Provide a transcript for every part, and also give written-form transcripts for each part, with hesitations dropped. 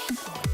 Bye.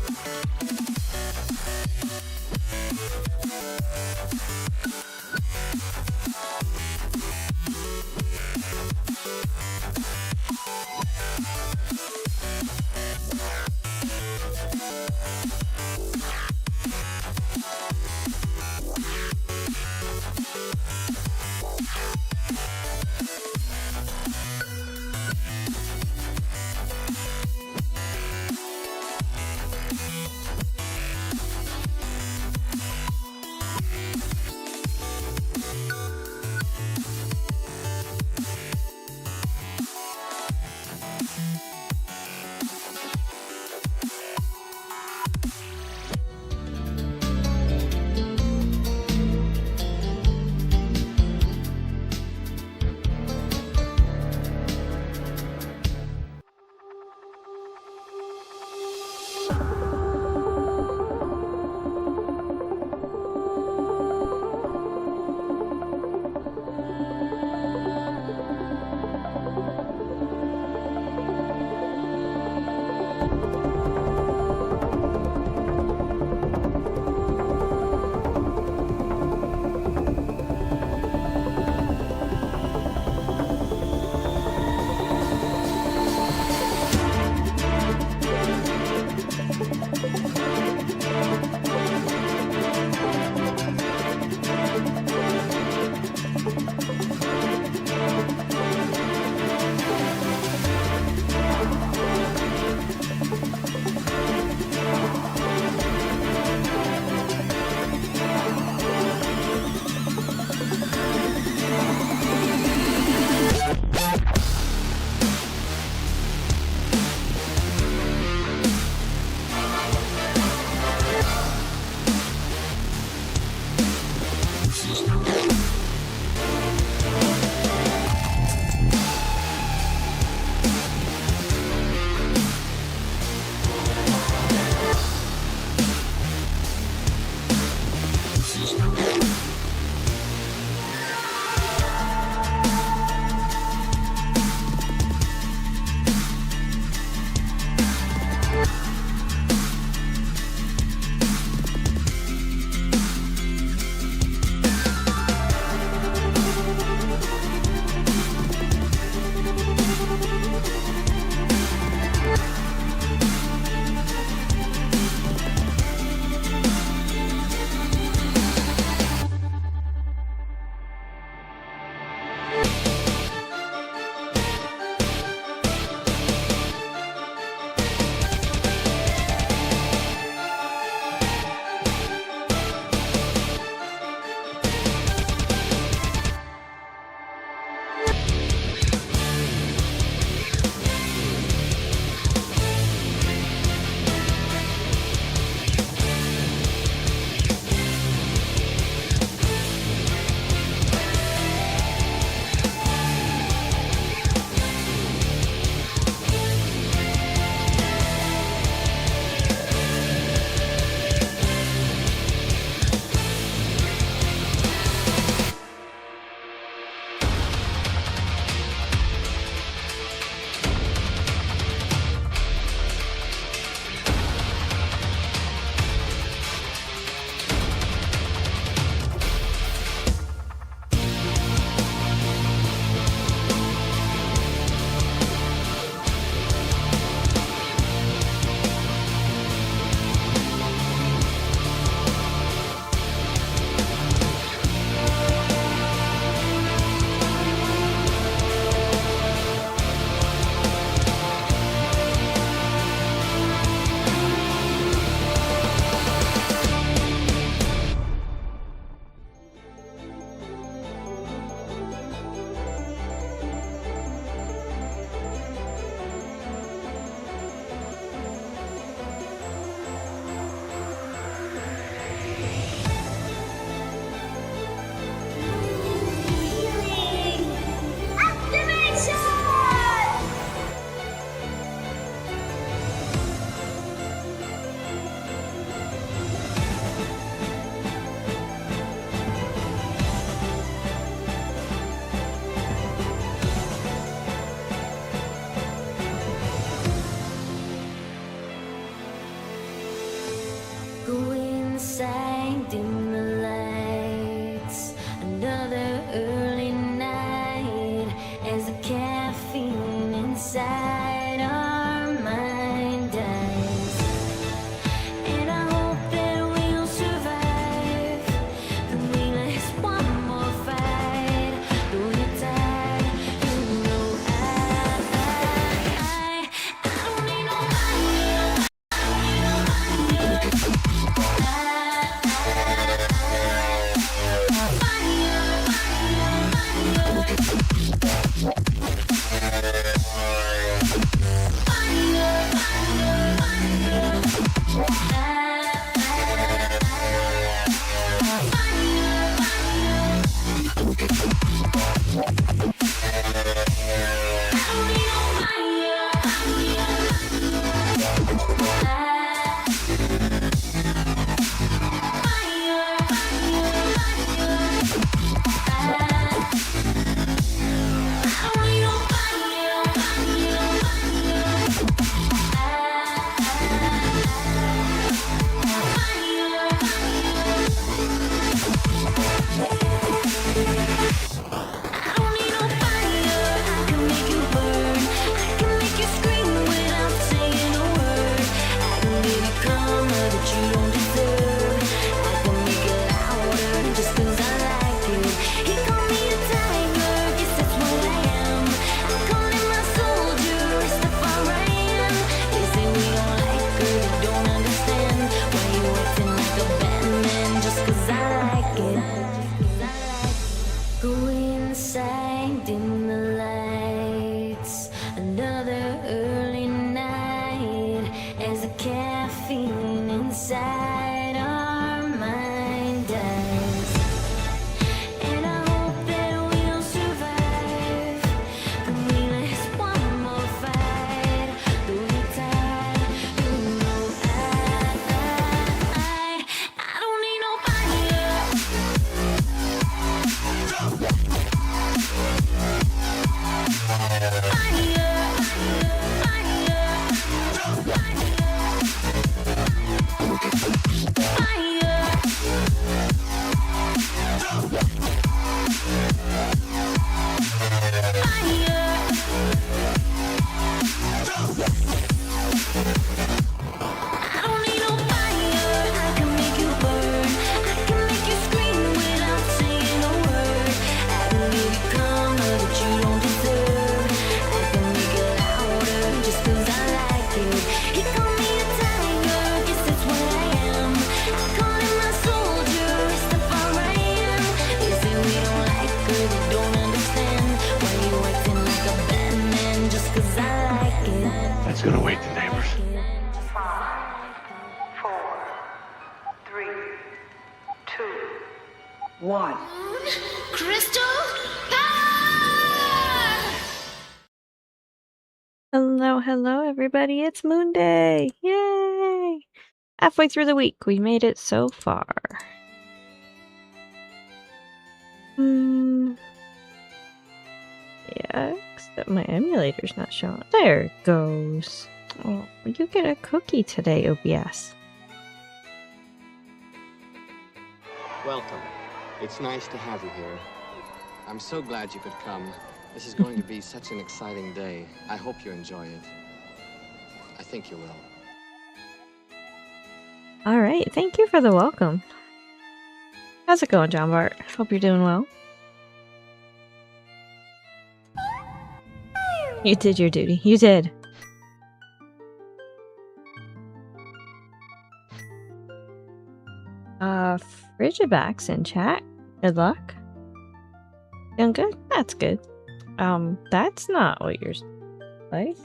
Go inside, dim the lights. Another early night as the caffeine inside our mind dies. And I hope that we'll survive. Can we last one more fight? Though you're tired, you know I don't need nobody. Go inside, dim the lights. Another early night as the caffeine inside our mind dies. And I hope that we'll survive. Can we last one more fight? Though you're tired, you know I don't need nobody. That's gonna wake the neighbors. 5, 4, 3, 2, 1. Crystal power! Hello, everybody. It's Moonday. Yay! Halfway through the week, we made it so far. Yeah, except my emulator's not showing. There it goes. Oh, you get a cookie today, OBS. Welcome. It's nice to have you here. I'm so glad you could come. This is going to be such an exciting day. I hope you enjoy it. I think you will. All right, thank you for the welcome. How's it going, John Bart? Hope you're doing well. You did your duty. You did. Frigidback's in chat. Good luck. Doing good? That's good. That's not what you're like.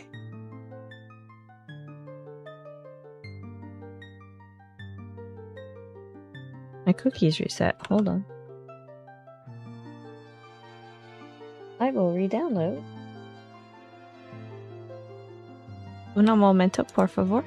My cookie's reset. Hold on. I will re-download. Un momento, por favor.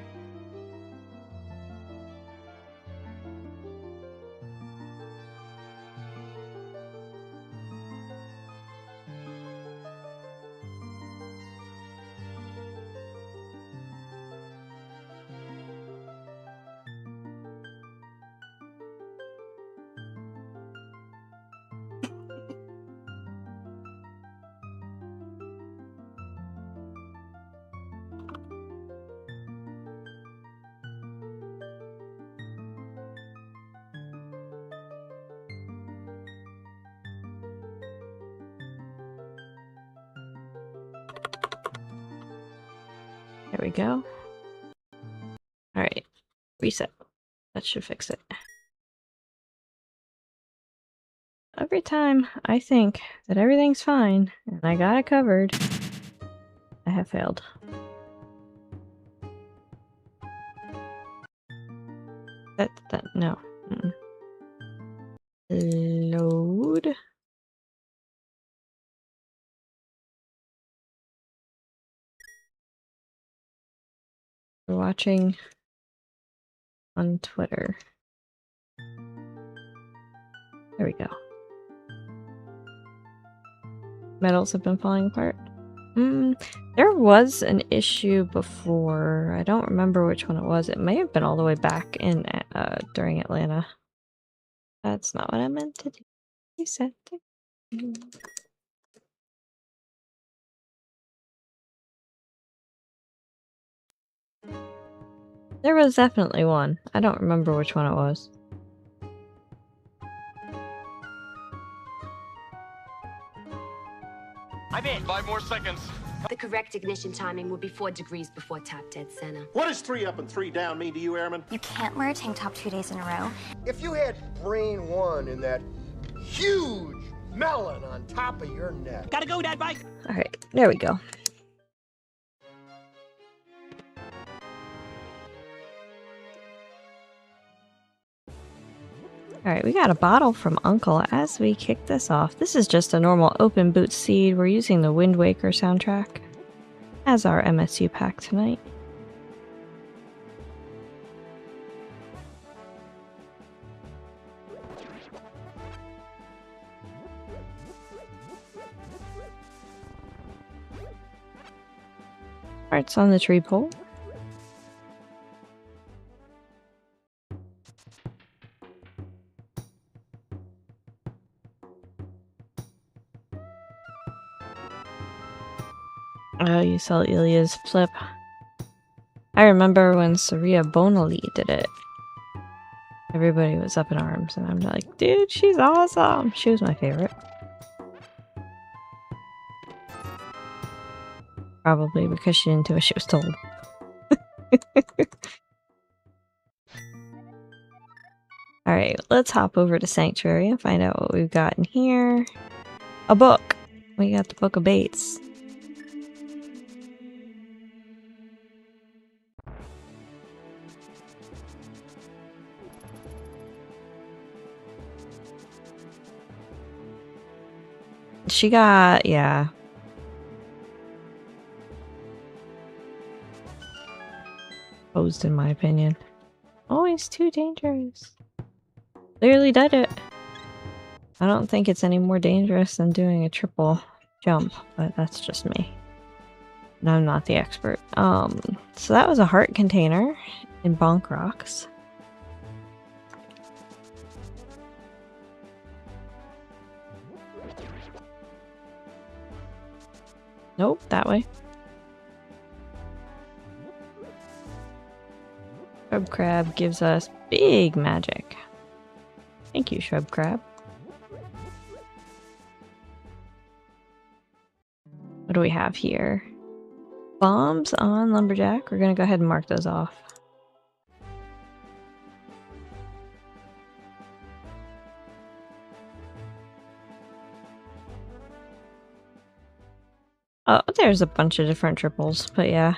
There we go. Alright. Reset. That should fix it. Every time I think that everything's fine and I got it covered, I have failed. No. Load. We're watching on Twitter. There we go. Metals have been falling apart. There was an issue before. I don't remember which one it was. It may have been all the way back in during Atlanta. That's not what I meant to do. You said to. There was definitely one. I don't remember which one it was. I'm in. 5 more seconds. The correct ignition timing would be 4 degrees before top dead center. What does 3 up and 3 down mean to you, Airman? You can't wear a tank top 2 days in a row. If you had brain 1 in that huge melon on top of your neck. Gotta go, Dad. Bye. Alright, there we go. Alright, we got a bottle from Uncle as we kick this off. This is just a normal open boot seed. We're using the Wind Waker soundtrack as our MSU pack tonight. Hearts on the tree pole. Oh, you saw Ilya's flip. I remember when Saria Bonali did it. Everybody was up in arms, and I'm like, dude, she's awesome! She was my favorite. Probably because she didn't do what she was told. Alright, let's hop over to Sanctuary and find out what we've got in here. A book! We got the Book of Bates. She got, yeah. Posed in my opinion. Always too dangerous. Clearly did it. I don't think it's any more dangerous than doing a triple jump, but that's just me. And I'm not the expert. So that was a heart container in Bonk Rocks. Nope, that way. Shrub Crab gives us big magic. Thank you, Shrub Crab. What do we have here? Bombs on Lumberjack. We're gonna go ahead and mark those off. Oh, there's a bunch of different triples, but yeah.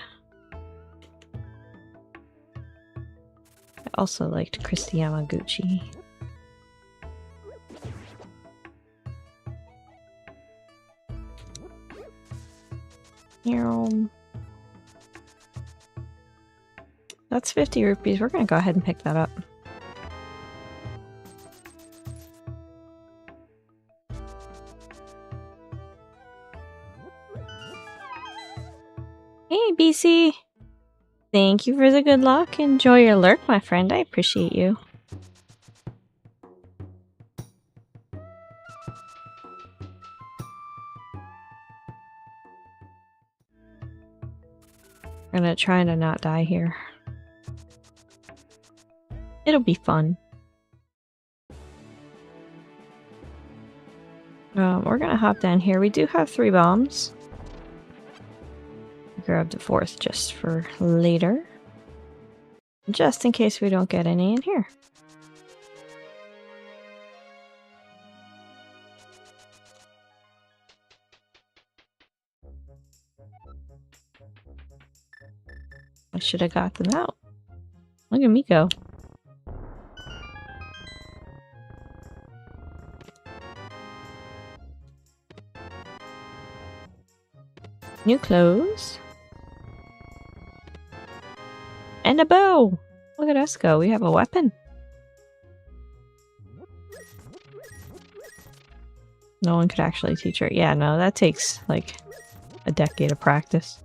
I also liked Christy Yamaguchi. That's 50 rupees. We're gonna go ahead and pick that up. Hey, BC! Thank you for the good luck. Enjoy your lurk, my friend. I appreciate you. I'm gonna try to not die here. It'll be fun. We're gonna hop down here. We do have 3 bombs. Grab the fourth just for later. Just in case we don't get any in here. I should have got them out. Look at me go. New clothes. And a bow! Look at us go, we have a weapon. No one could actually teach her. Yeah, no, that takes like a decade of practice.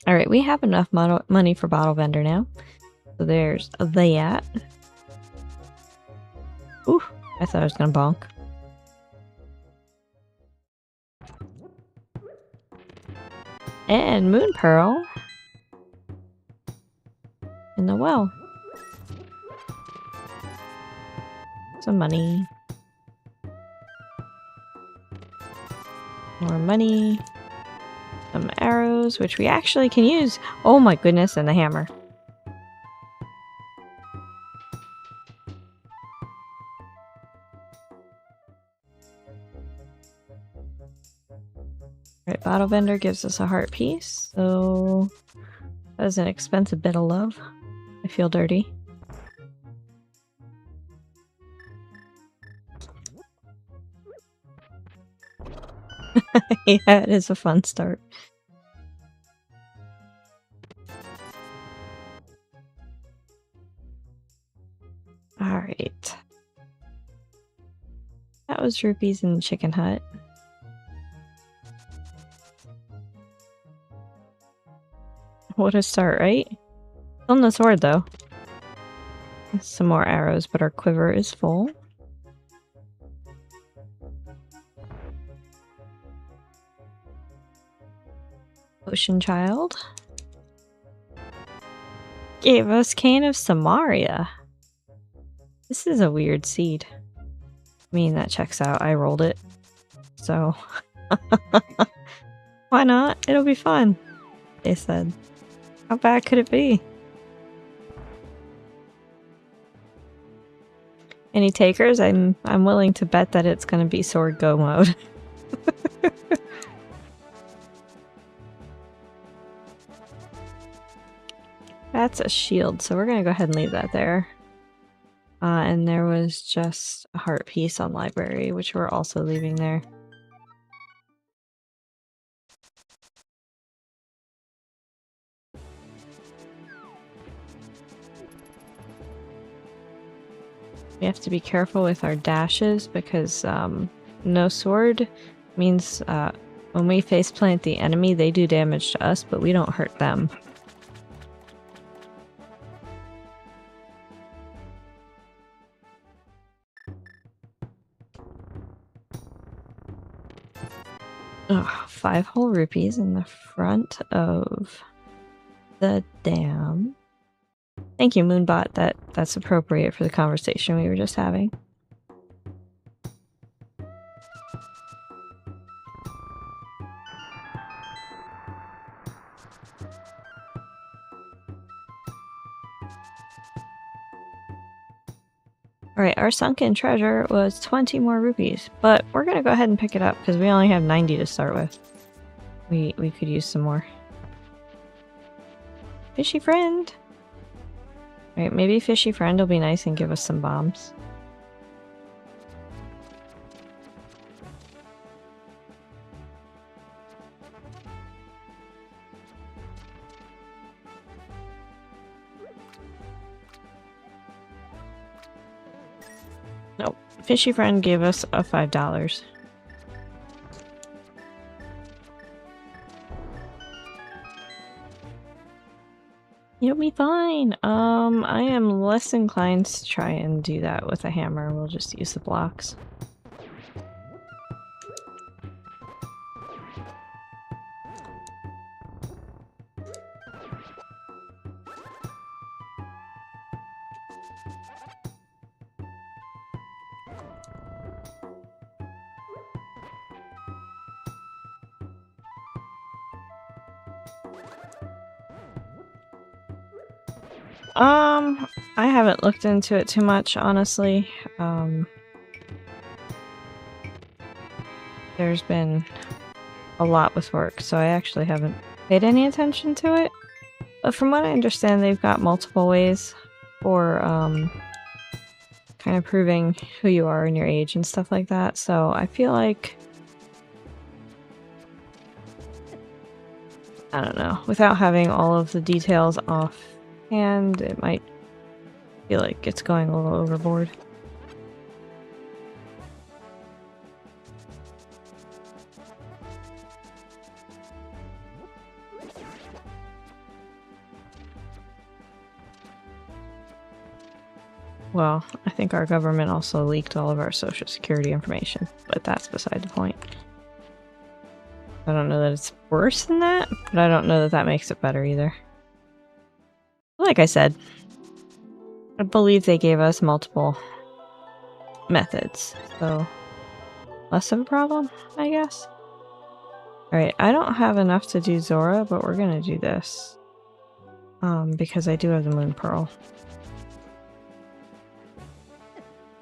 Alright, we have enough money for Bottle Vendor now. So there's that. Ooh, I thought I was gonna bonk. And Moon Pearl. In the well. Some money. More money. Some arrows, which we actually can use. Oh my goodness, and the hammer. Right, Bottle Vendor gives us a heart piece, so that is an expensive bit of love. I feel dirty. Yeah, it is a fun start. Alright. That was rupees in the chicken hut. What a start, right? On the sword, though. Some more arrows, but our quiver is full. Ocean Child gave us Cane of Samaria. This is a weird seed. I mean, that checks out. I rolled it. So, why not? It'll be fun, they said. How bad could it be? Any takers? I'm willing to bet that it's gonna be sword go mode. That's a shield, so we're gonna go ahead and leave that there. And there was just a heart piece on library, which we're also leaving there. We have to be careful with our dashes because no sword means when we faceplant the enemy, they do damage to us, but we don't hurt them. Ugh, 5 whole rupees in the front of the dam. Thank you, Moonbot. That's appropriate for the conversation we were just having. Alright, our sunken treasure was 20 more rupees, but we're gonna go ahead and pick it up because we only have 90 to start with. We could use some more. Fishy friend! Alright, maybe Fishy friend will be nice and give us some bombs. Nope. Fishy friend gave us a $5. You'll be fine. I am less inclined to try and do that with a hammer. We'll just use the blocks. I haven't looked into it too much, honestly. There's been a lot with work, so I actually haven't paid any attention to it. But from what I understand, they've got multiple ways for, kind of proving who you are and your age and stuff like that, so I feel like... I don't know. Without having all of the details offhand, it might feel like it's going a little overboard. Well, I think our government also leaked all of our social security information, but that's beside the point. I don't know that it's worse than that, but I don't know that that makes it better either. Like I said, I believe they gave us multiple methods, so less of a problem, I guess. Alright, I don't have enough to do Zora, but we're gonna do this. Because I do have the Moon Pearl.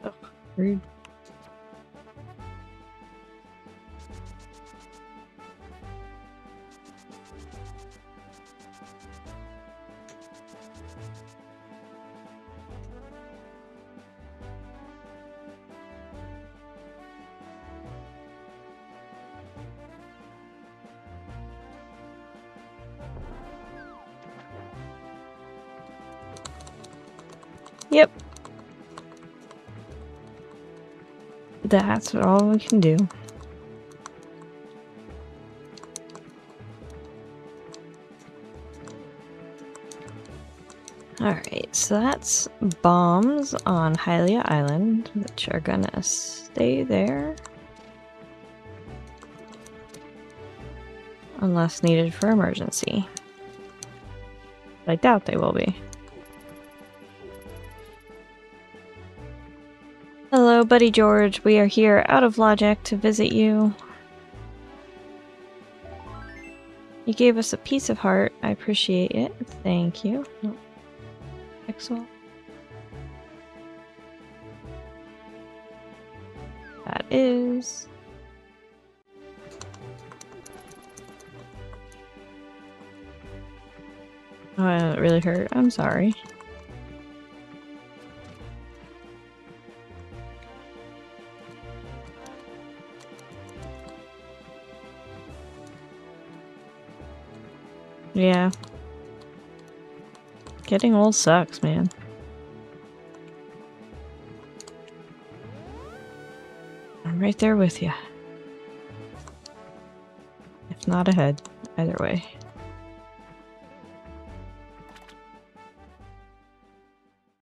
Ugh, rude. Yep. That's all we can do. Alright, so that's bombs on Hylia Island, which are gonna stay there. Unless needed for emergency. But I doubt they will be. Hello, Buddy George. We are here out of logic to visit you. You gave us a piece of heart. I appreciate it. Thank you. Oh. Pixel. That is... Oh, that really hurt. I'm sorry. Yeah. Getting old sucks, man. I'm right there with you. If not ahead, either way.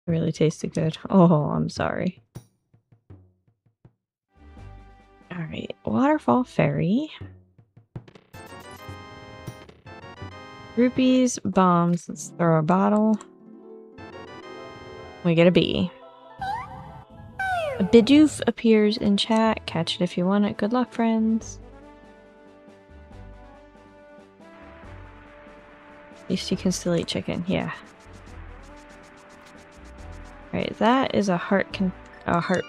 It really tasted good. Oh, I'm sorry. Alright, Waterfall Ferry. Rupees, bombs, let's throw a bottle. We get a B. A Bidoof appears in chat. Catch it if you want it. Good luck, friends. At least you can still eat chicken, yeah. Alright, that is a heart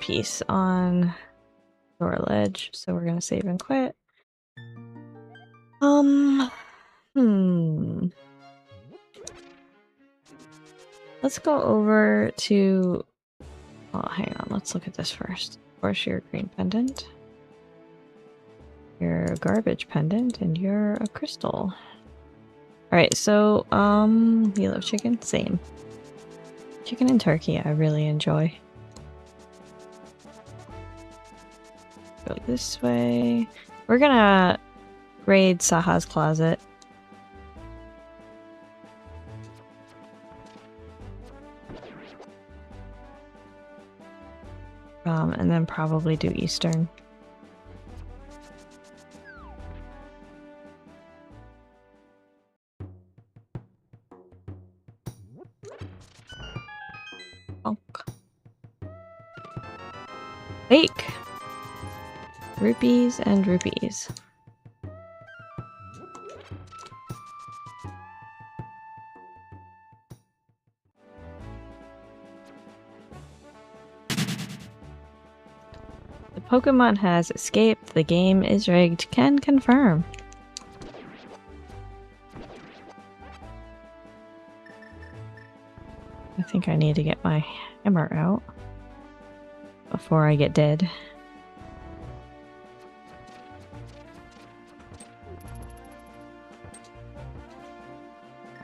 piece on Dora Ledge, so we're gonna save and quit. Let's go over to... Oh, hang on, let's look at this first. Of course, you're a green pendant. You're a garbage pendant, and you're a crystal. Alright, so, you love chicken? Same. Chicken and turkey, I really enjoy. Go this way. We're gonna raid Saha's closet. And then probably do Eastern. Fake! Rupees and rupees. Pokemon has escaped. The game is rigged. Can confirm. I think I need to get my hammer out before I get dead.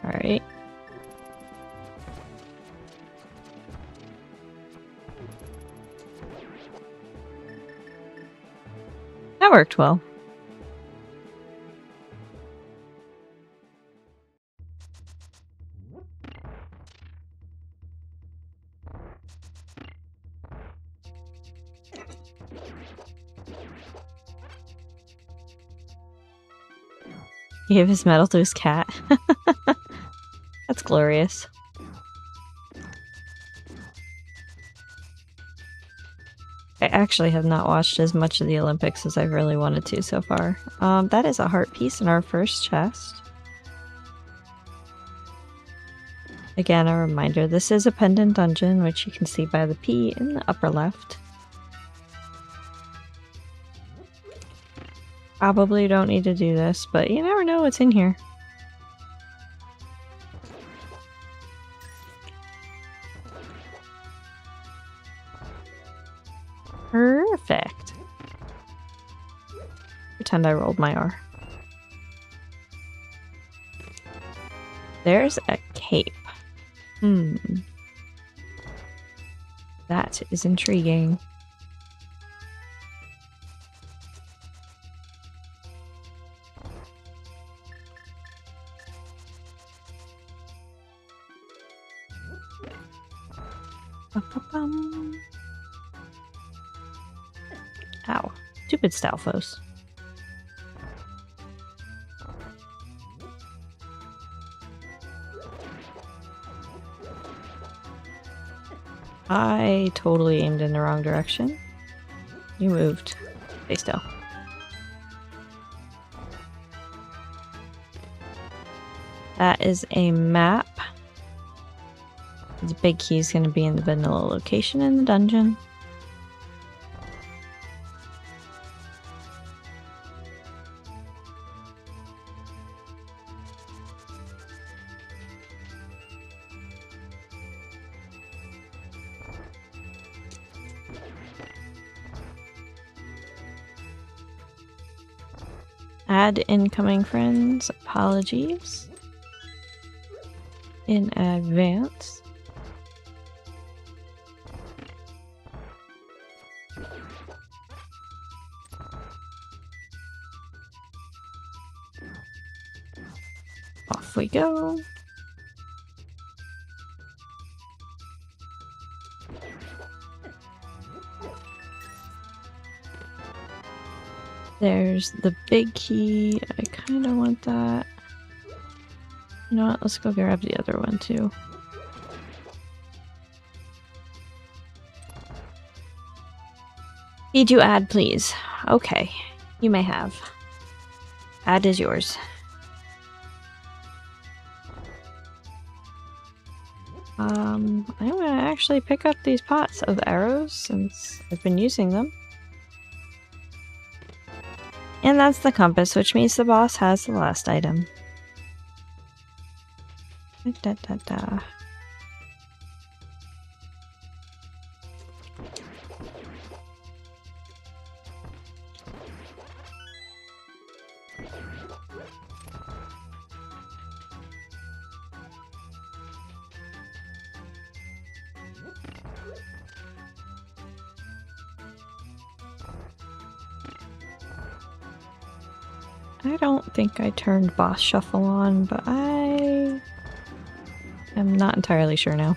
Alright. That worked well. He gave his medal to his cat. That's glorious. I actually have not watched as much of the Olympics as I've really wanted to so far. That is a heart piece in our first chest. Again, a reminder, this is a pendant dungeon, which you can see by the P in the upper left. Probably don't need to do this, but you never know what's in here. Perfect. Pretend I rolled my R. There's a cape. That is intriguing. Ba-ba-bum. Ow. Stupid Stalfos. I totally aimed in the wrong direction. You moved. Stay still. That is a map. The big key is going to be in the vanilla location in the dungeon. Add incoming friends. Apologies in advance. Off we go. There's the big key. I kind of want that. You know what? Let's go grab the other one too. Need you add, please? Okay. You may have. Add is yours. I'm gonna actually pick up these pots of arrows since I've been using them. And that's the compass, which means the boss has the last item. Da, da, da. I don't think I turned boss shuffle on, but I am not entirely sure now.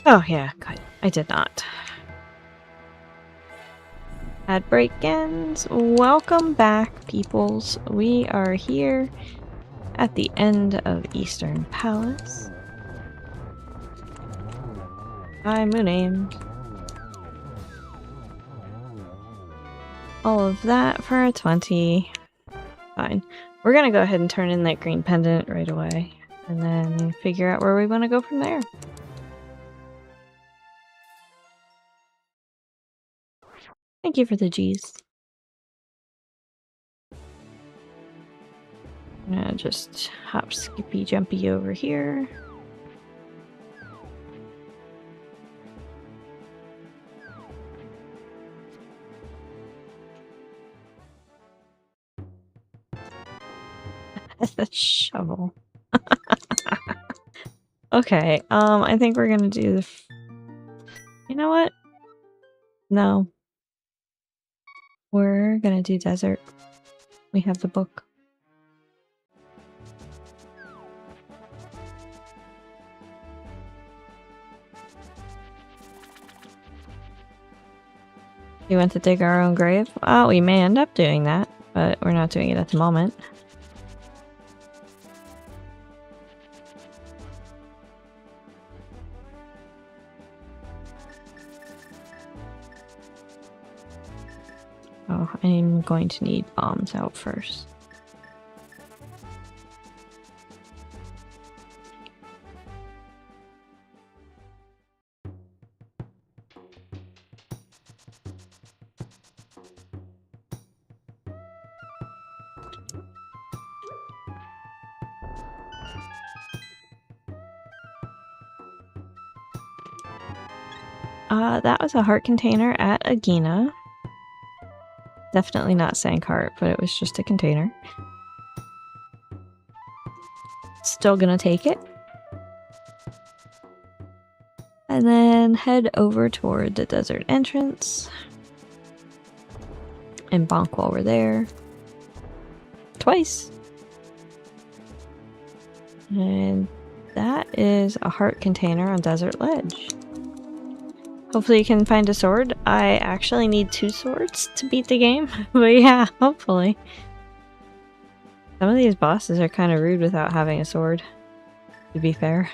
Oh yeah, good. I did not. Ad break ends. Welcome back, peoples. We are here at the end of Eastern Palace. Hi, Moonday. All of that for a 20. Fine. We're gonna go ahead and turn in that green pendant right away, and then figure out where we want to go from there. Thank you for the G's. I'm gonna just hop, skippy, jumpy over here. That shovel. Okay, I think we're gonna do the... You know what? No. We're gonna do desert. We have the book. We went to dig our own grave? Oh, we may end up doing that, but we're not doing it at the moment. Oh, I'm going to need bombs out first. That was a heart container at Agina. Definitely not Sankheart, but it was just a container. Still gonna take it. And then head over toward the desert entrance. And bonk while we're there. Twice. And that is a heart container on Desert Ledge. Hopefully you can find a sword. I actually need 2 swords to beat the game. But yeah, hopefully. Some of these bosses are kind of rude without having a sword, to be fair.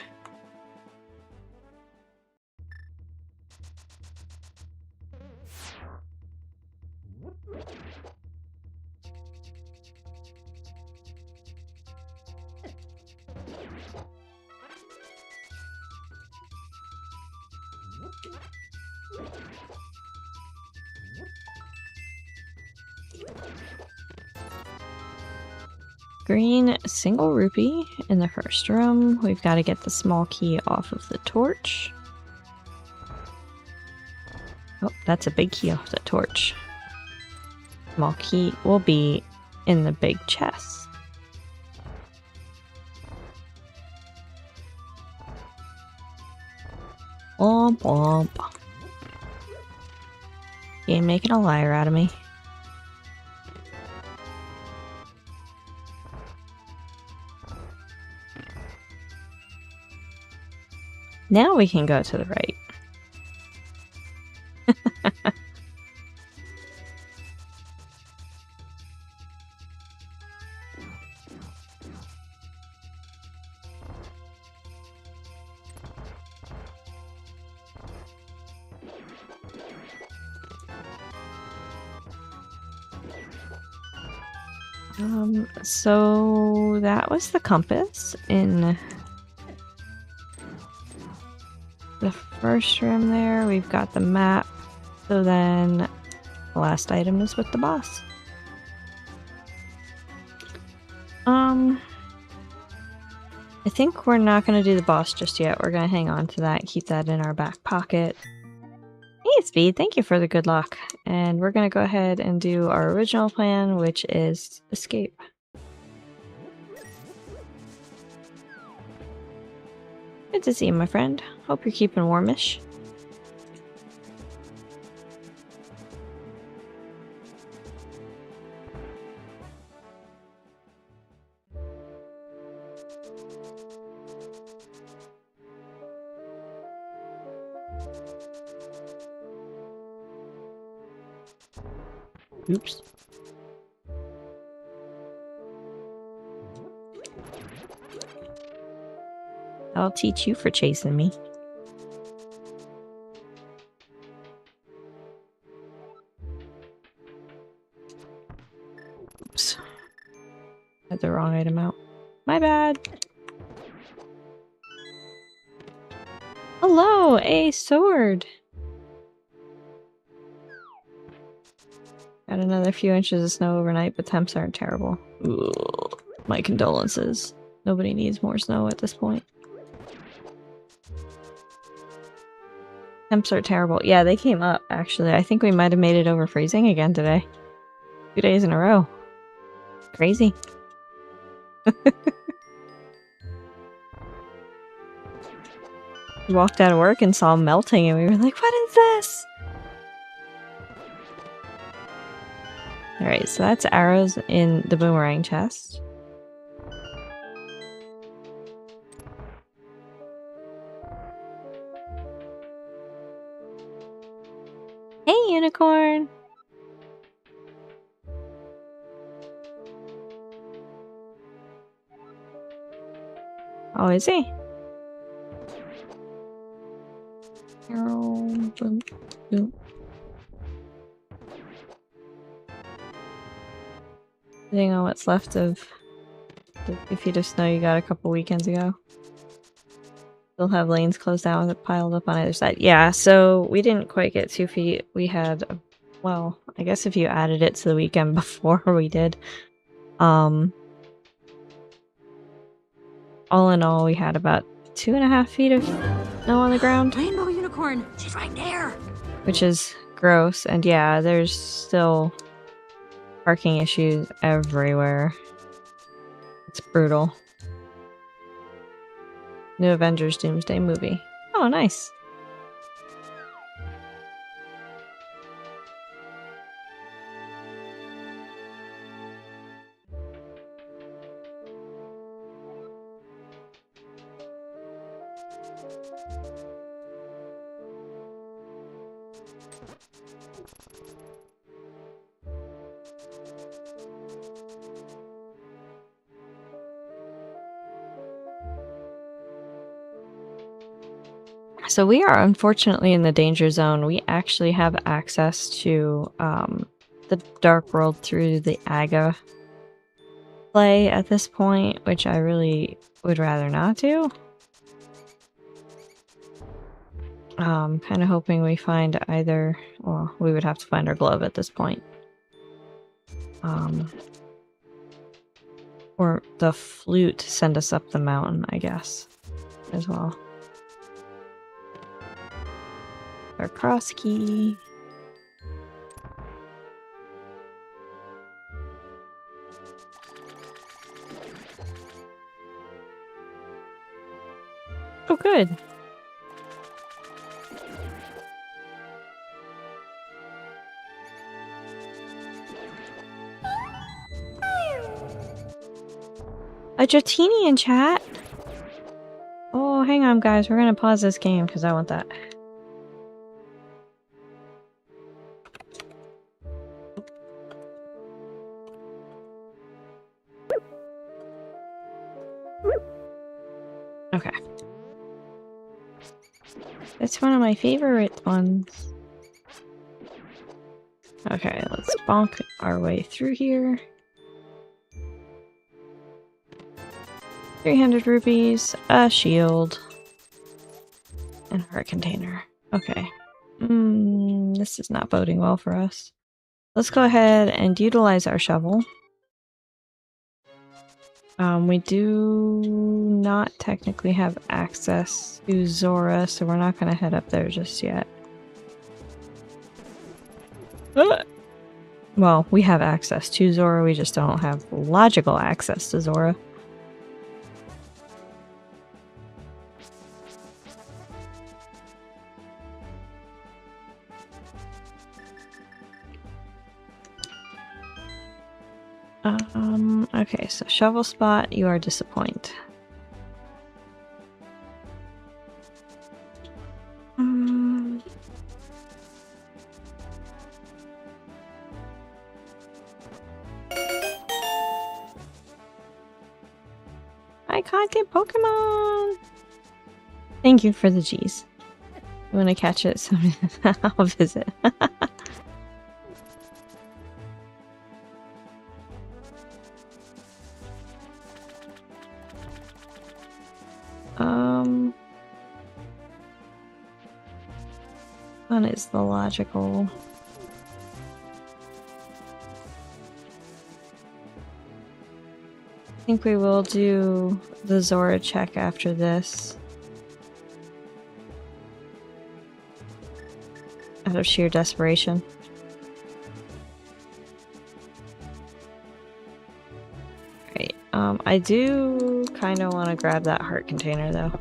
Green single rupee in the first room. We've got to get the small key off of the torch. Oh, that's a big key off the torch. Small key will be in the big chest. Womp womp. You ain't making a liar out of me. Now we can go to the right. So that was the compass in the first room there. We've got the map. So then the last item is with the boss. I think we're not going to do the boss just yet. We're going to hang on to that, keep that in our back pocket. Hey, Speed, thank you for the good luck. And we're going to go ahead and do our original plan, which is escape. Good to see you, my friend. Hope you're keeping warmish. Oops. I'll teach you for chasing me. Oops. Had the wrong item out. My bad. Hello, a sword. Got another few inches of snow overnight, but temps aren't terrible. Ugh. My condolences. Nobody needs more snow at this point. Temps are terrible. Yeah, they came up, actually. I think we might have made it over freezing again today. 2 days in a row. Crazy. We walked out of work and saw melting and we were like, what is this? Alright, so that's arrows in the boomerang chest. Hey, unicorn! Oh, is he? Sitting on what's left of the 2 feet of snow you got a couple weekends ago. Still have lanes closed down with it piled up on either side. Yeah, so we didn't quite get 2 feet. We had, well, I guess if you added it to the weekend before we did. All in all, we had about 2.5 feet of snow on the ground. Rainbow unicorn! She's right there! Which is gross, and yeah, there's still parking issues everywhere. It's brutal. New Avengers Doomsday movie. Oh, nice. So we are unfortunately in the danger zone. We actually have access to the Dark World through the Aga play at this point, which I really would rather not do. Kind of hoping we find either, well, we would have to find our glove at this point. Or the flute to send us up the mountain, I guess, as well. Our cross key. Oh, good. A Jotini in chat? Oh, hang on, guys. We're gonna pause this game because I want that. Okay. It's one of my favorite ones. Okay, let's bonk our way through here. 300 rupees, a shield, and a container. Okay. This is not boding well for us. Let's go ahead and utilize our shovel. We do not technically have access to Zora, so we're not going to head up there just yet. Well, we have access to Zora, we just don't have logical access to Zora. Okay, so shovel spot, you are disappointed. can't get Pokemon! Thank you for the G's. When I catch it, so I'll visit. One is the logical. I think we will do the Zora check after this. Out of sheer desperation. Right. I do kind of want to grab that heart container though.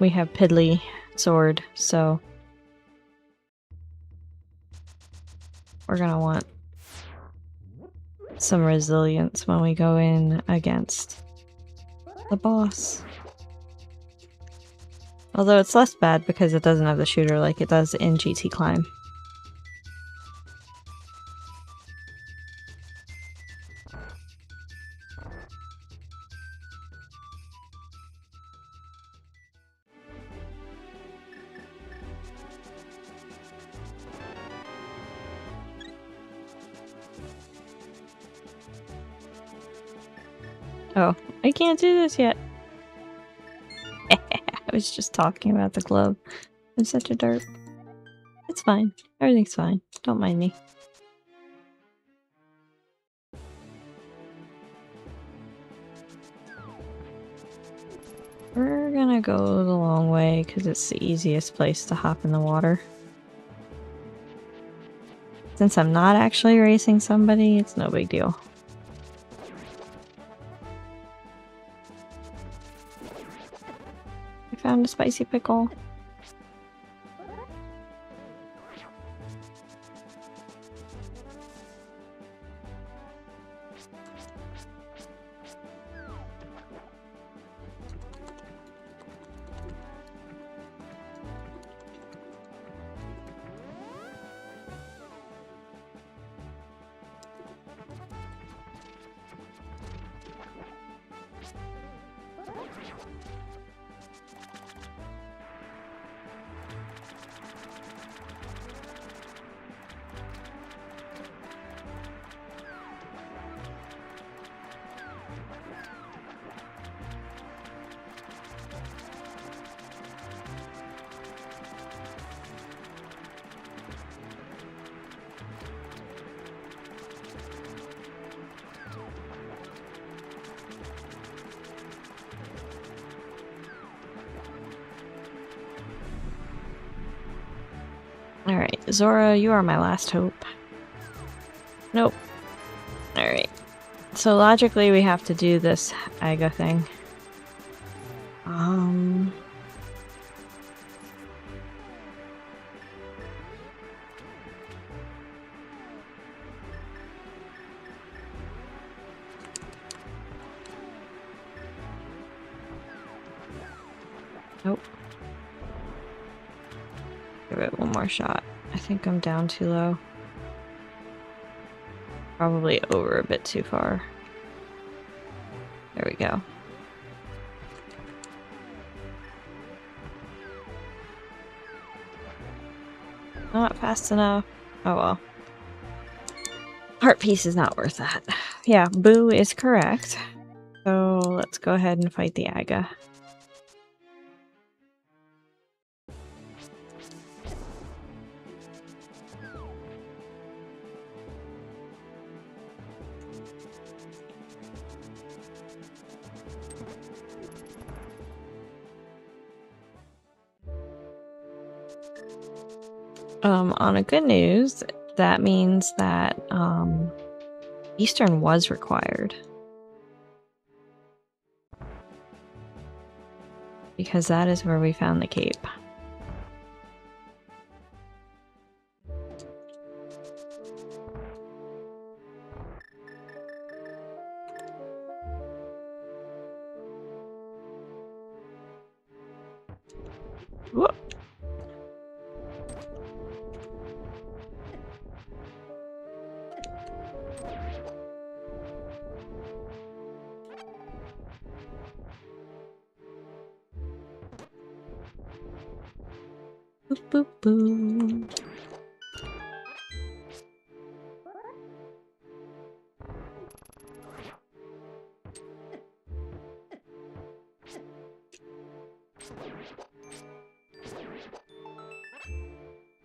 We have Piddly Sword, so we're gonna want some resilience when we go in against the boss. Although it's less bad because it doesn't have the shooter like it does in GT Climb. Oh, I can't do this yet. I was just talking about the glove. I'm such a derp. It's fine. Everything's fine. Don't mind me. We're gonna go the long way because it's the easiest place to hop in the water. Since I'm not actually racing somebody, it's no big deal. I found a spicy pickle. Alright, Zora, you are my last hope. Nope. Alright. So logically we have to do this Aga thing. Nope. Give it one more shot. I think I'm down too low. Probably over a bit too far. There we go. Not fast enough. Oh well. Heart piece is not worth that. Yeah, Boo is correct. So let's go ahead and fight the Aga. On a good news, that means that Eastern was required. Because that is where we found the cape. Whoop. Boop, boop, boop.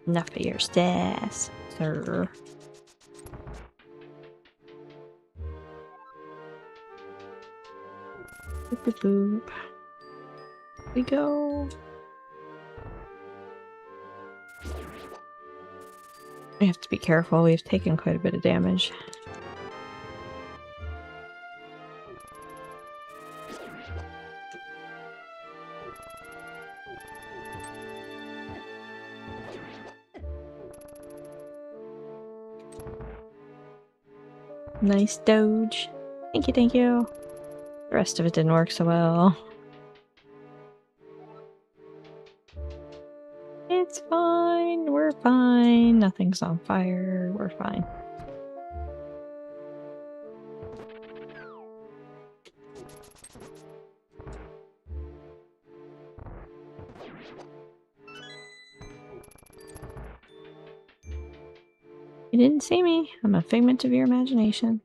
Enough of your sass, sir. Boop, boop, boop. We go. We have to be careful. We've taken quite a bit of damage. Nice dodge. Thank you, thank you. The rest of it didn't work so well. It's fine. We're fine. Nothing's on fire. We're fine. You didn't see me. I'm a figment of your imagination.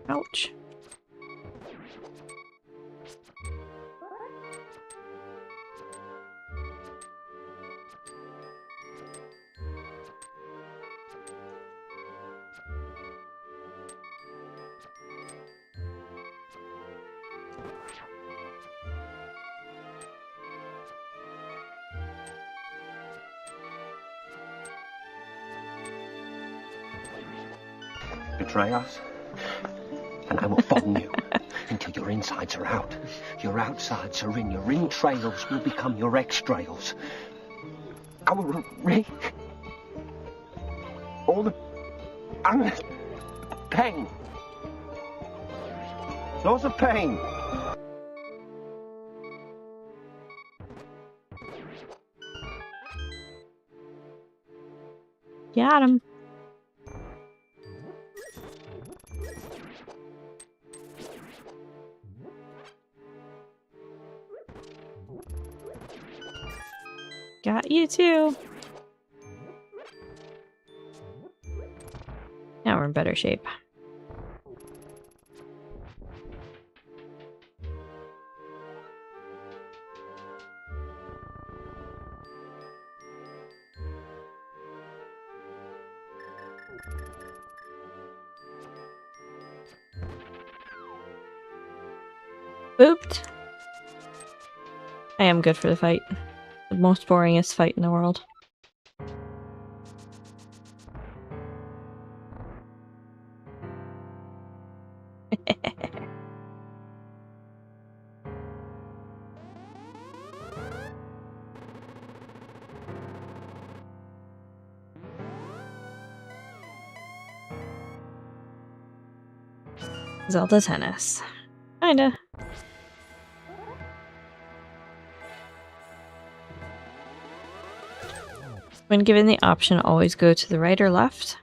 Ouch. Betray us, and I will follow you until your insides are out. Your outsides are in. Your entrails will become your extrails. I will erase all the pain. Lots of pain. Got him. Got you too. Now we're in better shape. Booped. I am good for the fight. The most boringest fight in the world. Zelda tennis. Kinda. When given the option, always go to the right or left.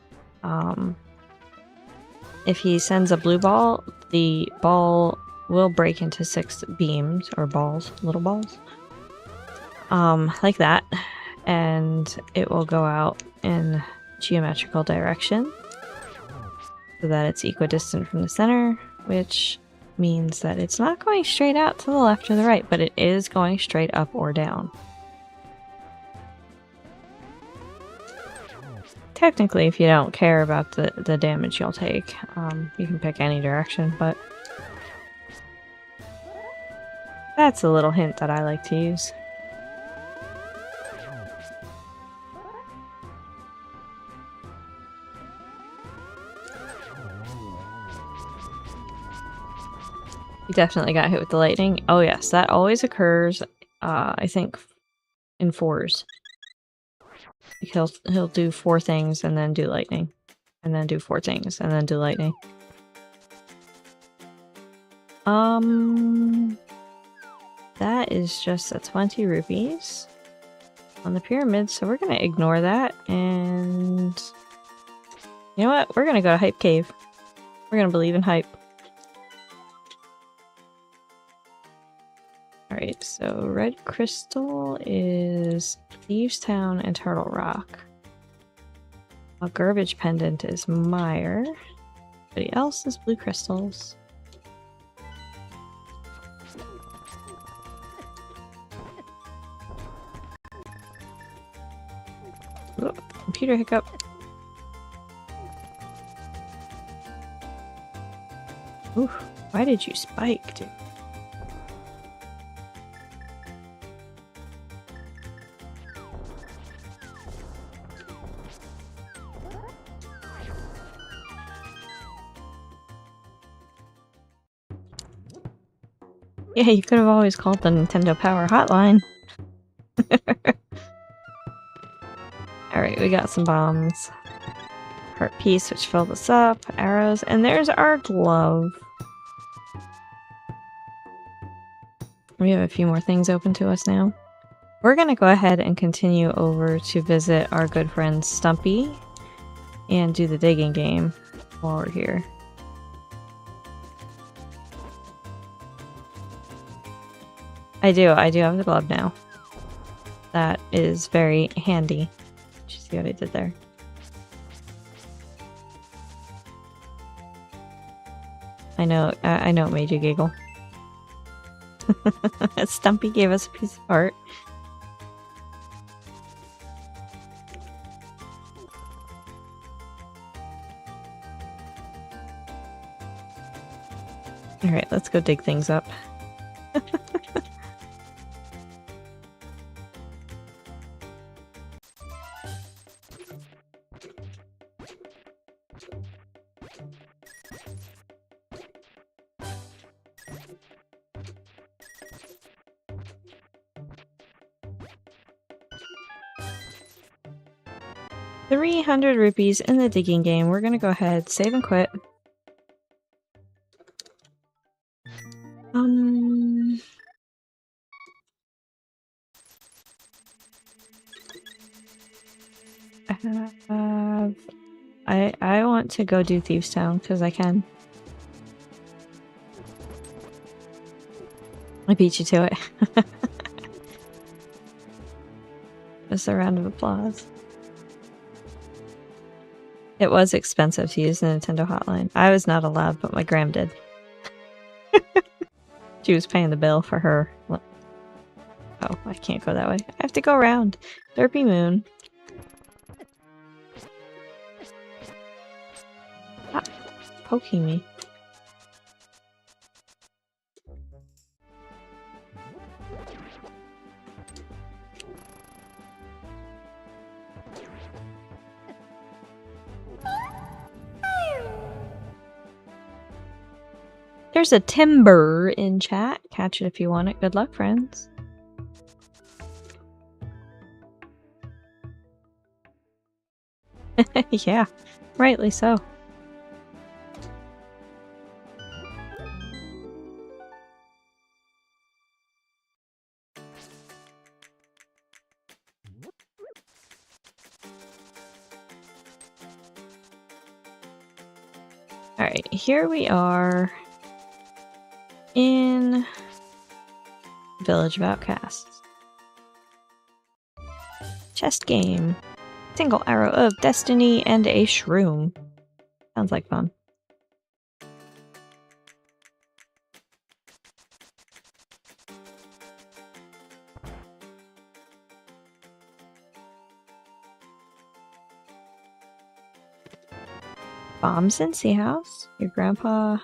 If he sends a blue ball, the ball will break into 6 beams, or balls, little balls. Like that. And it will go out in geometrical direction so that it's equidistant from the center, which means that it's not going straight out to the left or the right, but it is going straight up or down. Technically, if you don't care about the damage you'll take, you can pick any direction, but that's a little hint that I like to use. You definitely got hit with the lightning. Oh yes, that always occurs, I think, in 4s. He'll do 4 things and then do lightning. And then do 4 things and then do lightning. That is just a 20 rupees on the pyramid, so we're gonna ignore that and You know what? We're gonna go to Hype Cave. We're gonna believe in hype. Alright, so Red Crystal is Thieves Town and Turtle Rock. A Garbage Pendant is Mire. Everybody else is Blue Crystals. Oh, computer hiccup. Ooh, why did you spike, dude? Yeah, you could have always called the Nintendo Power Hotline. Alright, we got some bombs. Heart piece, which filled us up. Arrows, and there's our glove. We have a few more things open to us now. We're gonna go ahead and continue over to visit our good friend Stumpy and do the digging game while we're here. I do have the glove now. That is very handy. Did you see what I did there? I know it made you giggle. Stumpy gave us a piece of art. Alright, let's go dig things up. 300 rupees in the digging game. We're gonna go ahead, save and quit. I want to go do Thieves Town because I can. I beat you to it. Just a round of applause. It was expensive to use the Nintendo hotline. I was not allowed, but my gram did. She was paying the bill for her. Oh, I can't go that way. I have to go around. Derpy Moon. Ah, poking me. There's a timber in chat. Catch it if you want it. Good luck, friends. Yeah, rightly so. Alright, here we are in Village of Outcasts. Chest game. Single arrow of destiny and a shroom. Sounds like fun. Bombs in Sea House. Your grandpa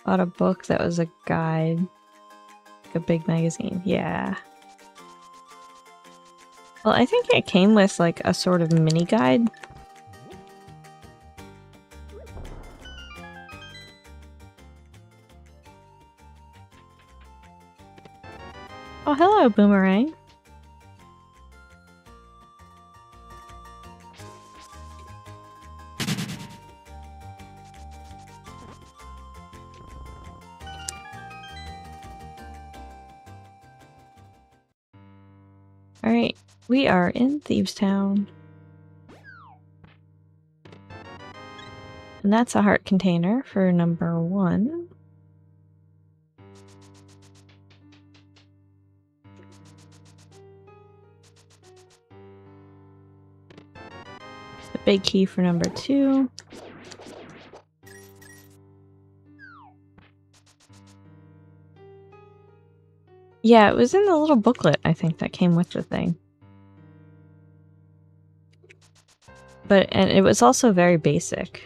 bought a book that was a guide. Like a big magazine. Yeah. Well, I think it came with like a sort of mini guide. Oh, hello, Boomerang. Alright, we are in Thieves Town. And that's a heart container for number 1. The big key for number 2. Yeah, it was in the little booklet, I think, that came with the thing. And it was also very basic.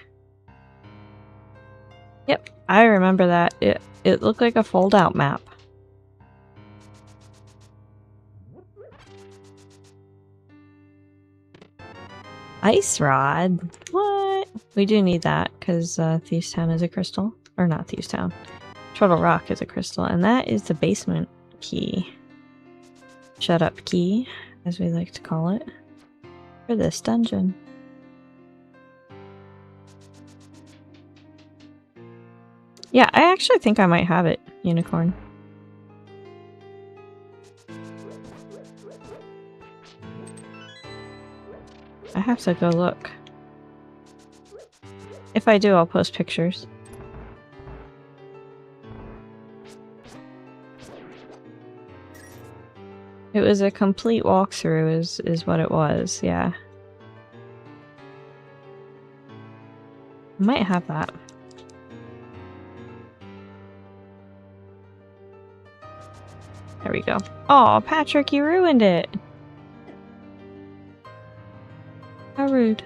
Yep, I remember that. It looked like a fold-out map. Ice rod? What? We do need that, because Thieves Town is a crystal. Or not Thieves Town. Turtle Rock is a crystal, and that is the basement key. Shut up key, as we like to call it, for this dungeon. Yeah, I actually think I might have it, Unicorn. I have to go look. If I do, I'll post pictures. It was a complete walkthrough is what it was, yeah. I might have that. There we go. Oh, Patrick, you ruined it! How rude.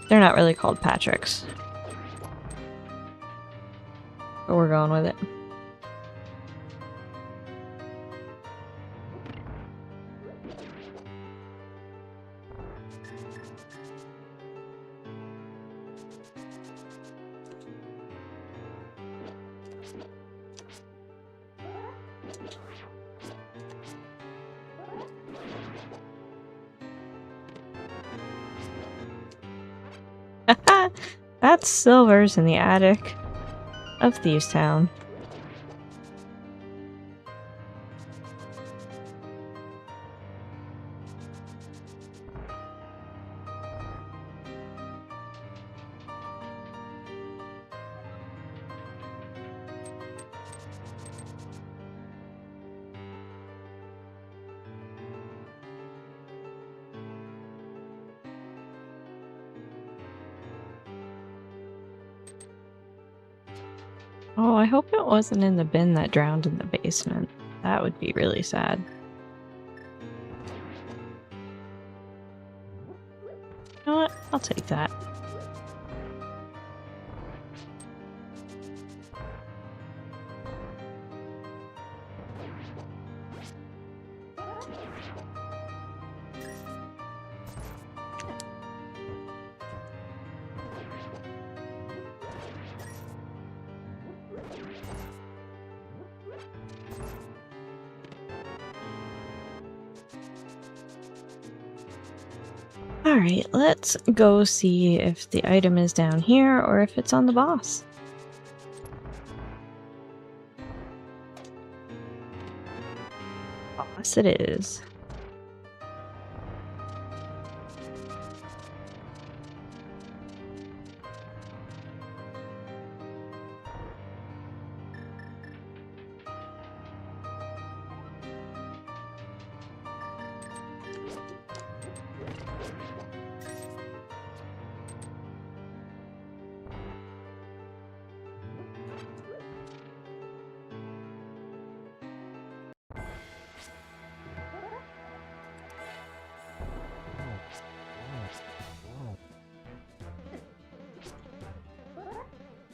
They're not really called Patricks. But we're going with it. That's Silver's in the attic of Thieves Town. Oh, I hope it wasn't in the bin that drowned in the basement. That would be really sad. You know what? I'll take that. Alright, let's go see if the item is down here or if it's on the boss. Boss it is.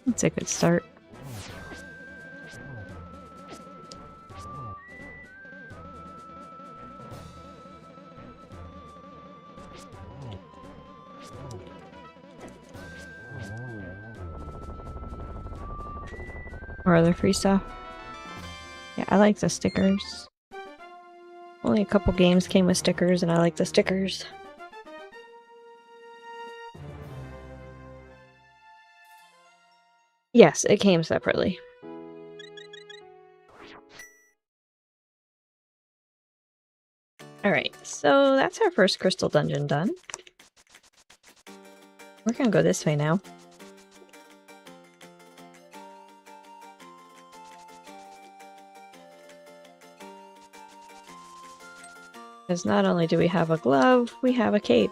That's a good start. Or other free stuff. Yeah, I like the stickers. Only a couple games came with stickers, and I like the stickers. Yes, it came separately. Alright, so that's our first crystal dungeon done. We're gonna go this way now. Because not only do we have a glove, we have a cape.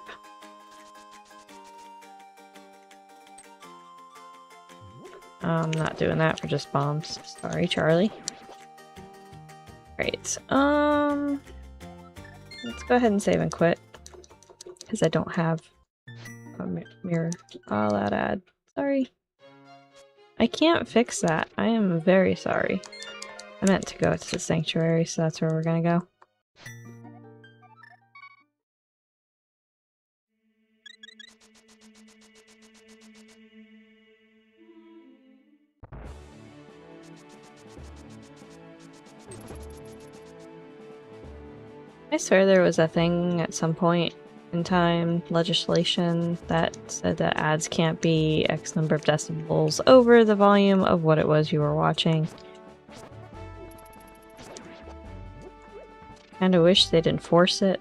I'm not doing that for just bombs. Sorry, Charlie. Great. Let's go ahead and save and quit. Because I don't have a mirror. I'll add. Sorry. I can't fix that. I am very sorry. I meant to go to the sanctuary, so that's where we're gonna go. I swear there was a thing at some point in time, legislation, that said that ads can't be X number of decibels over the volume of what it was you were watching. Kinda wish they'd enforce it.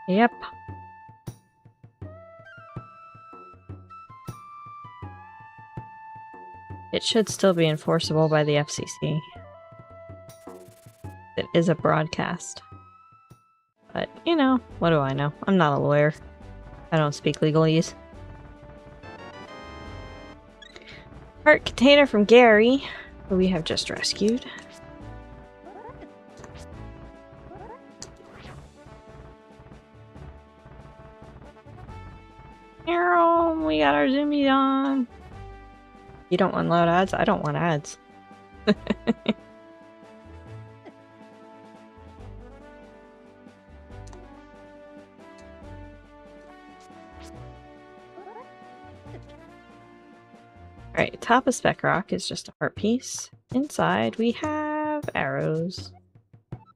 Yep. It should still be enforceable by the FCC. It is a broadcast. But, you know, what do I know? I'm not a lawyer. I don't speak legalese. Heart container from Gary, who we have just rescued. Meow, we got our zoomies on. You don't want loud ads? I don't want ads. Alright, top of Spec Rock is just a heart piece. Inside we have arrows.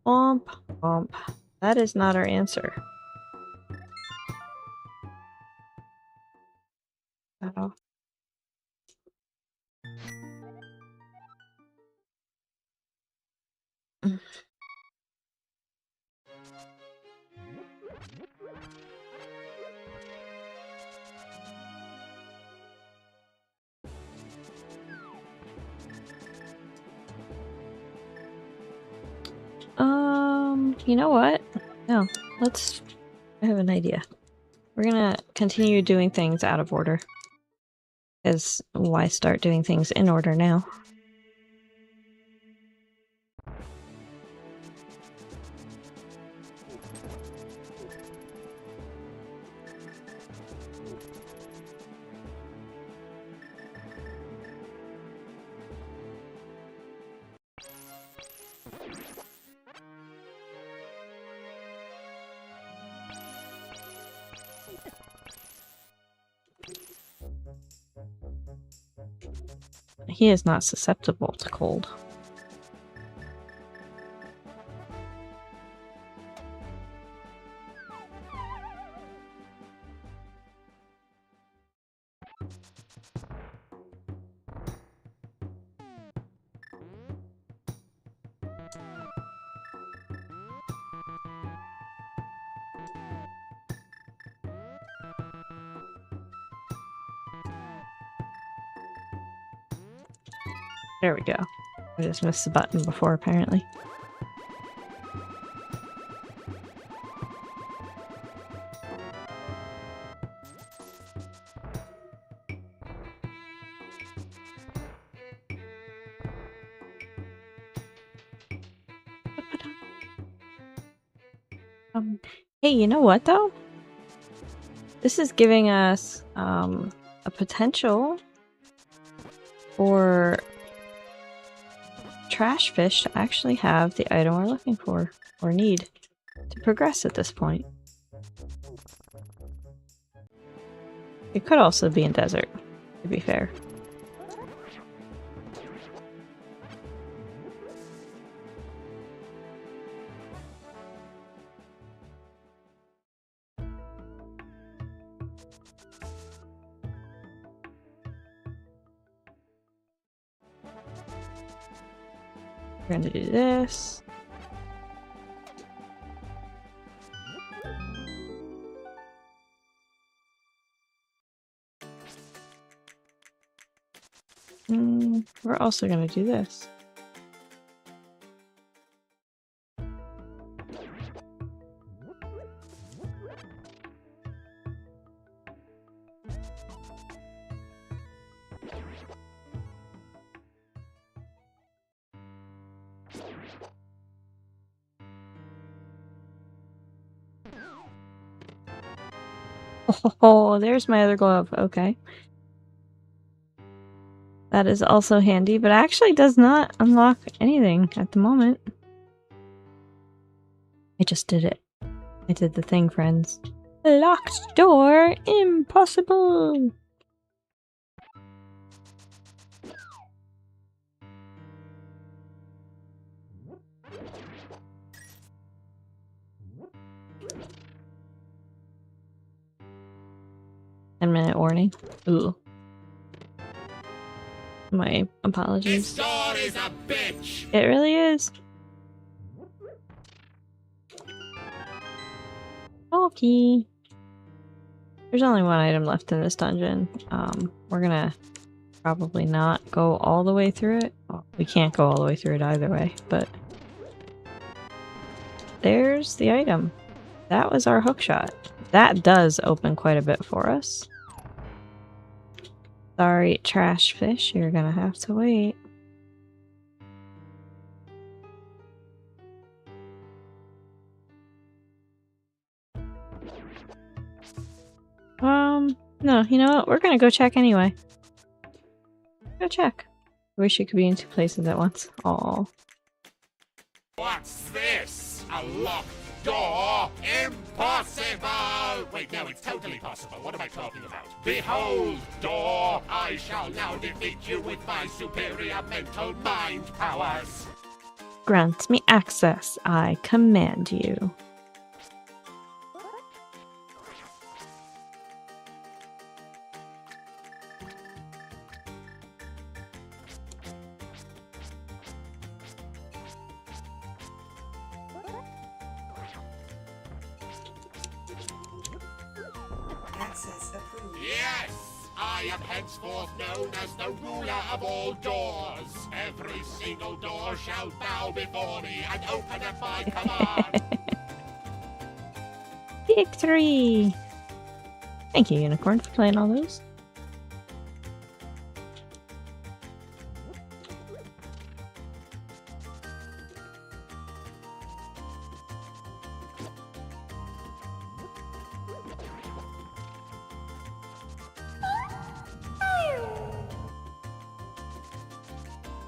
Womp, womp. That is not our answer. Oh. You know what? No, I have an idea. We're gonna continue doing things out of order. Because why start doing things in order now? He is not susceptible to cold. There we go. I just missed the button before, apparently. Hey, you know what, though? This is giving us a potential for trash fish to actually have the item we're looking for, or need, to progress at this point. It could also be in desert, to be fair. We're gonna do this. We're also gonna do this. Oh, there's my other glove. Okay. That is also handy, but actually does not unlock anything at the moment. I just did it. I did the thing, friends. Locked door! Impossible! Ten-minute warning. Ooh. My apologies. This door is a bitch! It really is. Okay. There's only one item left in this dungeon. We're gonna probably not go all the way through it. Well, we can't go all the way through it either way, but there's the item. That was our hookshot. That does open quite a bit for us. Sorry, trash fish, you're gonna have to wait. No, you know what? We're gonna go check anyway. Go check. I wish you could be in 2 places at once. Aww. What's this? A locked door? Impossible! Wait, no, it's totally possible. What am I talking about? Behold, door! I shall now defeat you with my superior mental mind powers. Grant me access. I command you. Access approved. Yes! I am henceforth known as the ruler of all doors. Every single door shall bow before me and open at my command. Victory! Thank you, Unicorn, for playing all those.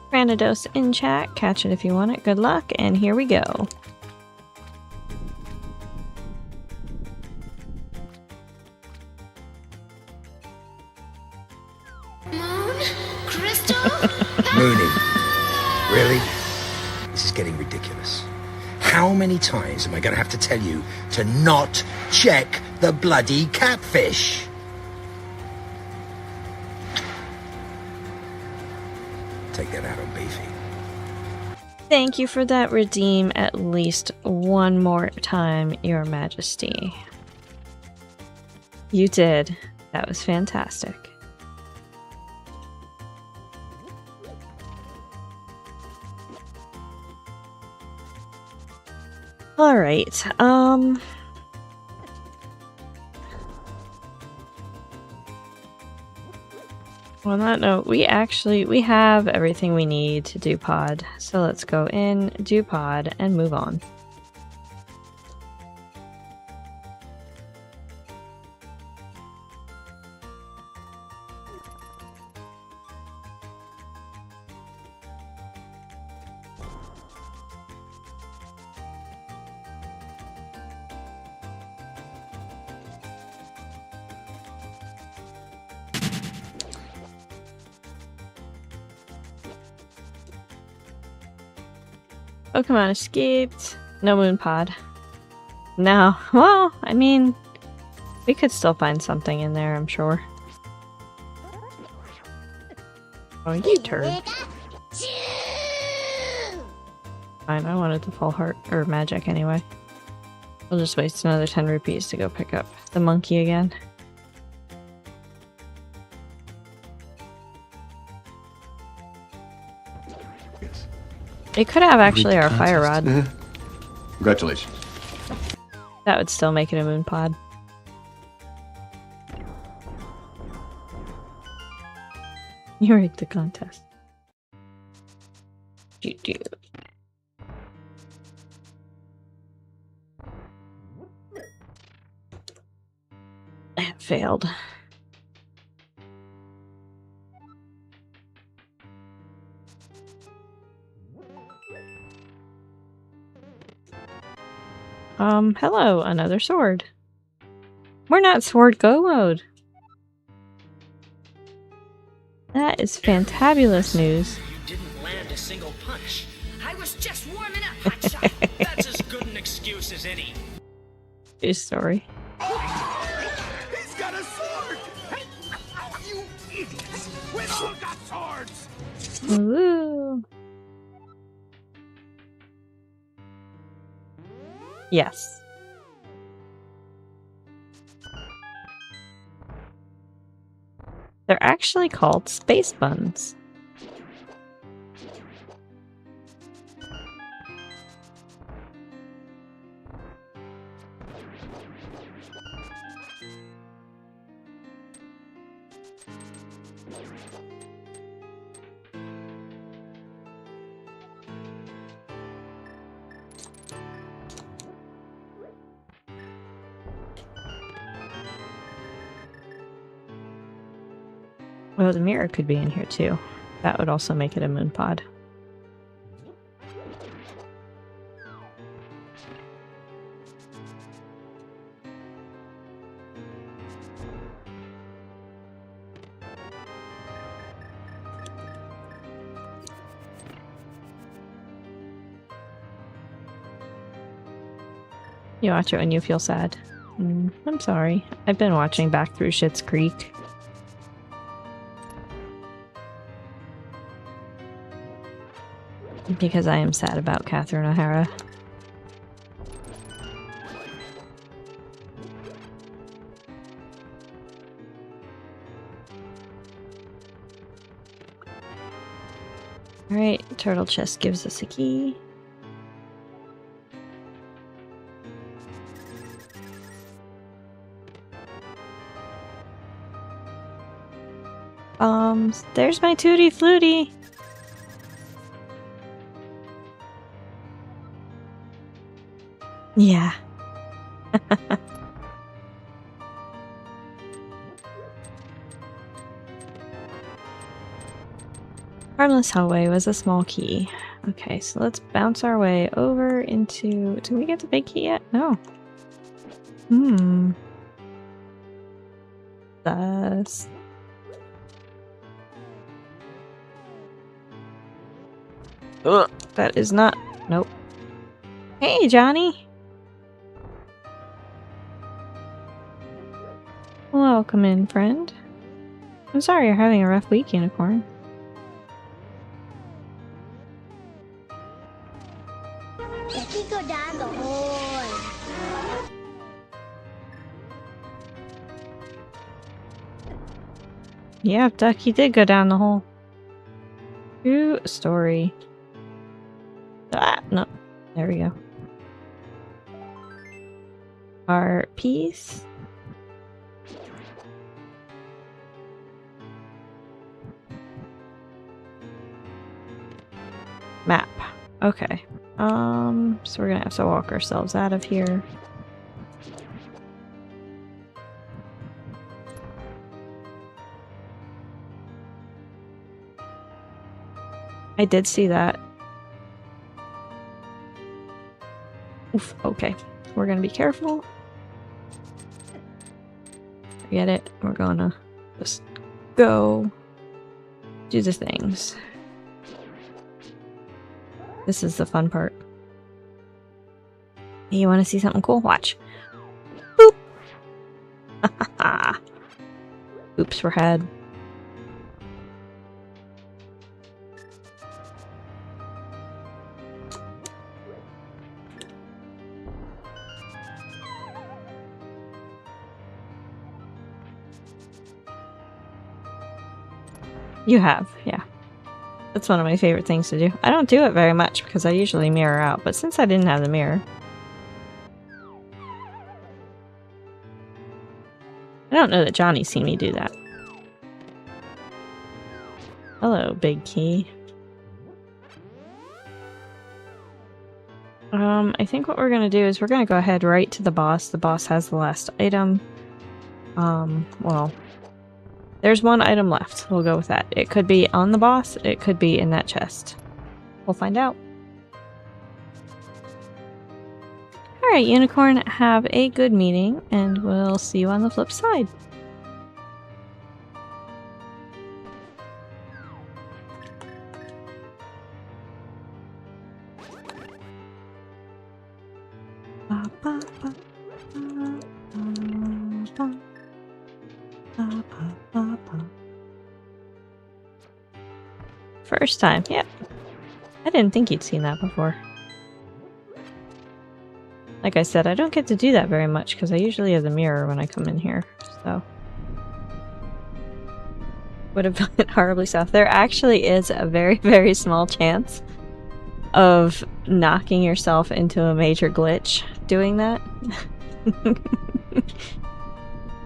Granados in chat. Catch it if you want it. Good luck, and here we go. Moon? Crystal? Mooney. Really? This is getting ridiculous. How many times am I going to have to tell you to not check the bloody catfish? Take that out on Beefy. Thank you for that. Redeem at least one more time, Your Majesty. You did. That was fantastic. All right. On that note, we have everything we need to do pod. So let's go in, do pod, and move on. Pokemon escaped. No moon pod. No. Well, I mean, we could still find something in there, I'm sure. Oh, you turd. Fine, I wanted the full heart or magic anyway. We'll just waste another 10 rupees to go pick up the monkey again. Yes. It could have actually our fire rod. Congratulations. That would still make it a moon pod. You rigged the contest. You do. It failed. Hello, another sword. We're not sword go mode. That is fantabulous news. You didn't land a single punch. I was just warming up, hotshot. That's as good an excuse as any. True story. He's got a sword! Hey, you idiots! We've all got swords! Woo. Yes. They're actually called space buns. Oh, the mirror could be in here too. That would also make it a moon pod. You watch it when you feel sad. I'm sorry. I've been watching back through Schitt's Creek. Because I am sad about Catherine O'Hara. Alright, turtle chest gives us a key. There's my Tutti Flutie. Yeah. Harmless Hallway was a small key. Okay, so let's bounce our way over into... Did we get the big key yet? No. Thus... Ugh, that is not... Nope. Hey, Johnny! Welcome in, friend. I'm sorry you're having a rough week, Unicorn. Let me go down the hole. Yeah, Ducky did go down the hole. True story. Ah, no. There we go. Our piece. Map. Okay. So we're gonna have to walk ourselves out of here. I did see that. Oof, okay. We're gonna be careful. Forget it. We're gonna just go do the things. This is the fun part. Hey, you want to see something cool? Watch. Boop! Oops, we're head. You have, yeah. That's one of my favorite things to do. I don't do it very much because I usually mirror out, but since I didn't have the mirror... I don't know that Johnny's seen me do that. Hello, big key. I think what we're gonna do is we're gonna go ahead right to the boss. The boss has the last item. Well... There's one item left. We'll go with that. It could be on the boss. It could be in that chest. We'll find out. Alright, Unicorn, have a good meeting, and we'll see you on the flip side. First time, yep. I didn't think you'd seen that before. Like I said, I don't get to do that very much because I usually have the mirror when I come in here, so... Would have been horribly south. There actually is a very, very small chance of knocking yourself into a major glitch doing that.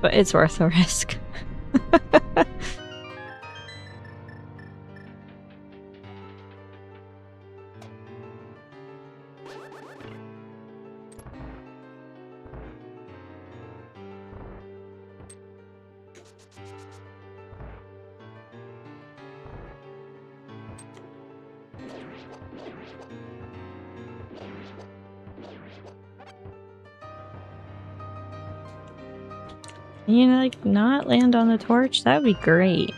But it's worth the risk. You know, like, not land on the torch? That would be great.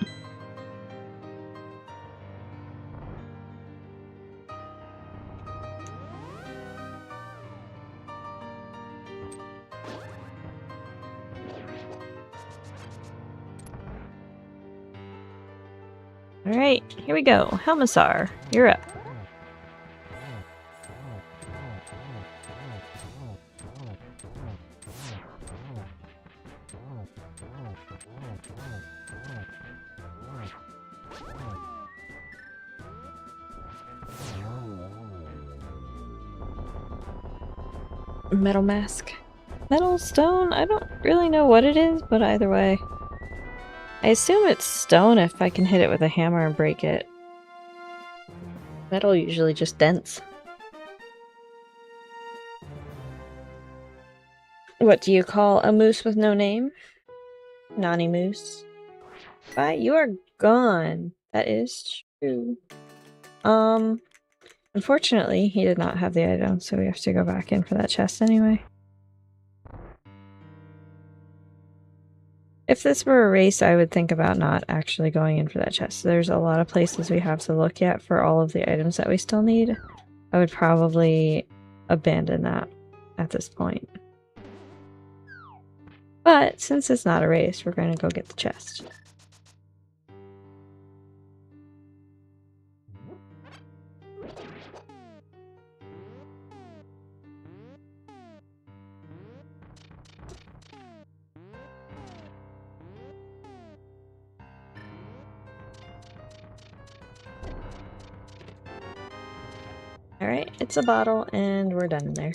Alright, here we go. Helmisar, you're up. Metal mask. Metal stone? I don't really know what it is, but either way. I assume it's stone if I can hit it with a hammer and break it. Metal usually just dents. What do you call a moose with no name? Nani moose. Bye, you are gone. That is true. Unfortunately, he did not have the item, so we have to go back in for that chest anyway. If this were a race, I would think about not actually going in for that chest. There's a lot of places we have to look at for all of the items that we still need. I would probably abandon that at this point. But since it's not a race, we're going to go get the chest. Alright, it's a bottle, and we're done in there.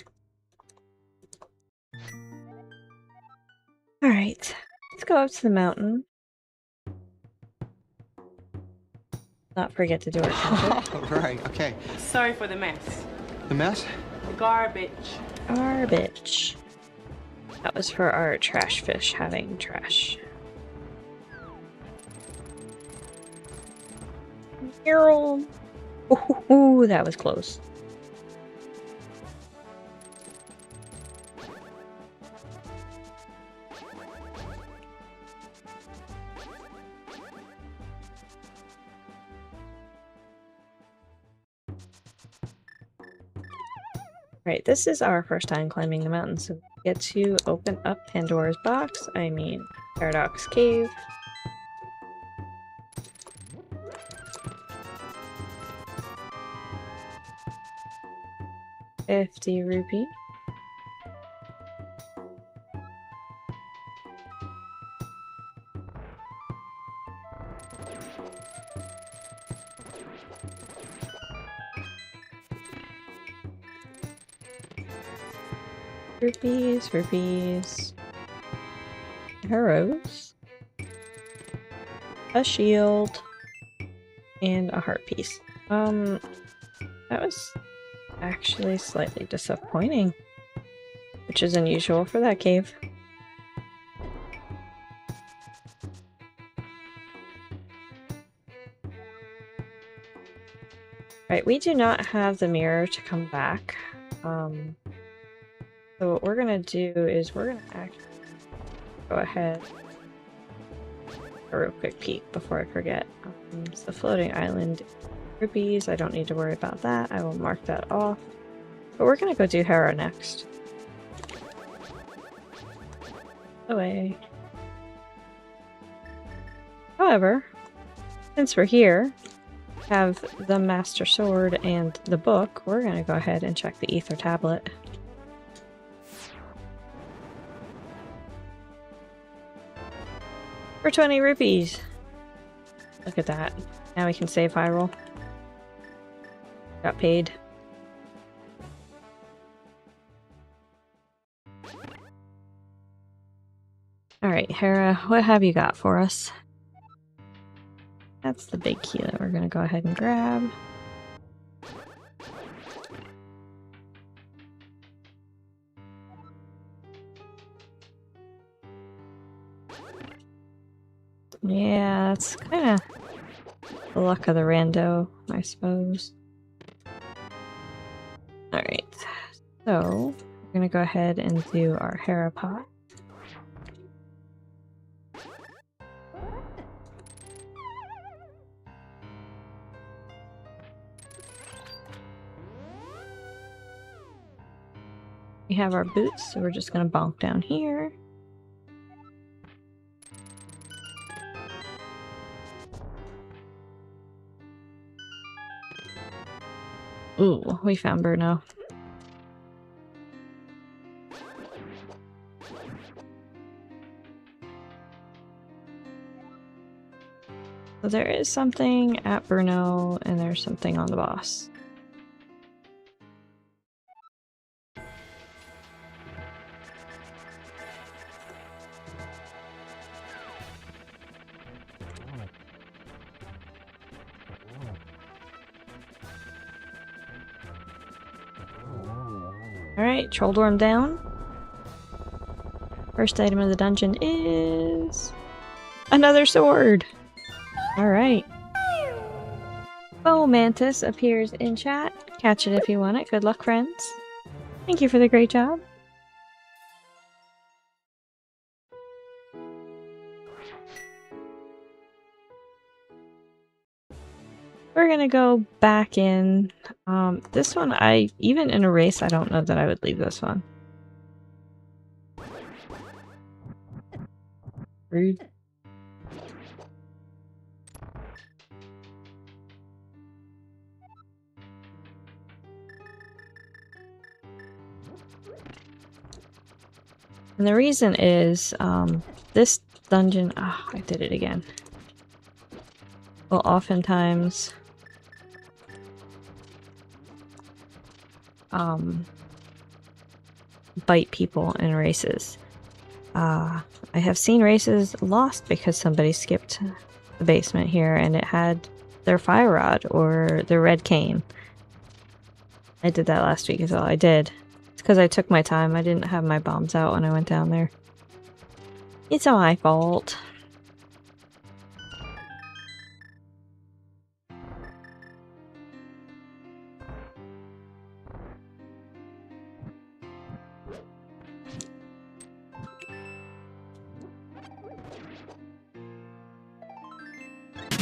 Alright, let's go up to the mountain. Not forget to do our counter. Right, okay. Sorry for the mess. The mess? Garbage. Garbage. That was for our trash fish having trash. Ooh, that was close. Right, this is our first time climbing the mountain, so we get to open up Pandora's box. I mean, Paradox Cave. $50 rupee. Rupees, rupees. Arrows. A shield. And a heart piece. That was actually slightly disappointing. Which is unusual for that cave. Right, we do not have the mirror to come back. So what we're gonna do is we're gonna actually go ahead. A real quick peek before I forget. It's the floating island rupees. I don't need to worry about that. I will mark that off. But we're gonna go do Hera next. Away. However, since we're here, have the Master Sword and the book, we're gonna go ahead and check the Ether Tablet. For 20 rupees! Look at that. Now we can save Hyrule. Got paid. Alright, Hera, what have you got for us? That's the big key that we're gonna go ahead and grab. Yeah, that's kind of the luck of the rando, I suppose. Alright, so we're gonna go ahead and do our Hera pot. We have our boots, so we're just gonna bonk down here. Ooh, we found Bruno. So there is something at Bruno, and there's something on the boss. Alright, troll dorm down. First item of the dungeon is another sword! Alright. Bow Mantis appears in chat. Catch it if you want it. Good luck, friends. Thank you for the great job. We're gonna go back in. This one, even in a race, I don't know that I would leave this one. Rude. And the reason is, this dungeon, I did it again. Will oftentimes bite people in races. I have seen races lost because somebody skipped the basement here and it had their fire rod or their red cane. I did that last week as well. I did. It's because I took my time. I didn't have my bombs out when I went down there. It's my fault.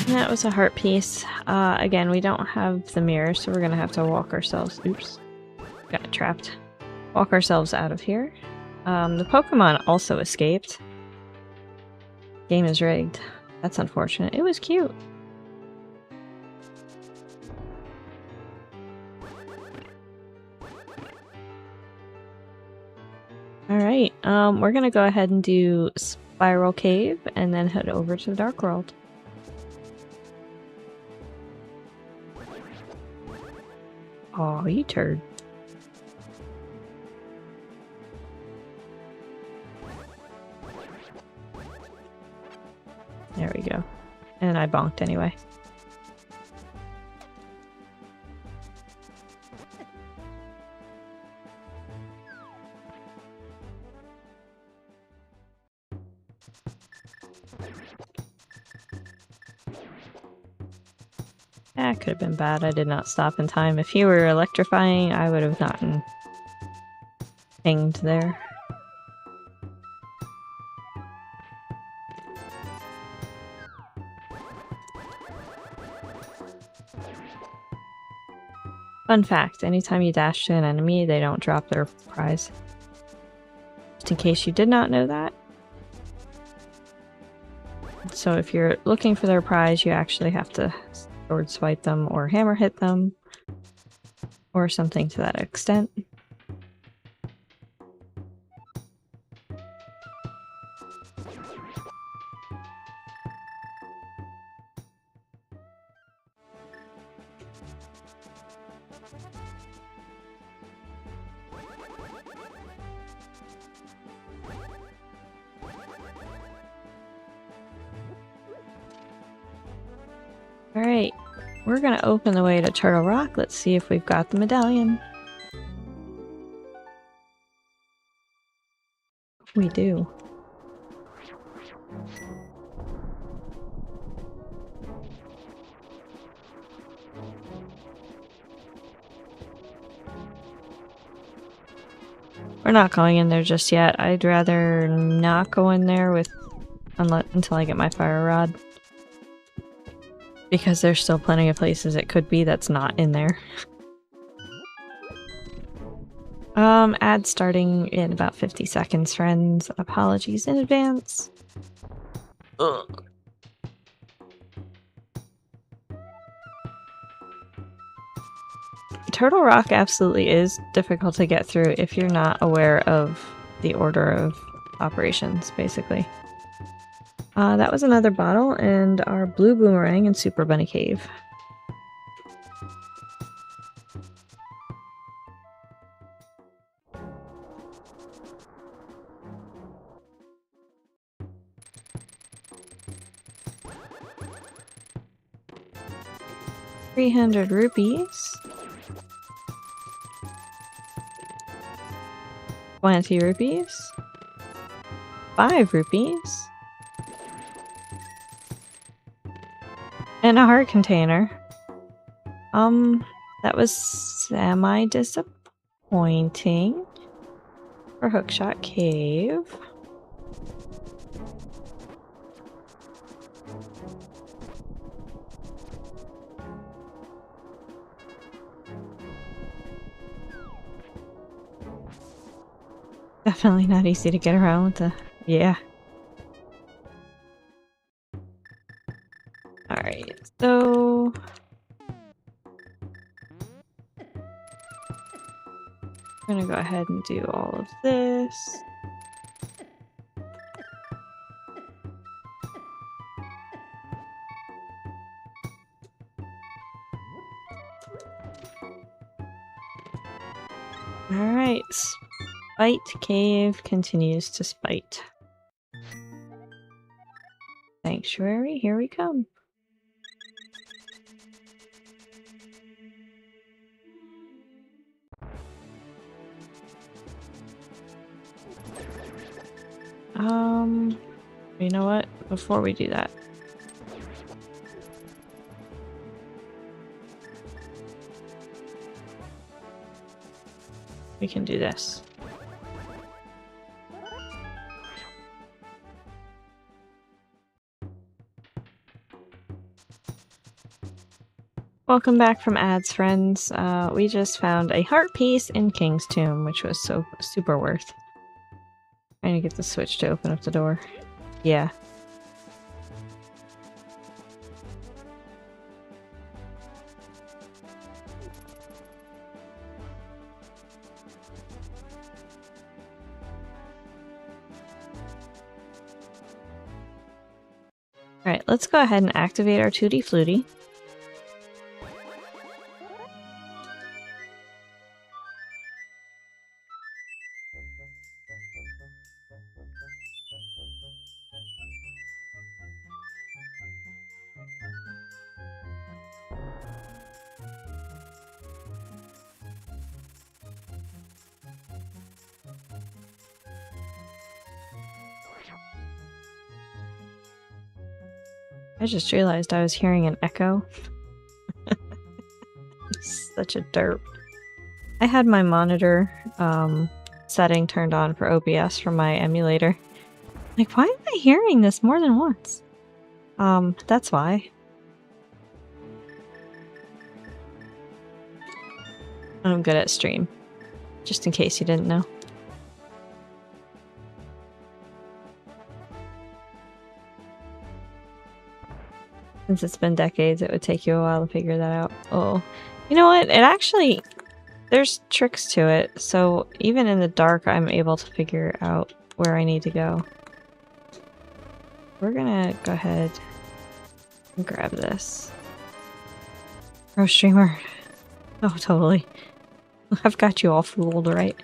That was a heart piece. Again, we don't have the mirror, so we're gonna have to walk ourselves. Oops. Got trapped. Walk ourselves out of here. The Pokemon also escaped. Game is rigged. That's unfortunate. It was cute. Alright, we're gonna go ahead and do Spiral Cave and then head over to the Dark World. Oh, you turd. I bonked anyway. That could have been bad. I did not stop in time. If he were electrifying, I would have gotten pinged there. Fun fact, anytime you dash to an enemy, they don't drop their prize. Just in case you did not know that. So if you're looking for their prize, you actually have to sword swipe them or hammer hit them or something to that extent. Alright, we're gonna open the way to Turtle Rock. Let's see if we've got the medallion. We do. We're not going in there just yet. I'd rather not go in there with until I get my fire rod. Because there's still plenty of places it could be that's not in there. Ad starting in about 50 seconds, friends. Apologies in advance. Ugh. Turtle Rock absolutely is difficult to get through if you're not aware of the order of operations, basically. That was another bottle and our blue boomerang in Super Bunny Cave. $300 rupees. 20 rupees. 5 rupees. And a heart container. That was semi-disappointing for Hookshot Cave. Definitely not easy to get around with the... yeah. Alright, so... I'm gonna go ahead and do all of this. Alright, Spite Cave continues to spite. Sanctuary, here we come. You know what? Before we do that. We can do this. Welcome back from ads, friends. We just found a heart piece in King's Tomb, which was so super worth. Trying to get the switch to open up the door. Yeah. Alright, let's go ahead and activate our Tutti Flutie. I just realized I was hearing an echo. Such a derp. I had my monitor setting turned on for OBS from my emulator. Like, why am I hearing this more than once? That's why. I'm good at stream. Just in case you didn't know. Since it's been decades, it would take you a while to figure that out. Oh. You know what? It actually... There's tricks to it, so even in the dark, I'm able to figure out where I need to go. We're gonna go ahead and grab this. Pro streamer. Oh, totally. I've got you all fooled, right?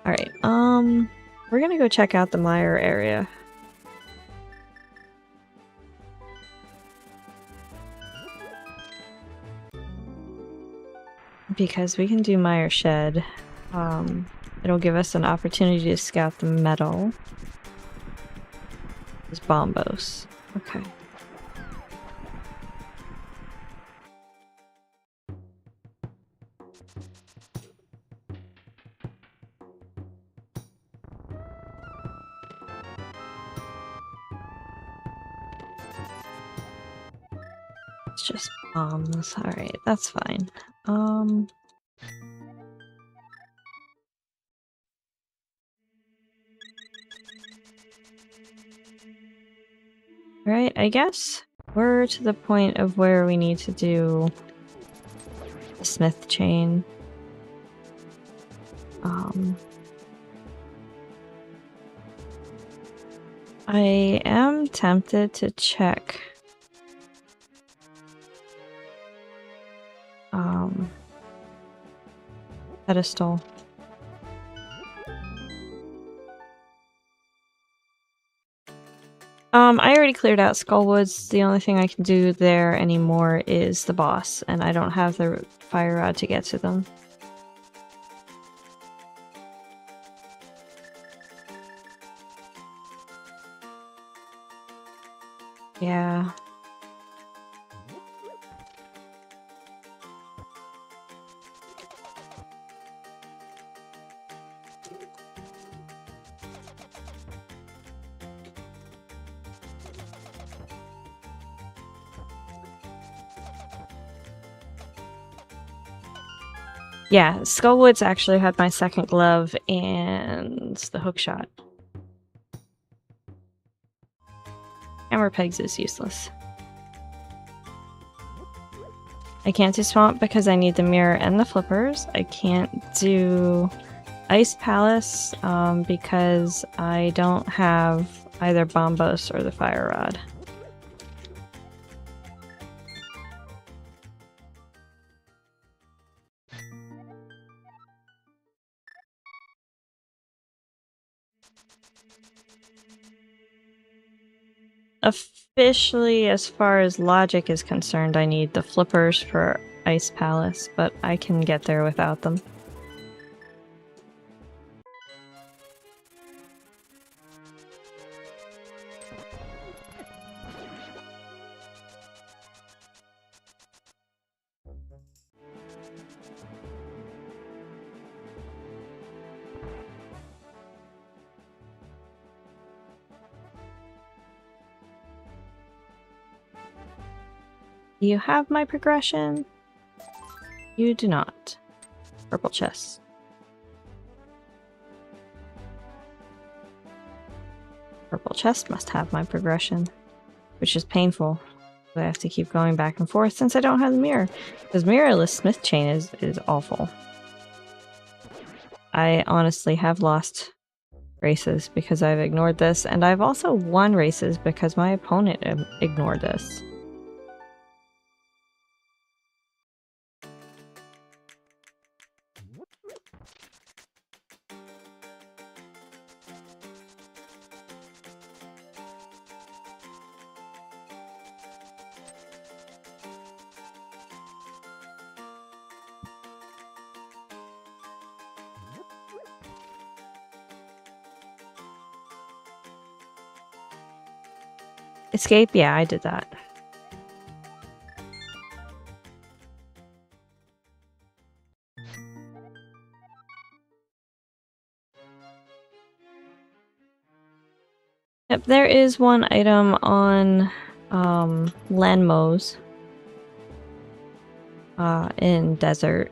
Alright, we're gonna go check out the Meyer area. Because we can do Meyer Shed. It'll give us an opportunity to scout the metal. It's Bombos. Okay. It's just bombs. Alright, that's fine. Right, I guess we're to the point of where we need to do the smith chain. I am tempted to check pedestal. I already cleared out Skullwoods. The only thing I can do there anymore is the boss, and I don't have the fire rod to get to them. Yeah. Yeah, Skullwoods actually had my second glove and the hook shot. Hammer pegs is useless. I can't do Swamp because I need the mirror and the flippers. I can't do Ice Palace because I don't have either Bombos or the Fire Rod. Officially, as far as logic is concerned, I need the flippers for Ice Palace, but I can get there without them. Do you have my progression? You do not. Purple chest. Purple chest must have my progression, which is painful. I have to keep going back and forth since I don't have the mirror. Because mirrorless smith chain is awful. I honestly have lost races because I've ignored this, and I've also won races because my opponent ignored this. Escape? Yeah, I did that. Yep, there is one item on Lanmos in Desert,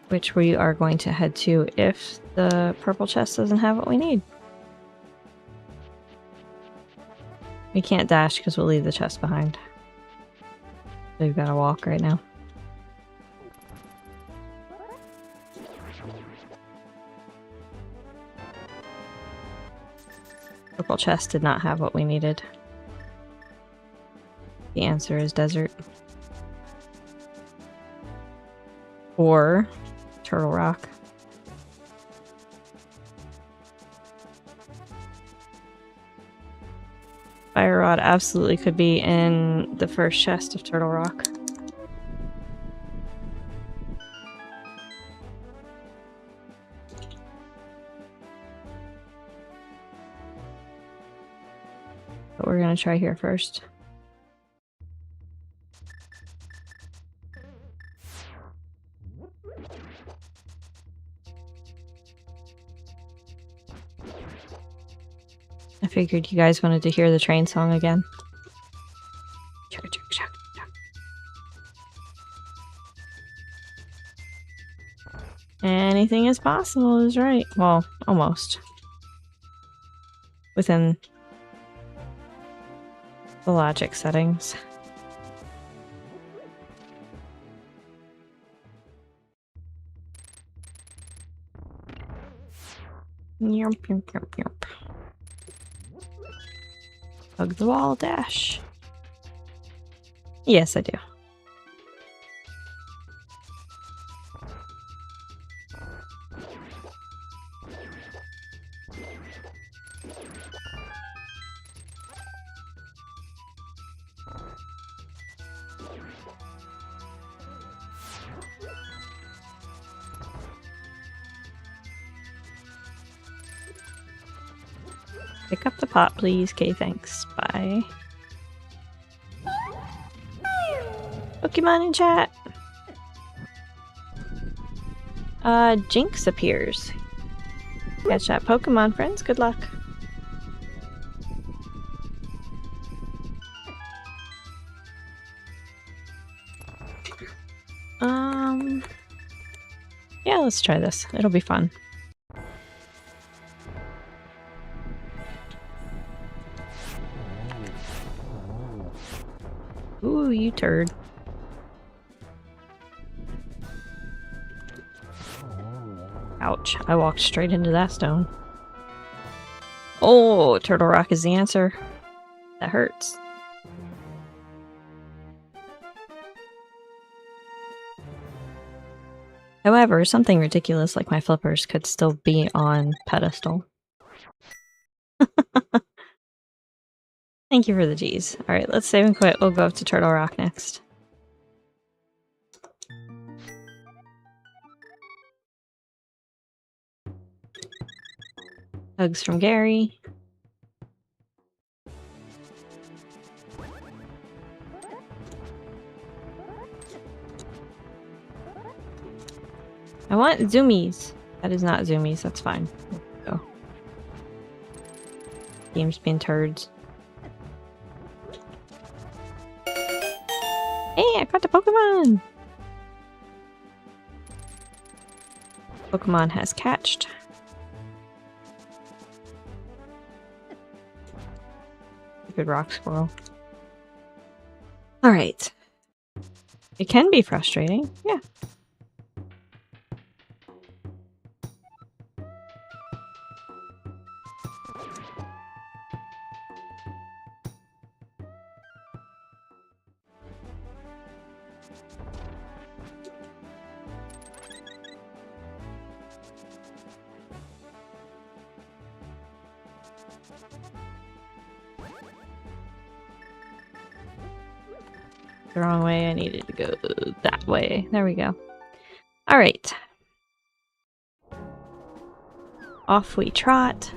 which we are going to head to if the purple chest doesn't have what we need. We can't dash because we'll leave the chest behind. So we've got to walk right now. Purple chest did not have what we needed. The answer is Desert. Or Turtle Rock. Fire Rod absolutely could be in the first chest of Turtle Rock. But we're gonna try here first. I figured you guys wanted to hear the train song again. Anything is possible is right. Well, almost. Within the logic settings. Yump, yump, yump, yump. Hug the wall, dash. Yes, I do. Pick up the pot, please. Okay, thanks. Bye. Pokemon in chat. Jinx appears. Catch that Pokemon, friends. Good luck. Yeah, let's try this. It'll be fun. Ooh, you turd. Ouch, I walked straight into that stone. Oh, Turtle Rock is the answer. That hurts. However, something ridiculous like my flippers could still be on pedestal. Thank you for the G's. Alright, let's save and quit. We'll go up to Turtle Rock next. Hugs from Gary. I want zoomies. That is not zoomies, that's fine. Go. Game's being turds. Hey, I caught the Pokemon! Pokemon has catched. Good rock squirrel. Alright. It can be frustrating, yeah. The wrong way. I needed to go that way. There we go. Alright. Off we trot.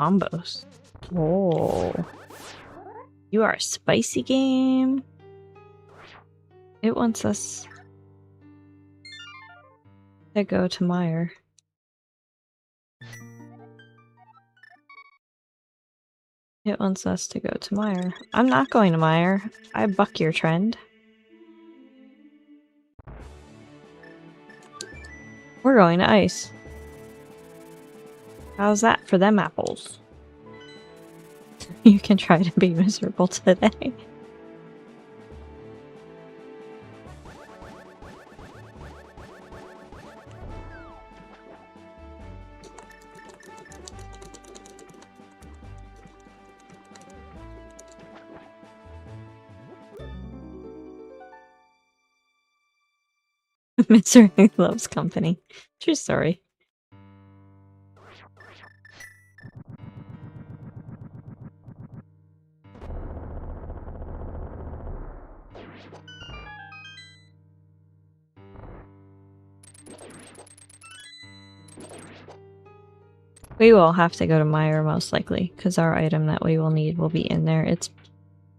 Bombos. Oh. You are a spicy game. It wants us to go to Meyer. It wants us to go to Meyer. I'm not going to Meyer. I buck your trend. We're going to Ice. How's that for them apples? You can try to be miserable today. Misery loves company. True story. We will have to go to Meyer most likely, because our item that we will need will be in there. It's,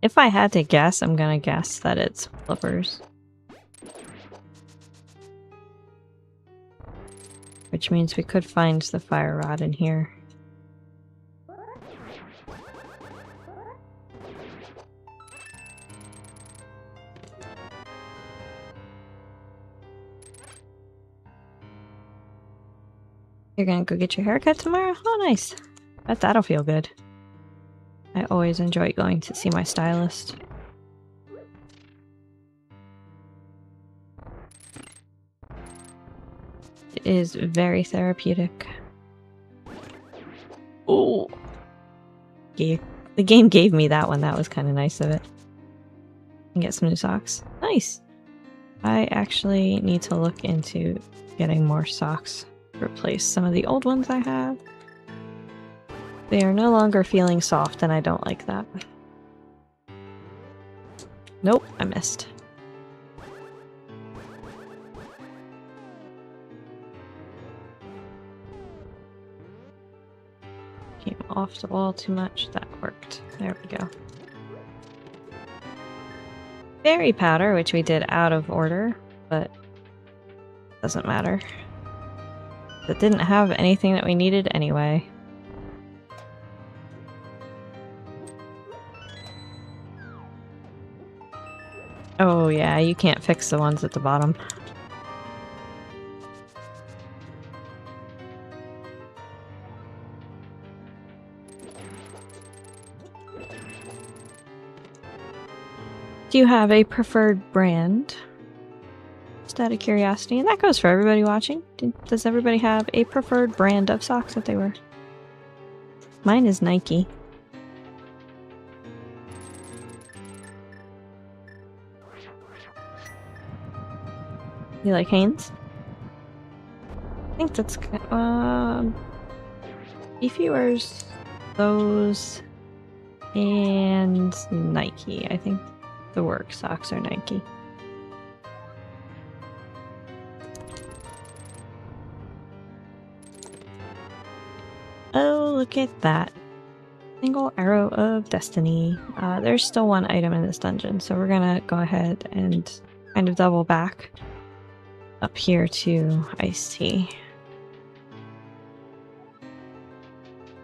if I had to guess, I'm gonna guess that it's flippers. Which means we could find the fire rod in here. You're gonna go get your haircut tomorrow? Oh, nice. Bet that'll feel good. I always enjoy going to see my stylist. It is very therapeutic. Oh, the game gave me that one. That was kind of nice of it. And get some new socks. Nice. I actually need to look into getting more socks to replace some of the old ones I have. They are no longer feeling soft, and I don't like that. Nope, I missed. Came off the wall too much. That worked. There we go. Berry powder, which we did out of order, but doesn't matter. That didn't have anything that we needed anyway. Oh yeah, you can't fix the ones at the bottom. Do you have a preferred brand? Just out of curiosity, and that goes for everybody watching. Does everybody have a preferred brand of socks that they wear? Mine is Nike. You like Hanes? I think that's Beefy wears those and Nike. I think the work socks are Nike. Oh, look at that. Single arrow of destiny. There's still one item in this dungeon, so we're gonna go ahead and kind of double back up here to iced tea.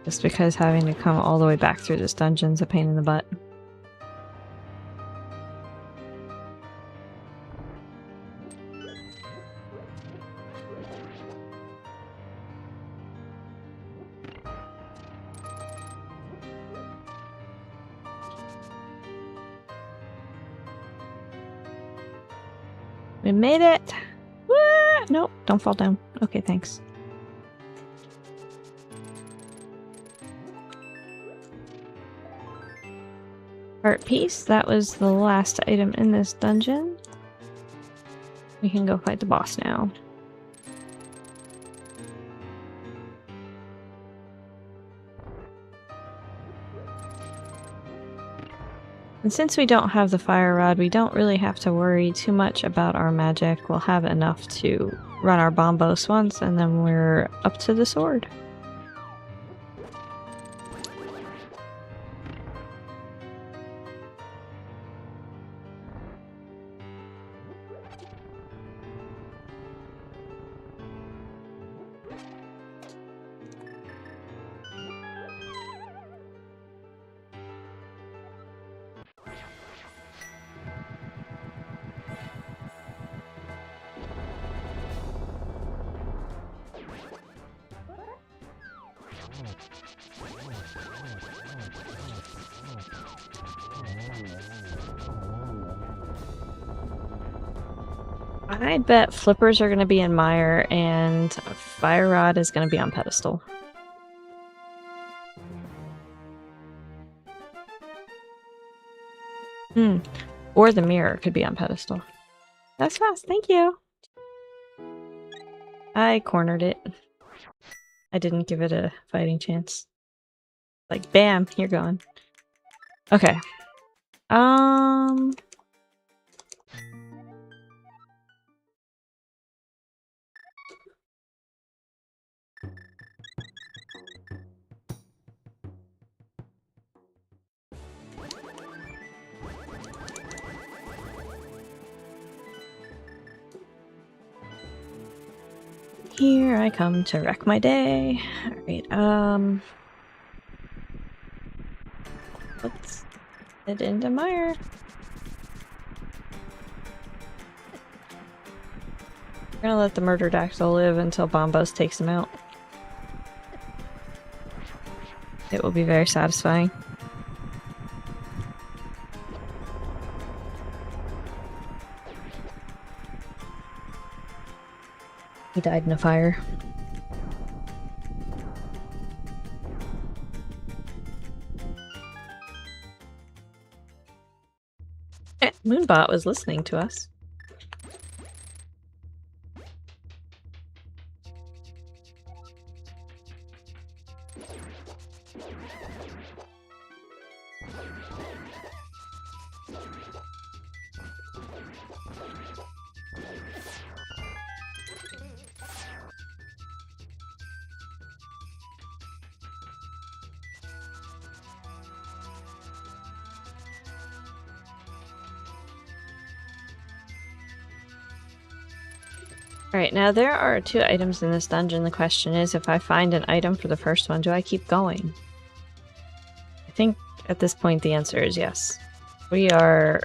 Just because having to come all the way back through this dungeon's a pain in the butt. We made it! Woo! Nope, don't fall down. Okay, thanks. Heart piece, that was the last item in this dungeon. We can go fight the boss now. And since we don't have the fire rod, we don't really have to worry too much about our magic. We'll have enough to run our bombos once, and then we're up to the sword. I bet flippers are going to be in mire and fire rod is going to be on pedestal. Or the mirror could be on pedestal. That's fast, thank you. I cornered it. I didn't give it a fighting chance. Like, bam, you're gone. Okay. Here I come to wreck my day. Alright, let's head into mire. We're gonna let the murdered Axel live until Bombos takes him out. It will be very satisfying. He died in a fire. Moonbot was listening to us. Alright, now there are 2 items in this dungeon. The question is, if I find an item for the first one, do I keep going? I think at this point the answer is yes. We are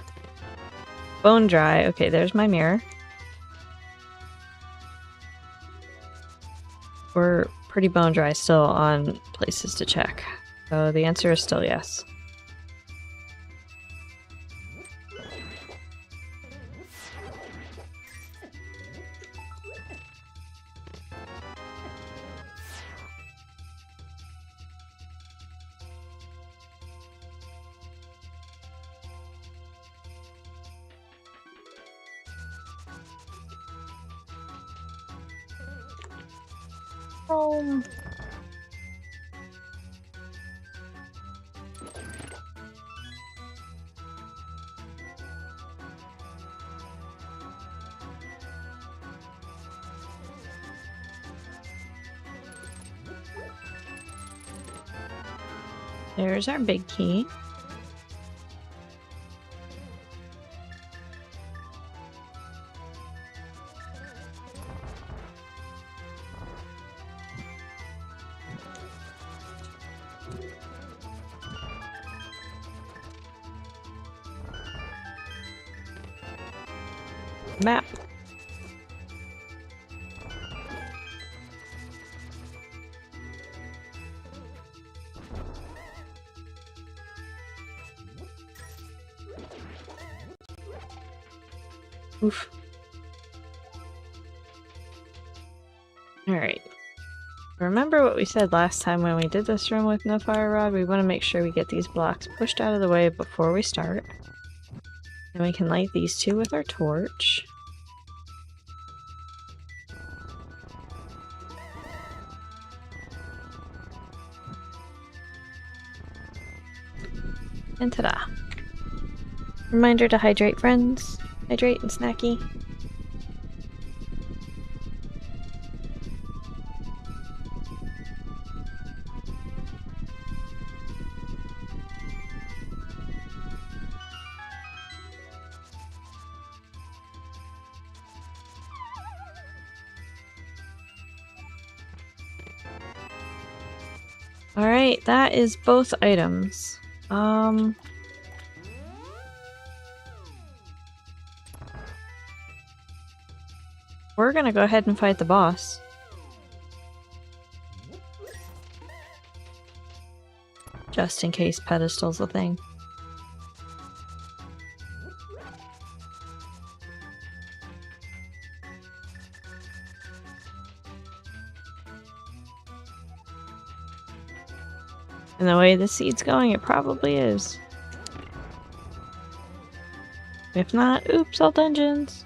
bone dry. Okay, there's my mirror. We're pretty bone dry still on places to check. So the answer is still yes. There's our big key. Map. Oof. Alright. Remember what we said last time when we did this room with no fire rod? We want to make sure we get these blocks pushed out of the way before we start. And we can light these 2 with our torch. And ta-da! Reminder to hydrate, friends. Hydrate and snacky. Alright, that is both items. We're gonna go ahead and fight the boss. Just in case pedestal's a thing. And the way the seed's going, it probably is. If not, oops, all dungeons.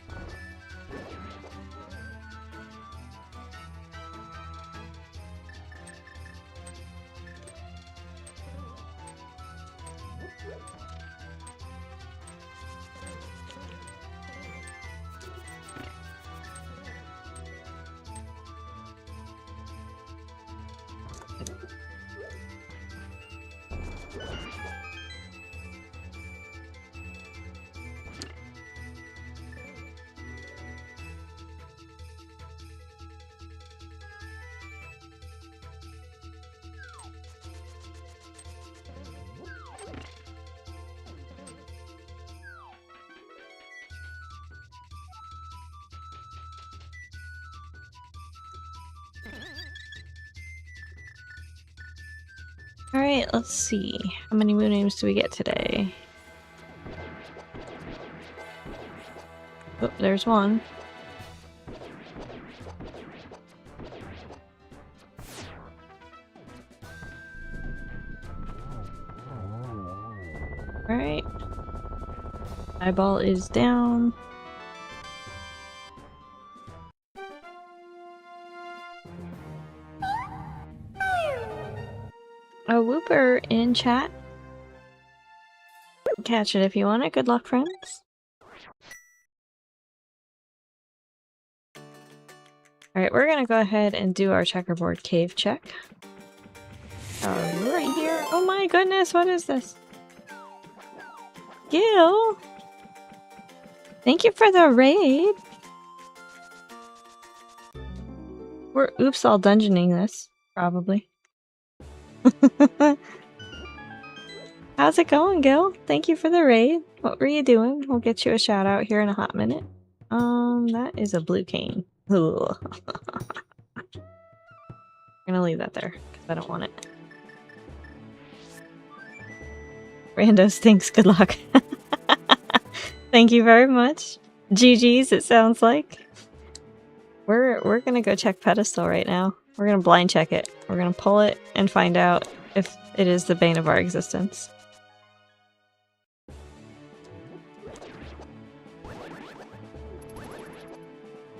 Alright, let's see. How many moon names do we get today? Oh, there's one. Alright. Eyeball is down. A whooper in chat. Catch it if you want it. Good luck, friends. Alright, we're gonna go ahead and do our checkerboard cave check. Right here. Oh my goodness, what is this? Gil! Thank you for the raid! We're oops all dungeoning this, probably. How's it going, Gil? Thank you for the raid. What were you doing? We'll get you a shout out here in a hot minute. That is a blue cane. Ugh. I'm gonna leave that there, because I don't want it. Rando stinks, good luck. Thank you very much. GG's, it sounds like. We're gonna go check pedestal right now. We're gonna blind check it. We're gonna pull it and find out if it is the bane of our existence.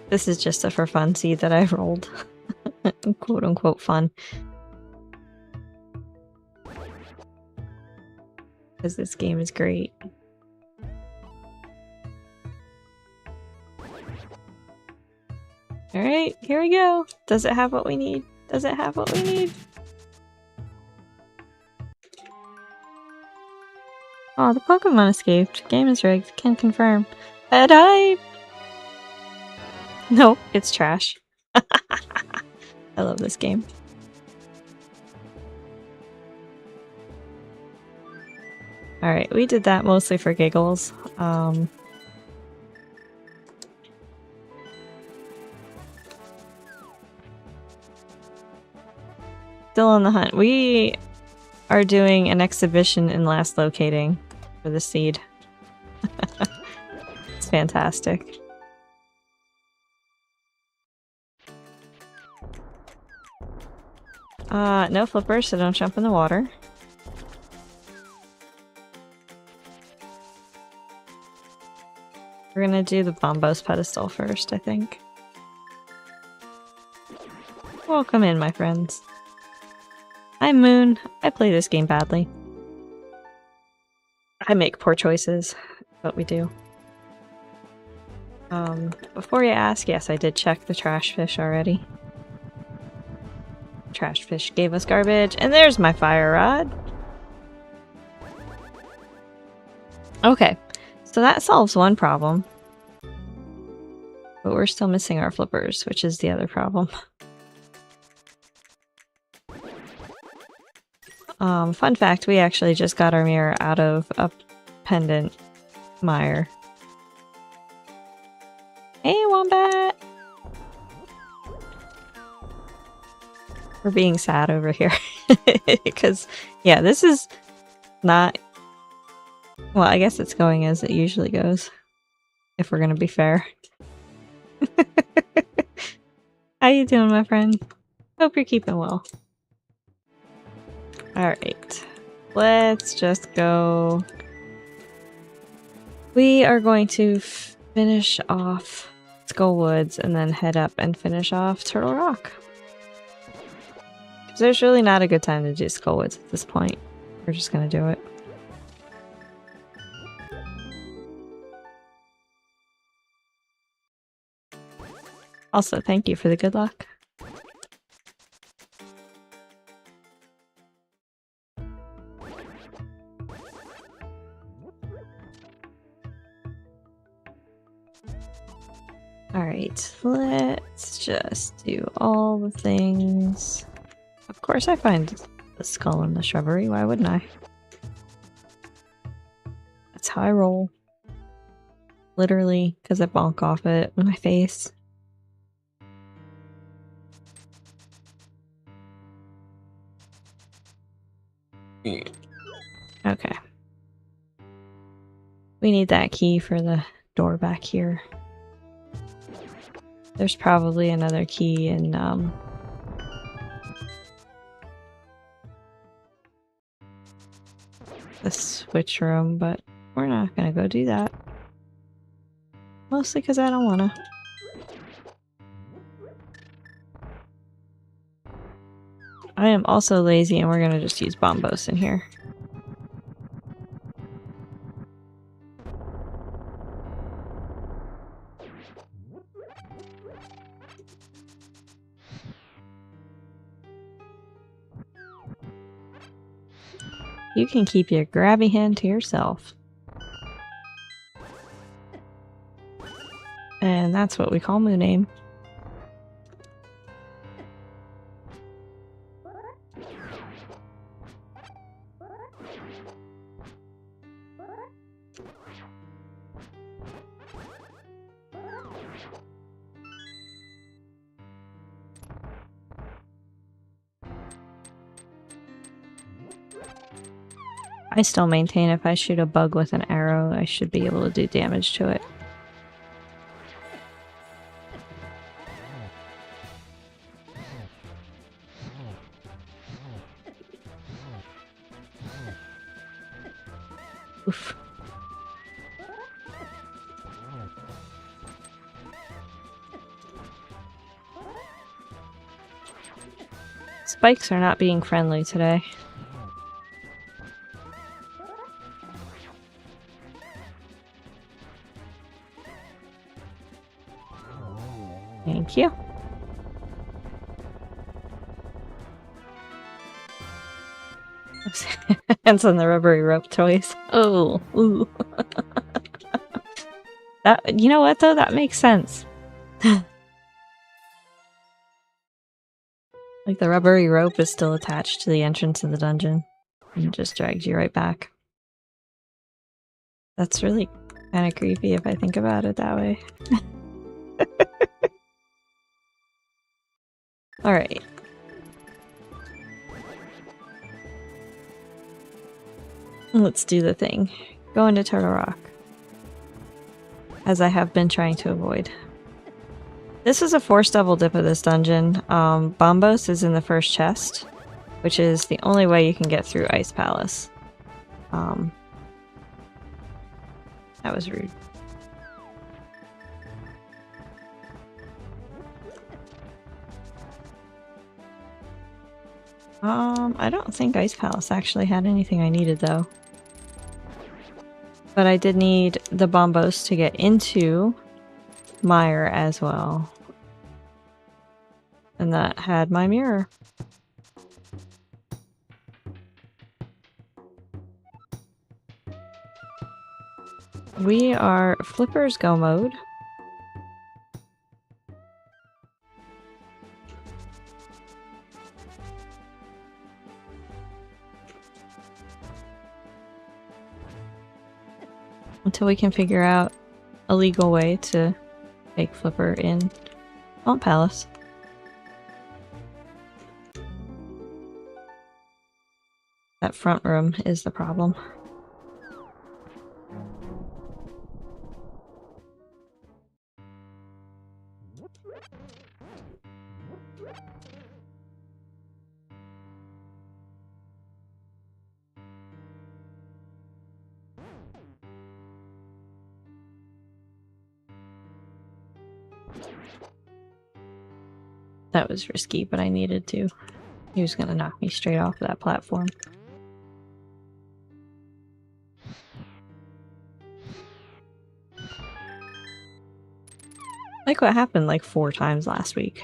This is just a for fun seed that I rolled. Quote unquote fun. Because this game is great. Alright, here we go. Does it have what we need? Does it have what we need? Oh, the Pokemon escaped. Game is rigged. Can confirm. I died! No, it's trash. I love this game. Alright, we did that mostly for giggles. Still on the hunt. We are doing an exhibition in last locating for the seed. It's fantastic. No flippers, so don't jump in the water. We're gonna do the Bombos pedestal first, I think. Welcome in, my friends. I'm Moon. I play this game badly. I make poor choices. What we do. Before you ask, yes, I did check the trash fish already. Trash fish gave us garbage, and there's my fire rod. Okay, so that solves one problem. But we're still missing our flippers, which is the other problem. Fun fact, we actually just got our mirror out of a pendant mire. Hey, Wombat! We're being sad over here. Because, yeah, this is not... Well, I guess it's going as it usually goes. If we're gonna be fair. How you doing, my friend? Hope you're keeping well. Alright. Let's just go... We are going to finish off Skull Woods and then head up and finish off Turtle Rock. Because there's really not a good time to do Skull Woods at this point. We're just gonna do it. Also, thank you for the good luck. Alright, let's just do all the things. Of course I find the skull in the shrubbery, why wouldn't I? That's how I roll. Literally, because I bonk off it with my face. Okay. We need that key for the door back here. There's probably another key in, the switch room, but we're not gonna go do that. Mostly because I don't wanna. I am also lazy and we're gonna just use Bombos in here. You can keep your grabby hand to yourself. And that's what we call Moon Aim. I still maintain if I shoot a bug with an arrow, I should be able to do damage to it. Oof. Spikes are not being friendly today. Thank you. Hands on the rubbery rope toys. Oh, ooh. That, you know what though? That makes sense. Like the rubbery rope is still attached to the entrance of the dungeon and it just drags you right back. That's really kind of creepy if I think about it that way. Alright. Let's do the thing. Go into Turtle Rock. As I have been trying to avoid. This is a forced double dip of this dungeon. Bombos is in the first chest, which is the only way you can get through Ice Palace. That was rude. I don't think Ice Palace actually had anything I needed though. But I did need the Bombos to get into Mire as well. And that had my mirror. We are Flippers Go mode. Until we can figure out a legal way to take Flipper in Swamp Palace. That front room is the problem. That was risky, but I needed to. He was gonna knock me straight off that platform. Like what happened like 4 times last week.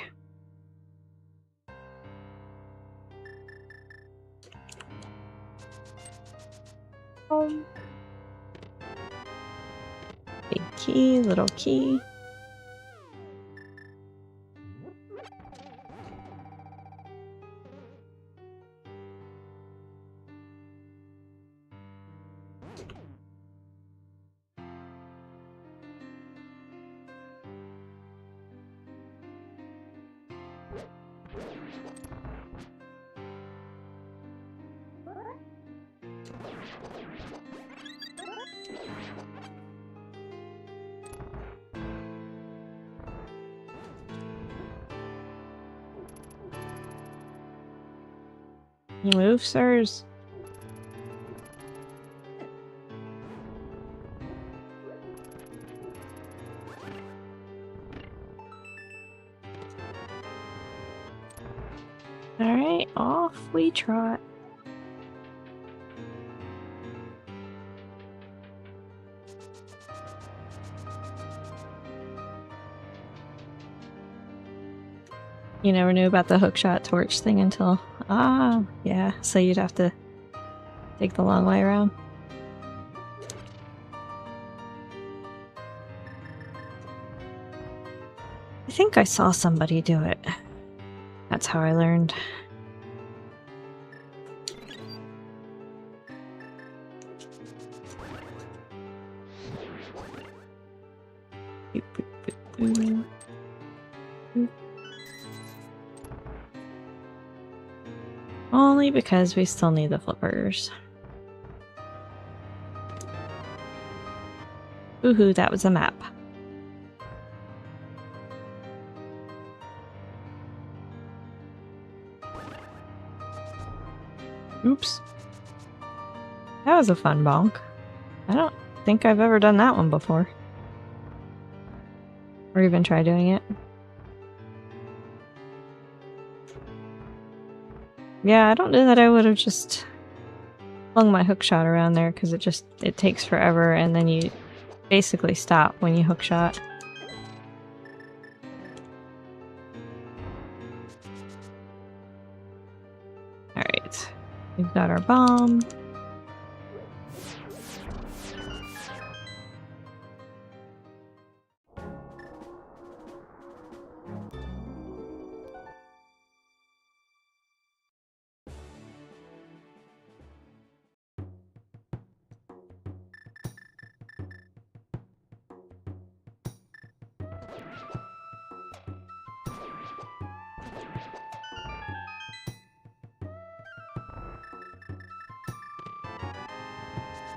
Big key, little key. Move, sirs. Alright, off we trot. You never knew about the hookshot torch thing until... Ah, yeah, so you'd have to take the long way around. I think I saw somebody do it. That's how I learned. Only because we still need the flippers. Woohoo, that was a map. Oops. That was a fun bonk. I don't think I've ever done that one before. Or even tried doing it. Yeah, I don't know that I would have just flung my hookshot around there because it takes forever and then you basically stop when you hookshot. Alright, we've got our bomb.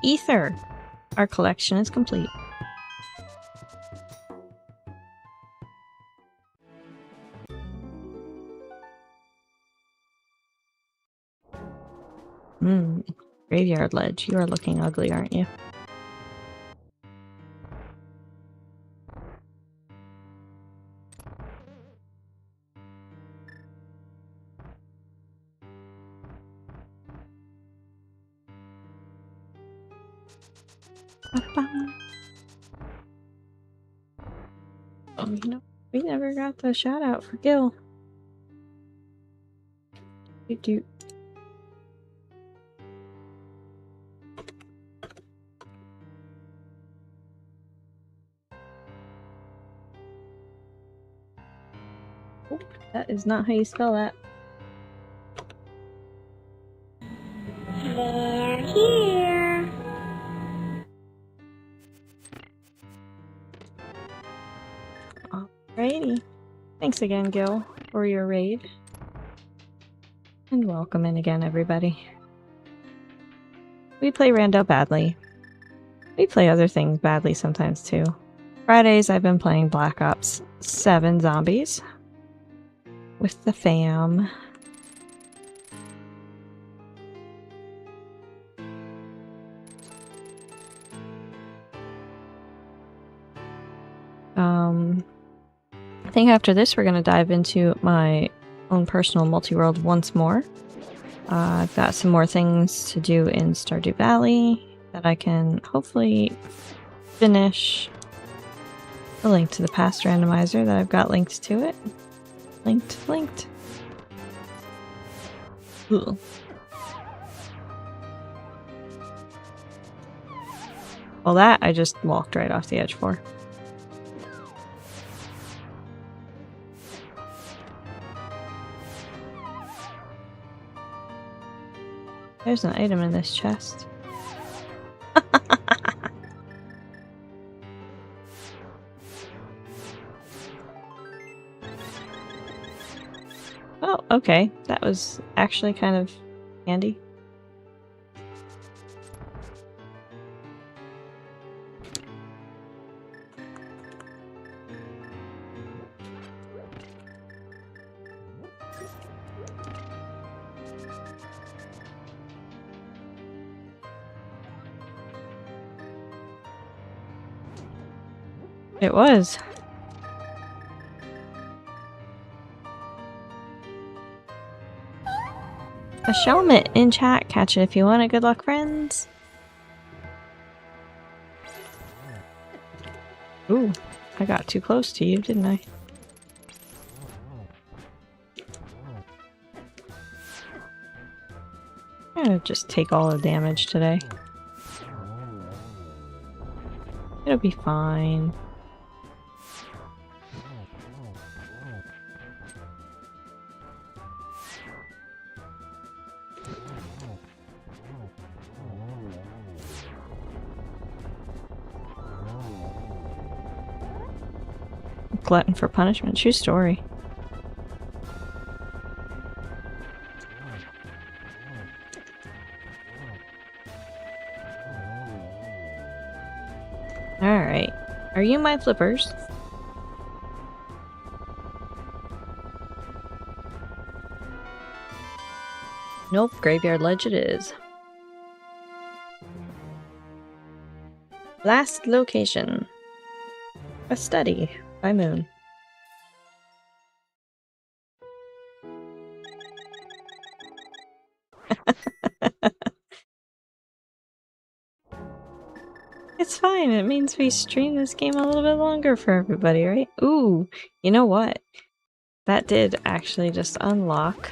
Ether! Our collection is complete. Graveyard ledge. You are looking ugly, aren't you? Oh, you know, we never got the shout out for Gil. Doot. Oh, that is not how you spell that. They're here. Alrighty. Thanks again, Gil, for your raid. And welcome in again, everybody. We play Rando badly. We play other things badly sometimes too. Fridays I've been playing Black Ops 7 Zombies with the fam. I think after this we're going to dive into my own personal multi-world once more. I've got some more things to do in Stardew Valley that I can hopefully finish. A link to the past randomizer that I've got linked to it. Linked. Ooh. Well, that I just walked right off the edge for. There's an item in this chest. Oh, okay. That was actually kind of handy. It was. A Shelmet in chat. Catch it if you want it. Good luck, friends. Ooh, I got too close to you, didn't I? I'm gonna just take all the damage today. It'll be fine. Glutton for punishment. True story. Alright. Are you my flippers? Nope, Graveyard Ledge it is. Last location. A study by Moon. It's fine, it means we stream this game a little bit longer for everybody, right? Ooh, you know what? That did actually just unlock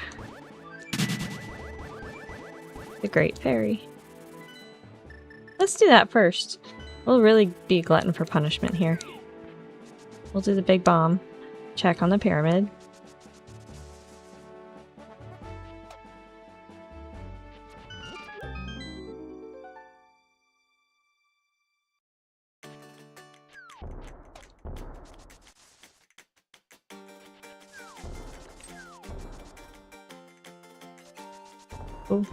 the Great Fairy. Let's do that first. We'll really be glutton for punishment here. We'll do the big bomb. Check on the pyramid. Ooh.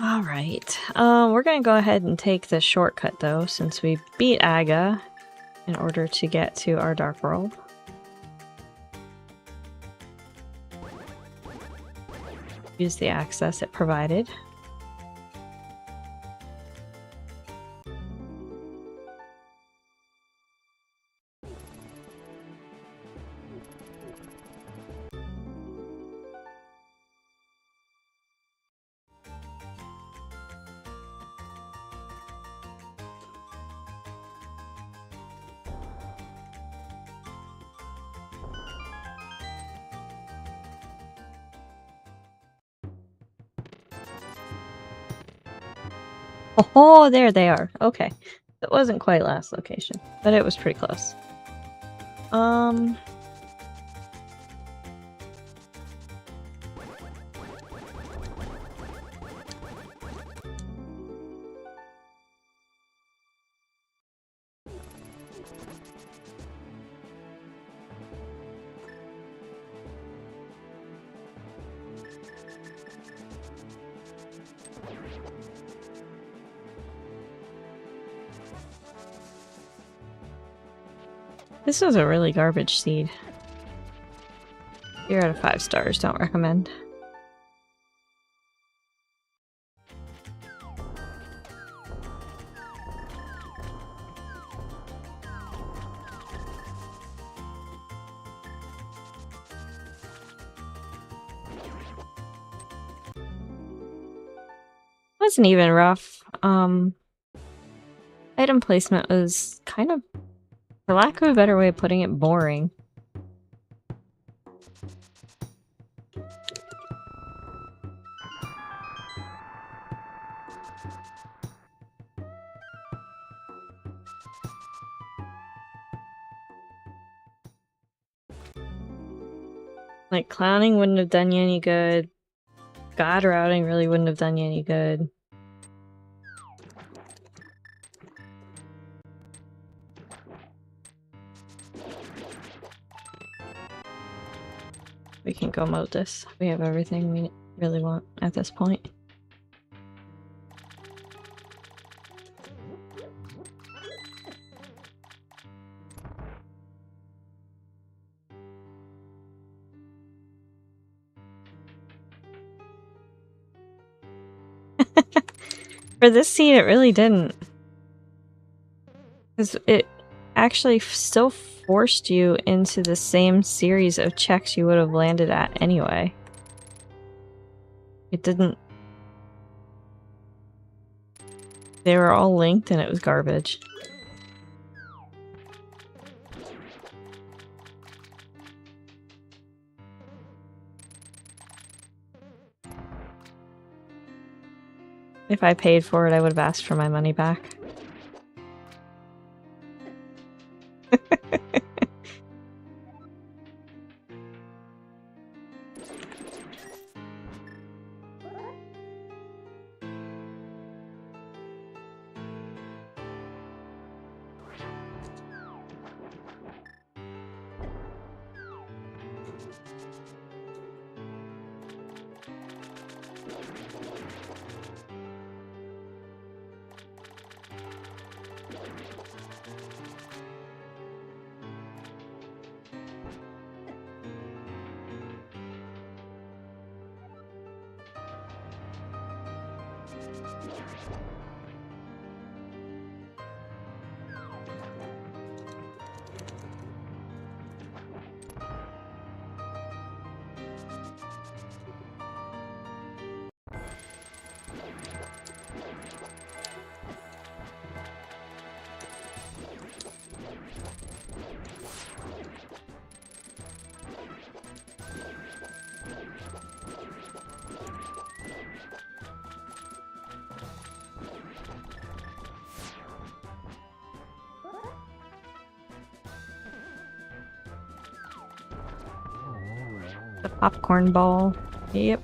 Alright, we're gonna go ahead and take the shortcut though, since we beat Aga in order to get to our Dark World. Use the access it provided. Oh, there they are. Okay. It wasn't quite last location, but it was pretty close. This was a really garbage seed. 0 out of 5 stars, don't recommend. Wasn't even rough. Item placement was kind of, for lack of a better way of putting it, boring. Like, clowning wouldn't have done you any good. God routing really wouldn't have done you any good. We can go mode this. We have everything we really want at this point. For this seed, it really didn't. Because it actually still forced you into the same series of checks you would have landed at anyway. It didn't... They were all linked and it was garbage. If I paid for it, I would have asked for my money back. The popcorn ball. Yep.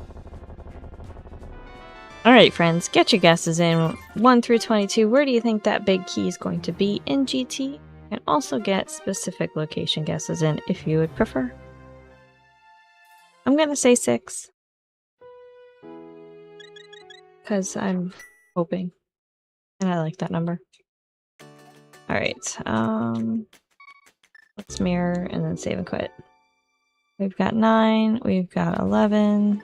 Alright, friends, get your guesses in. 1 through 22, where do you think that big key is going to be in GT? You can also get specific location guesses in if you would prefer. I'm gonna say 6. Because I'm hoping. And I like that number. Alright, let's mirror and then save and quit. We've got 9, we've got 11.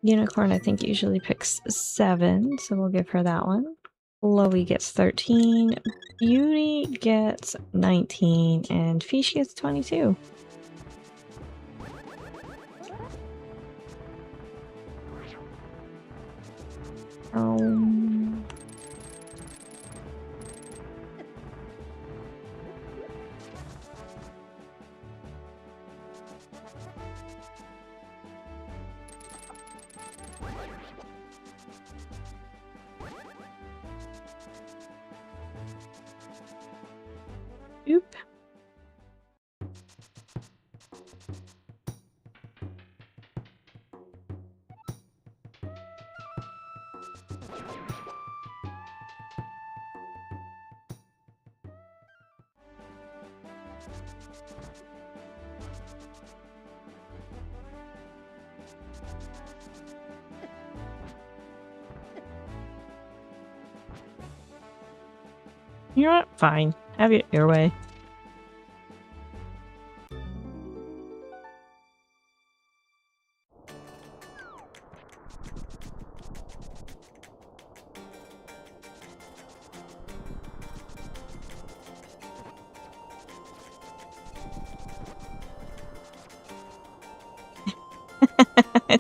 Unicorn, I think, usually picks 7, so we'll give her that one. Chloe gets 13, Beauty gets 19, and Fish gets 22. Oop. You know what? Fine. Have it your way.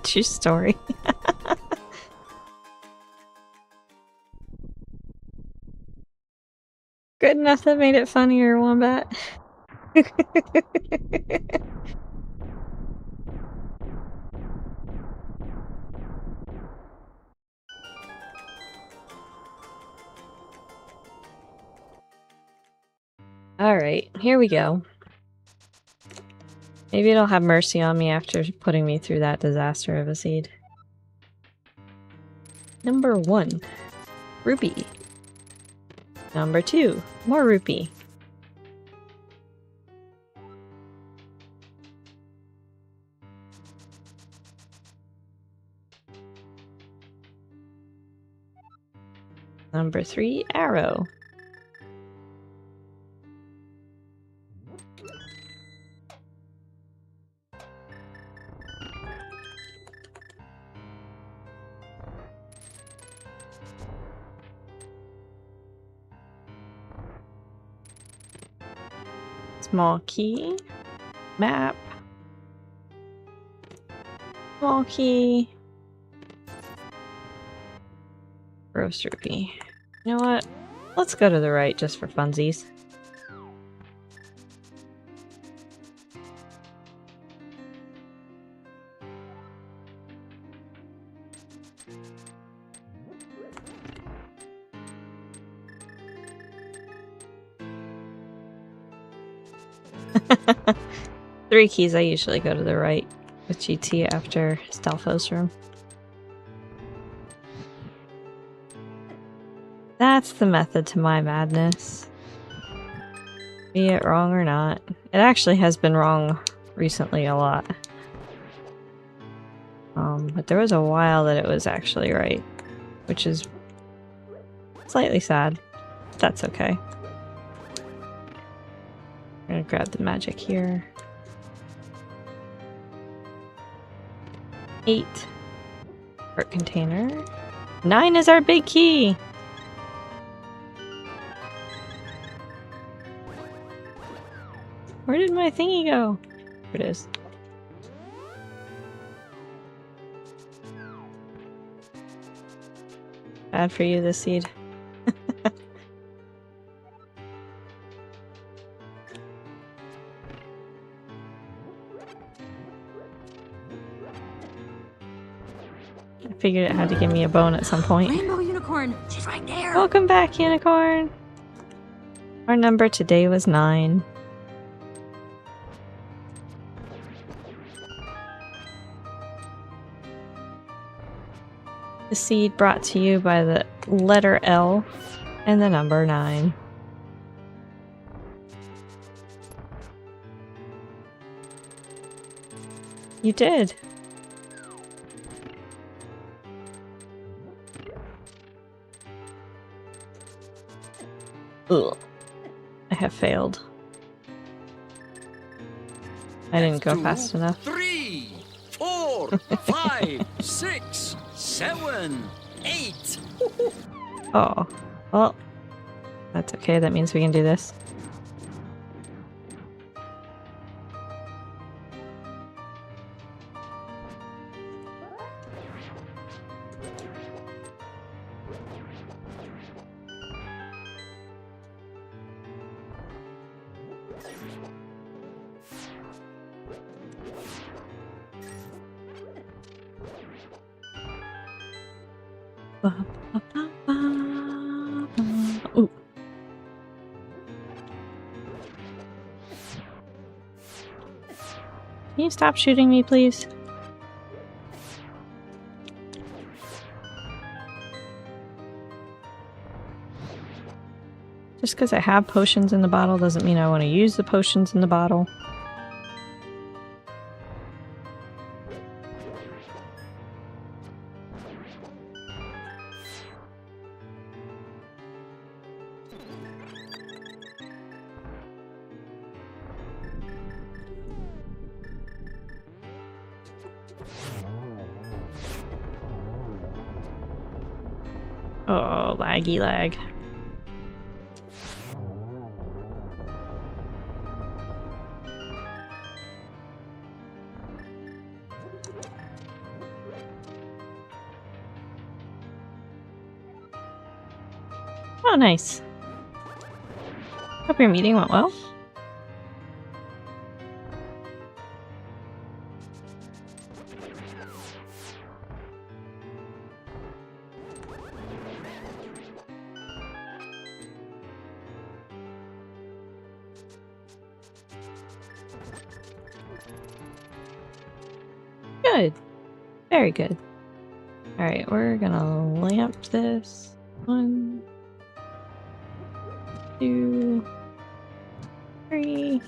True story. Good enough that made it funnier, Wombat. Alright, here we go. Maybe it'll have mercy on me after putting me through that disaster of a seed. Number 1. Rupee. Number 2. More rupee. Number 3. Arrow. Small key. Map. Small key. Roast rupee. You know what? Let's go to the right just for funsies. Three keys, I usually go to the right with GT after Stalfos room. That's the method to my madness. Be it wrong or not. It actually has been wrong recently a lot. But there was a while that it was actually right, which is slightly sad. That's okay. I'm gonna grab the magic here. 8. Art container. 9 is our big key! Where did my thingy go? Here it is. Bad for you, this seed. I figured it had to give me a bone at some point. Rainbow unicorn! She's right there! Welcome back, unicorn! Our number today was 9. The seed brought to you by the letter L and the number 9. You did. Ugh. I have failed. I didn't go fast enough. 3, 4, 5, 6, 7, 8. Oh, well, that's okay. That means we can do this. Ooh. Can you stop shooting me, please? Just because I have potions in the bottle doesn't mean I want to use the potions in the bottle. Oh, laggy lag. Oh, nice. Hope your meeting went well. Good. Very good. Alright, we're gonna lamp this. 1, 2, 3.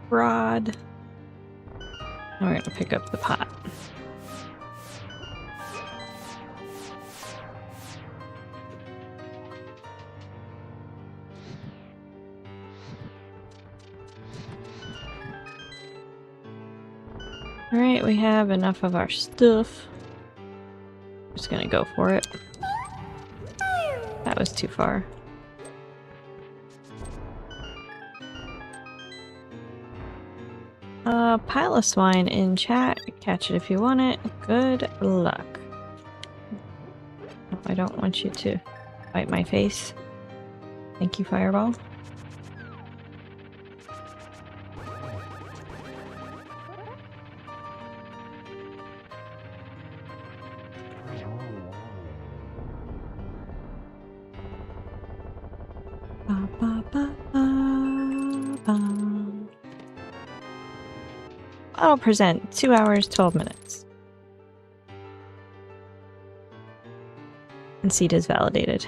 Rod. And we're gonna pick up the pot. Alright, we have enough of our stuff. Just gonna go for it. That was too far. Pile of swine in chat. Catch it if you want it. Good luck. No, I don't want you to bite my face. Thank you, Fireball. I'll present 2 hours, 12 minutes. And seed is validated.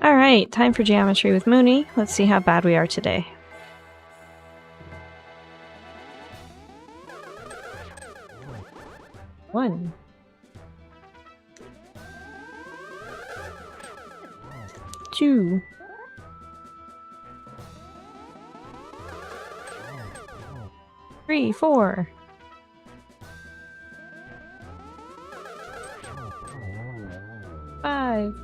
Alright, time for geometry with Mooney. Let's see how bad we are today. One. 2. 3, 4. 5.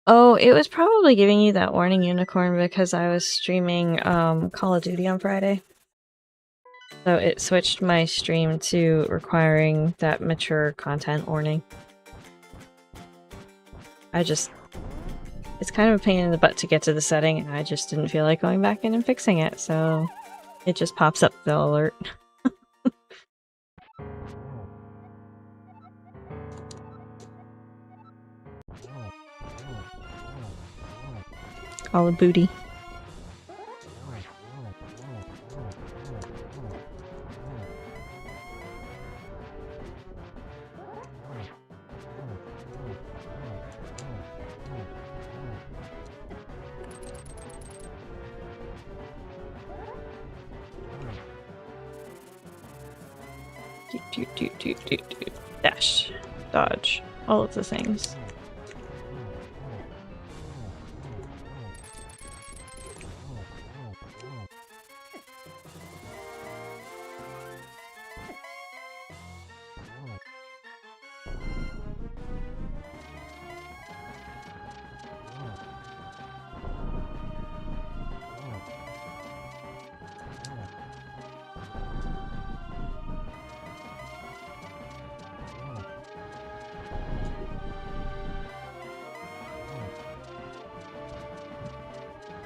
Oh, it was probably giving you that warning unicorn because I was streaming Call of Duty on Friday. So it switched my stream to requiring that mature content warning. It's kind of a pain in the butt to get to the setting, and I just didn't feel like going back in and fixing it, so it just pops up the alert. Call of booty. Dash, dodge, all of the things.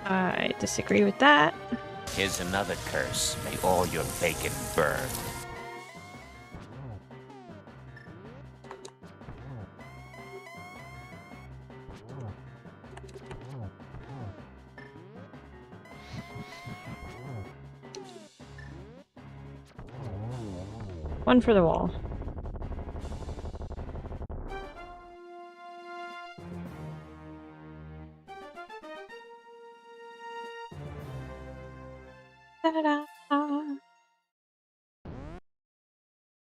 I disagree with that. Here's another curse. May all your bacon burn. One for the wall.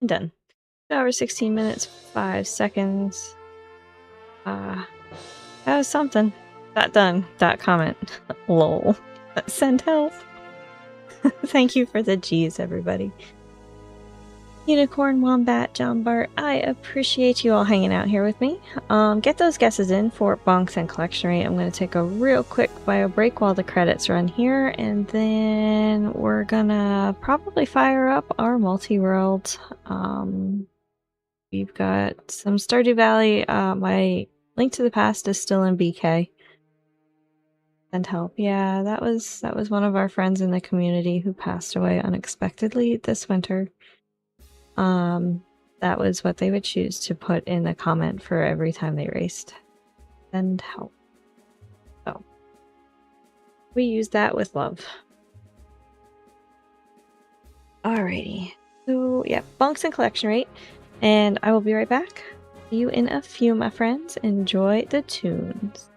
I'm done. 2 hours, 16 minutes, 5 seconds. That was something. That done. That comment. Lol. Send help. Thank you for the G's, everybody. Unicorn, Wombat, John Bart, I appreciate you all hanging out here with me. Get those guesses in for Bonks and Collection Rate. I'm going to take a real quick bio break while the credits run here, and then we're gonna probably fire up our multi-world. We've got some Stardew Valley. My Link to the Past is still in BK. Send help. Yeah, that was one of our friends in the community who passed away unexpectedly this winter. That was what they would choose to put in the comment for every time they raced. Send help. So we use that with love. Alrighty. So yeah, Bonks and Collection Rate. And I will be right back. See you in a few, my friends. Enjoy the tunes.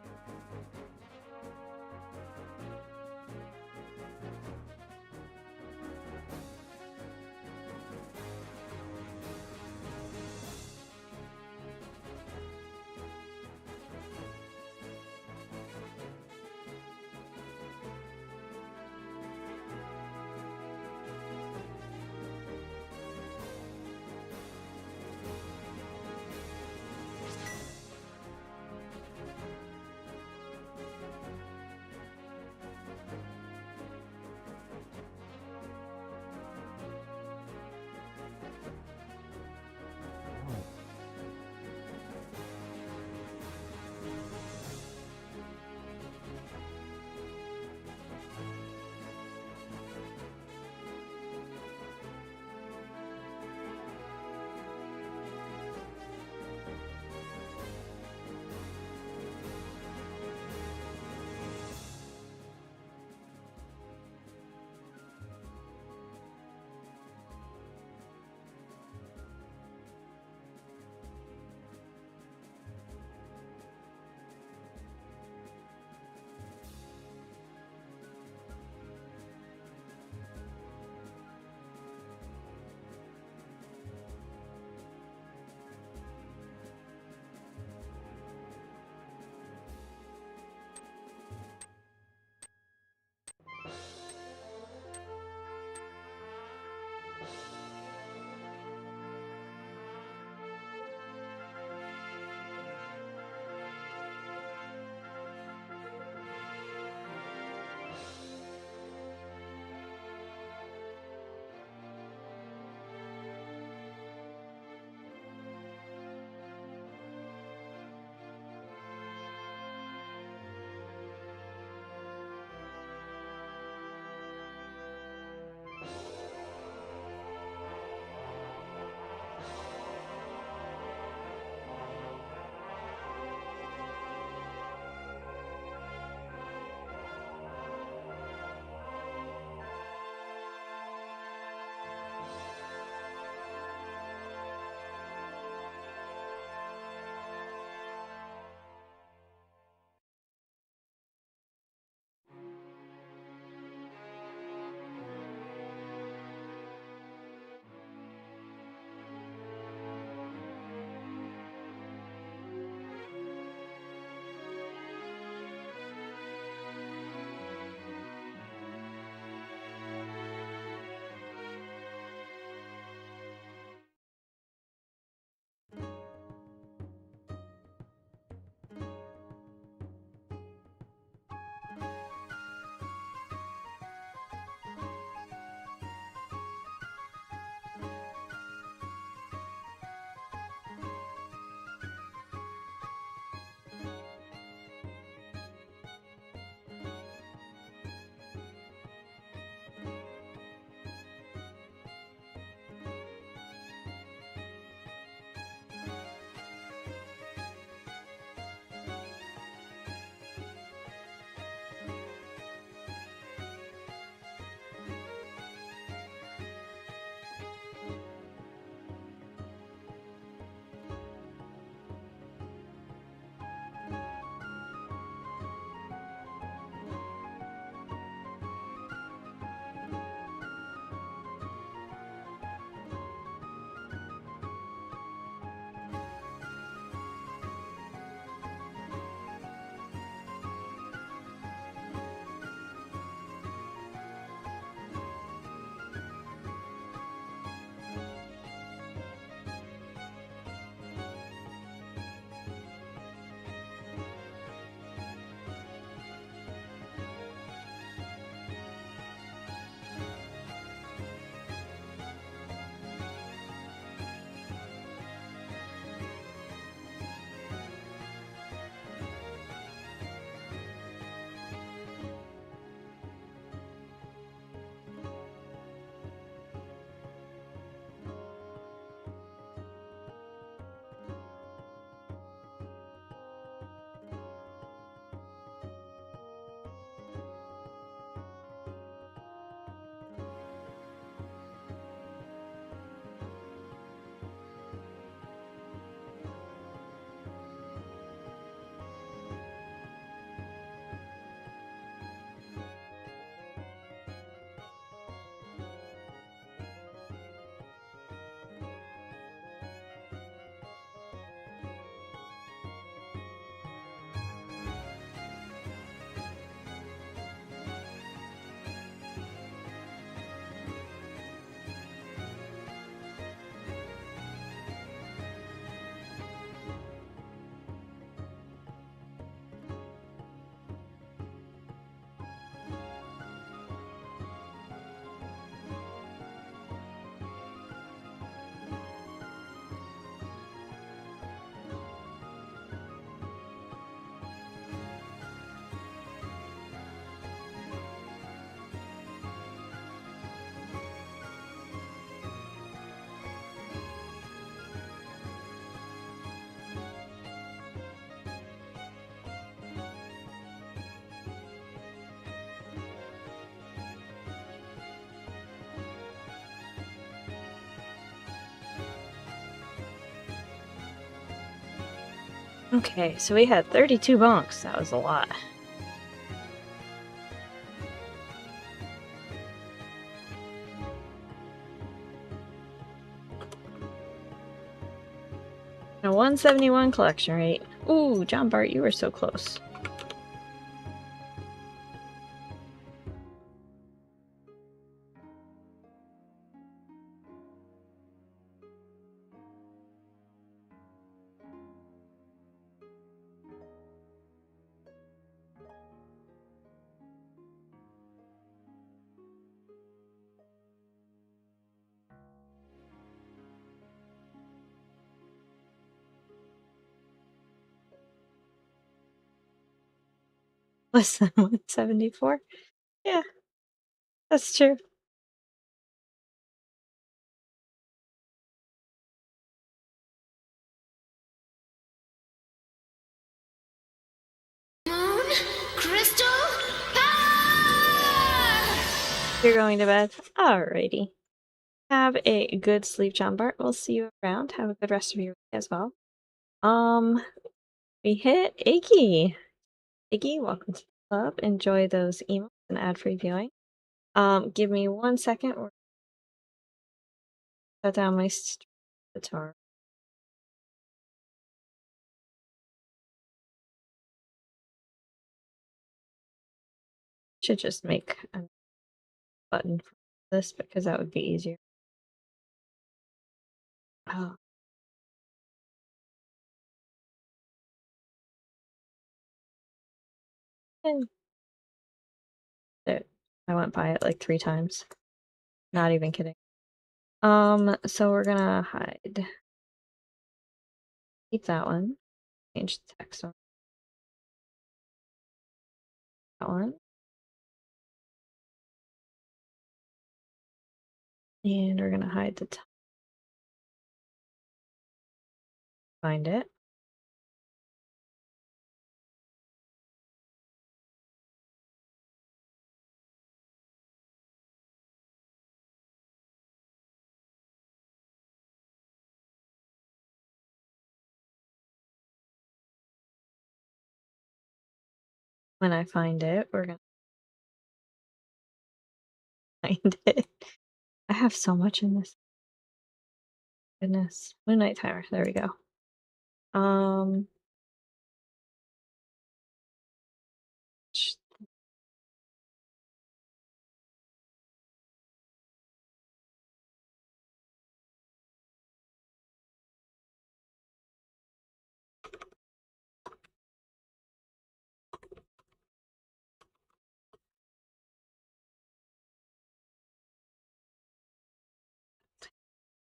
Okay, so we had 32 bonks. That was a lot. A 171 collection rate. Ooh, John Bart, you were so close. Less than 174? Yeah, that's true. Moon, crystal, power! You're going to bed? Alrighty. Have a good sleep, John Bart. We'll see you around. Have a good rest of your week as well. We hit Iggy. Iggy, welcome to the club. Enjoy those emails and ad-free viewing. Give me 1 second. Or shut down my guitar. Should just make a button for this because that would be easier. Oh. There. I went by it like 3 times. Not even kidding. So we're gonna hide. Keep that one. Change the text on that one. And we're gonna hide the top. Find it. When I find it, we're gonna find it. I have so much in this. Goodness. Moonlight Timer. There we go.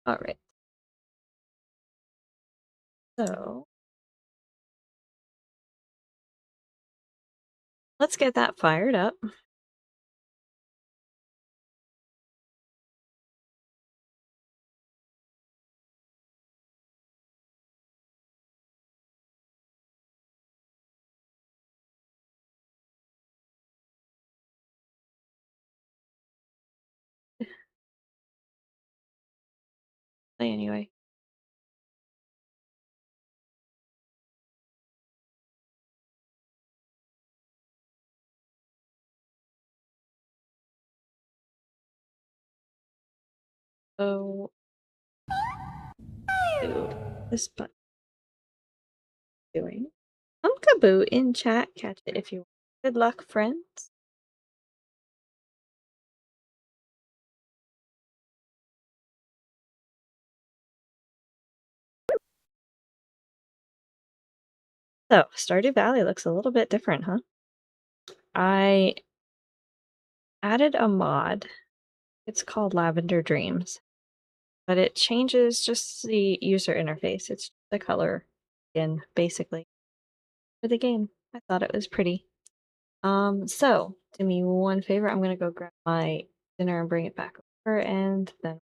All right. So let's get that fired up. Anyway. So this button doing. Kaboo in chat. Catch it if you want. Good luck, friends. So, Stardew Valley looks a little bit different, huh? I added a mod. It's called Lavender Dreams. But it changes just the user interface. It's the color skin, basically, for the game. I thought it was pretty. So do me one favor. I'm gonna go grab my dinner and bring it back over, and then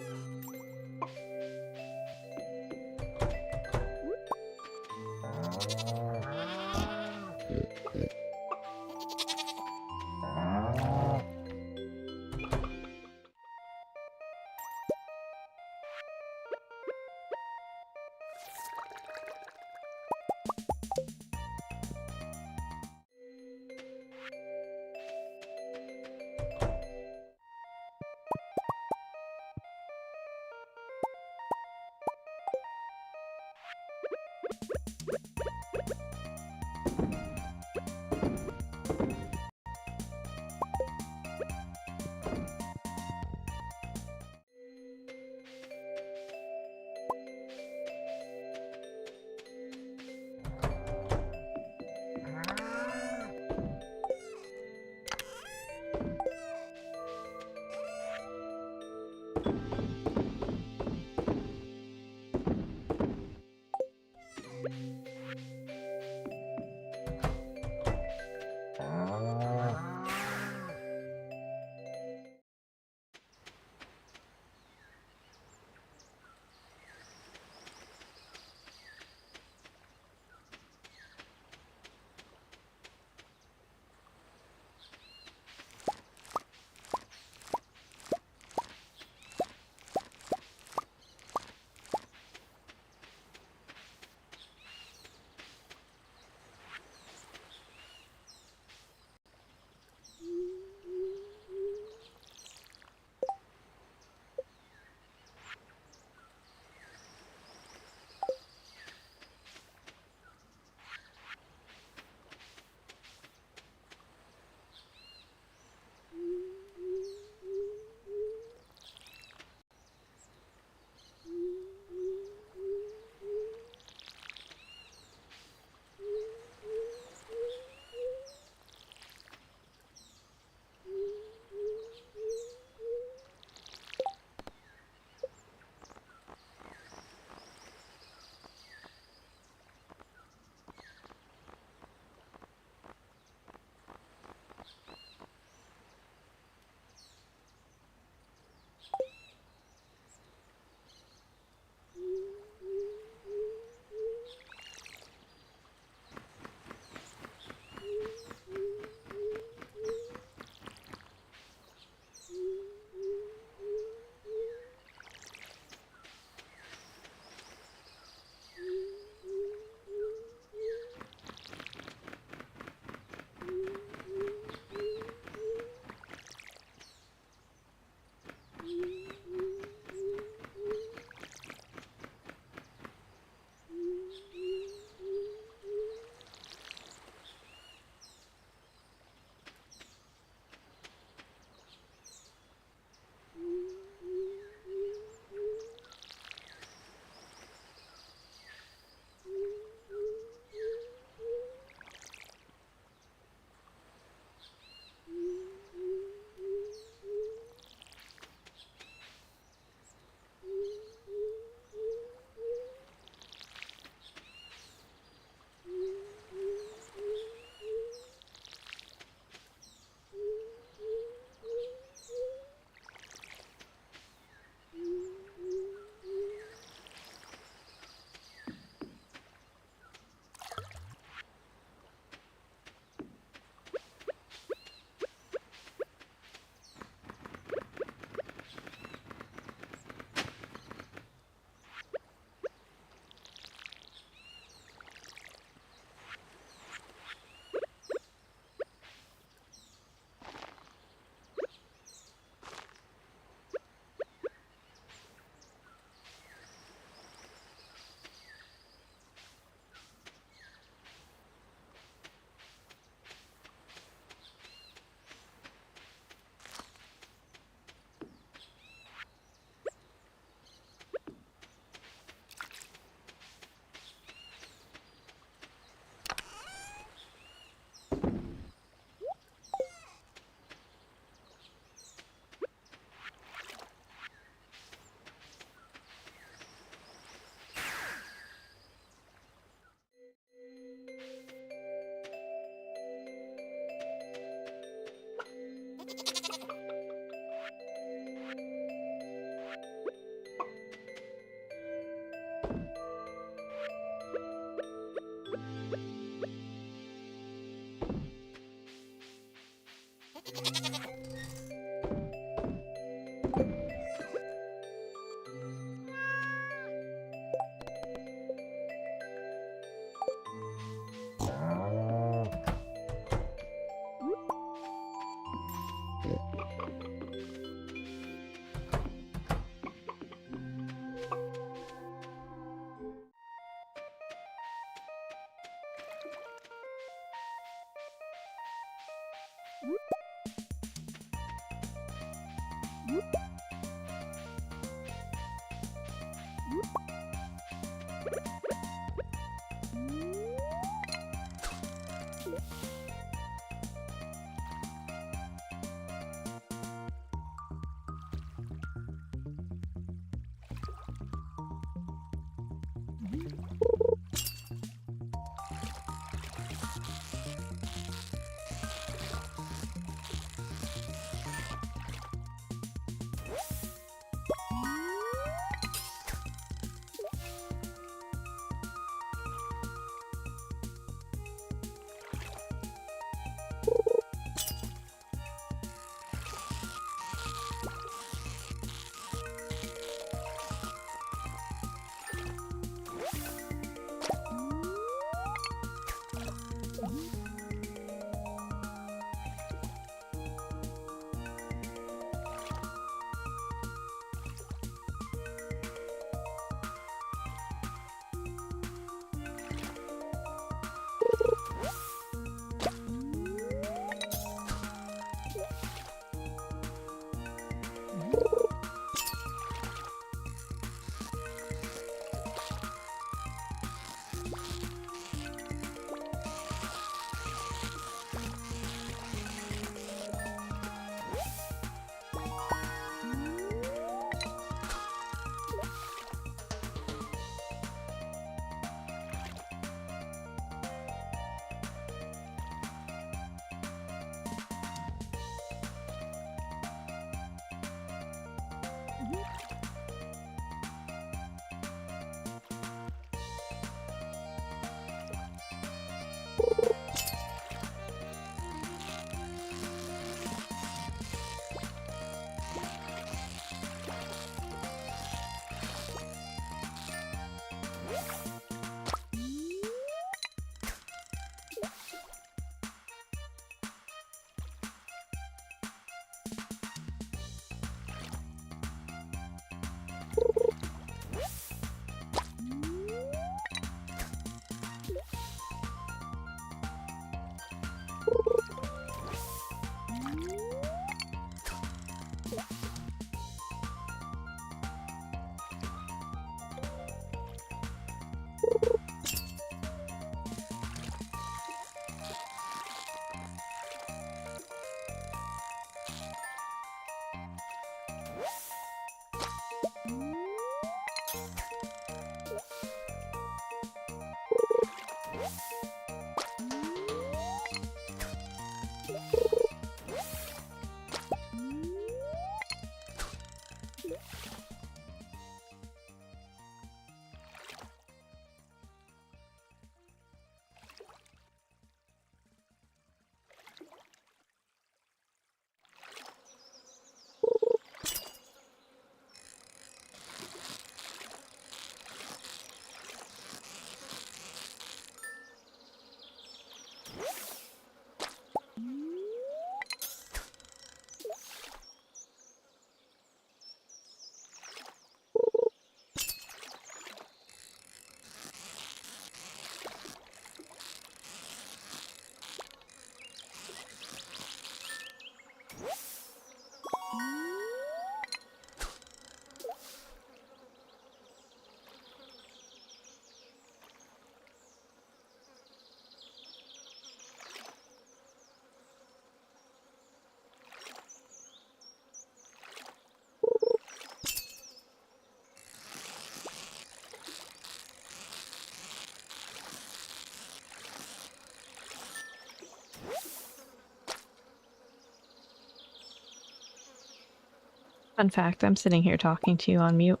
Fun fact, I'm sitting here talking to you on mute.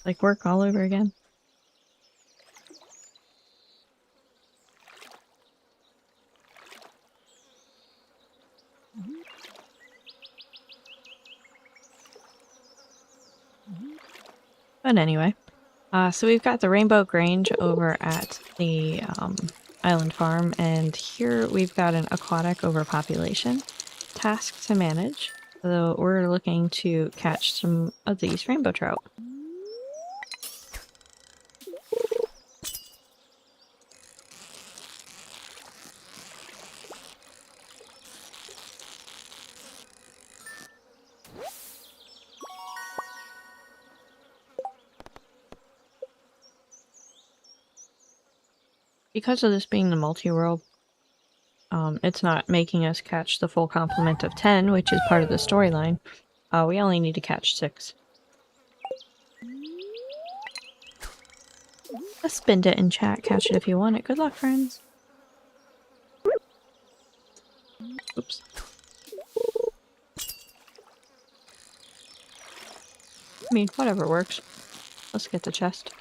Like work all over again. But anyway, so we've got the Rainbow Grange over at the island farm, and here we've got an aquatic overpopulation task to manage. So we're looking to catch some of these rainbow trout. Because of this being the multi-world, it's not making us catch the full complement of 10, which is part of the storyline. We only need to catch 6. Let's spin it in chat. Catch it if you want it. Good luck, friends. Oops. I mean, whatever works. Let's get the chest.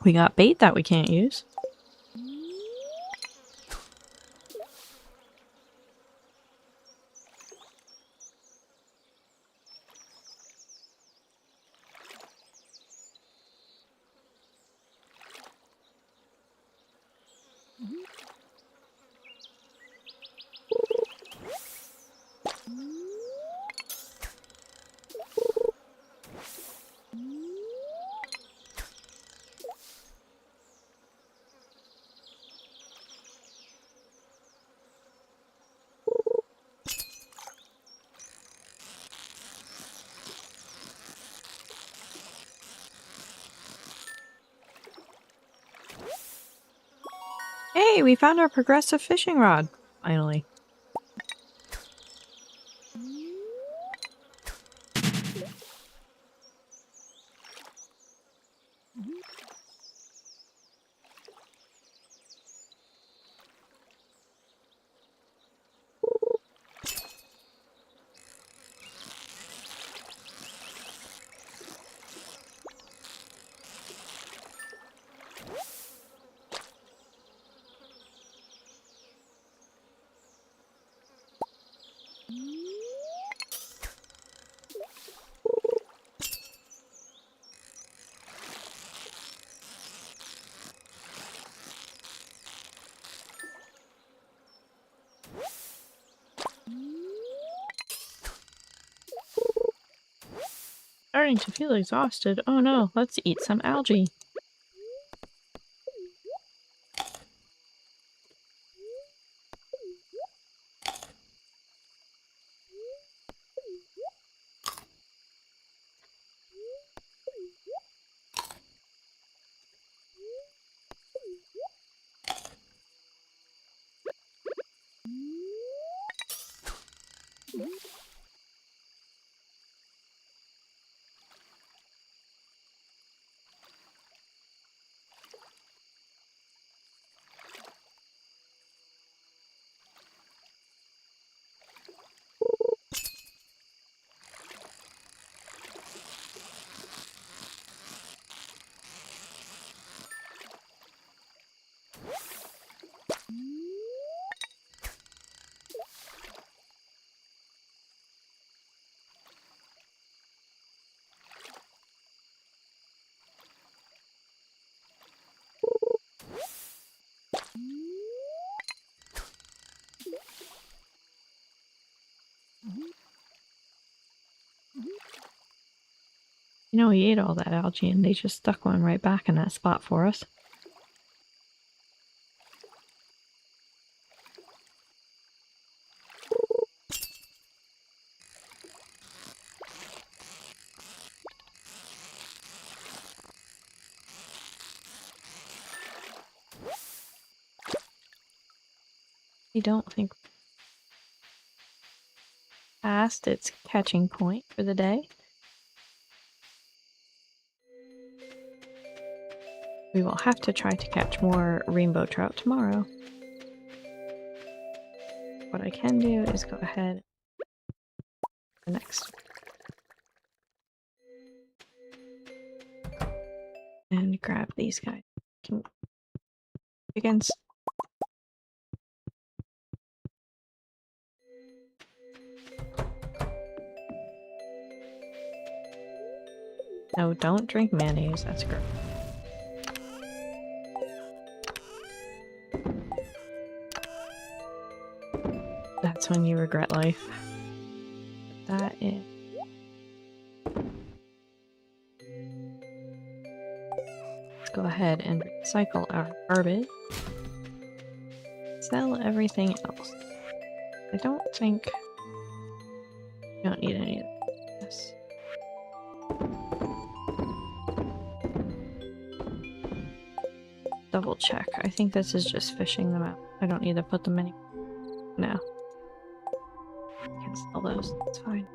We got bait that we can't use. Hey, we found our progressive fishing rod, finally. Starting to feel exhausted. Oh no, let's eat some algae. You know, we ate all that algae and they just stuck one right back in that spot for us. I don't think past its catching point for the day. We will have to try to catch more rainbow trout tomorrow. What I can do is go ahead the next and grab these guys. Chickens. No, don't drink mayonnaise. That's gross. That's when you regret life. That is. Let's go ahead and recycle our garbage. sell everything else. I don't think... I don't need any of this. Double check. I think this is just fishing them out. I don't need to put them in. No. I can sell those. It's fine.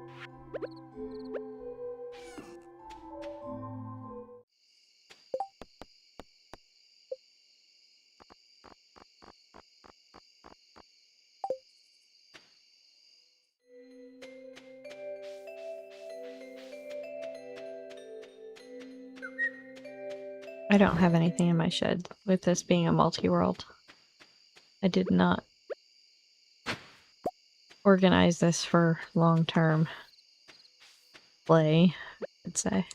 I don't have anything in my shed with this being a multi-world. I did not organize this for long-term play, I'd say.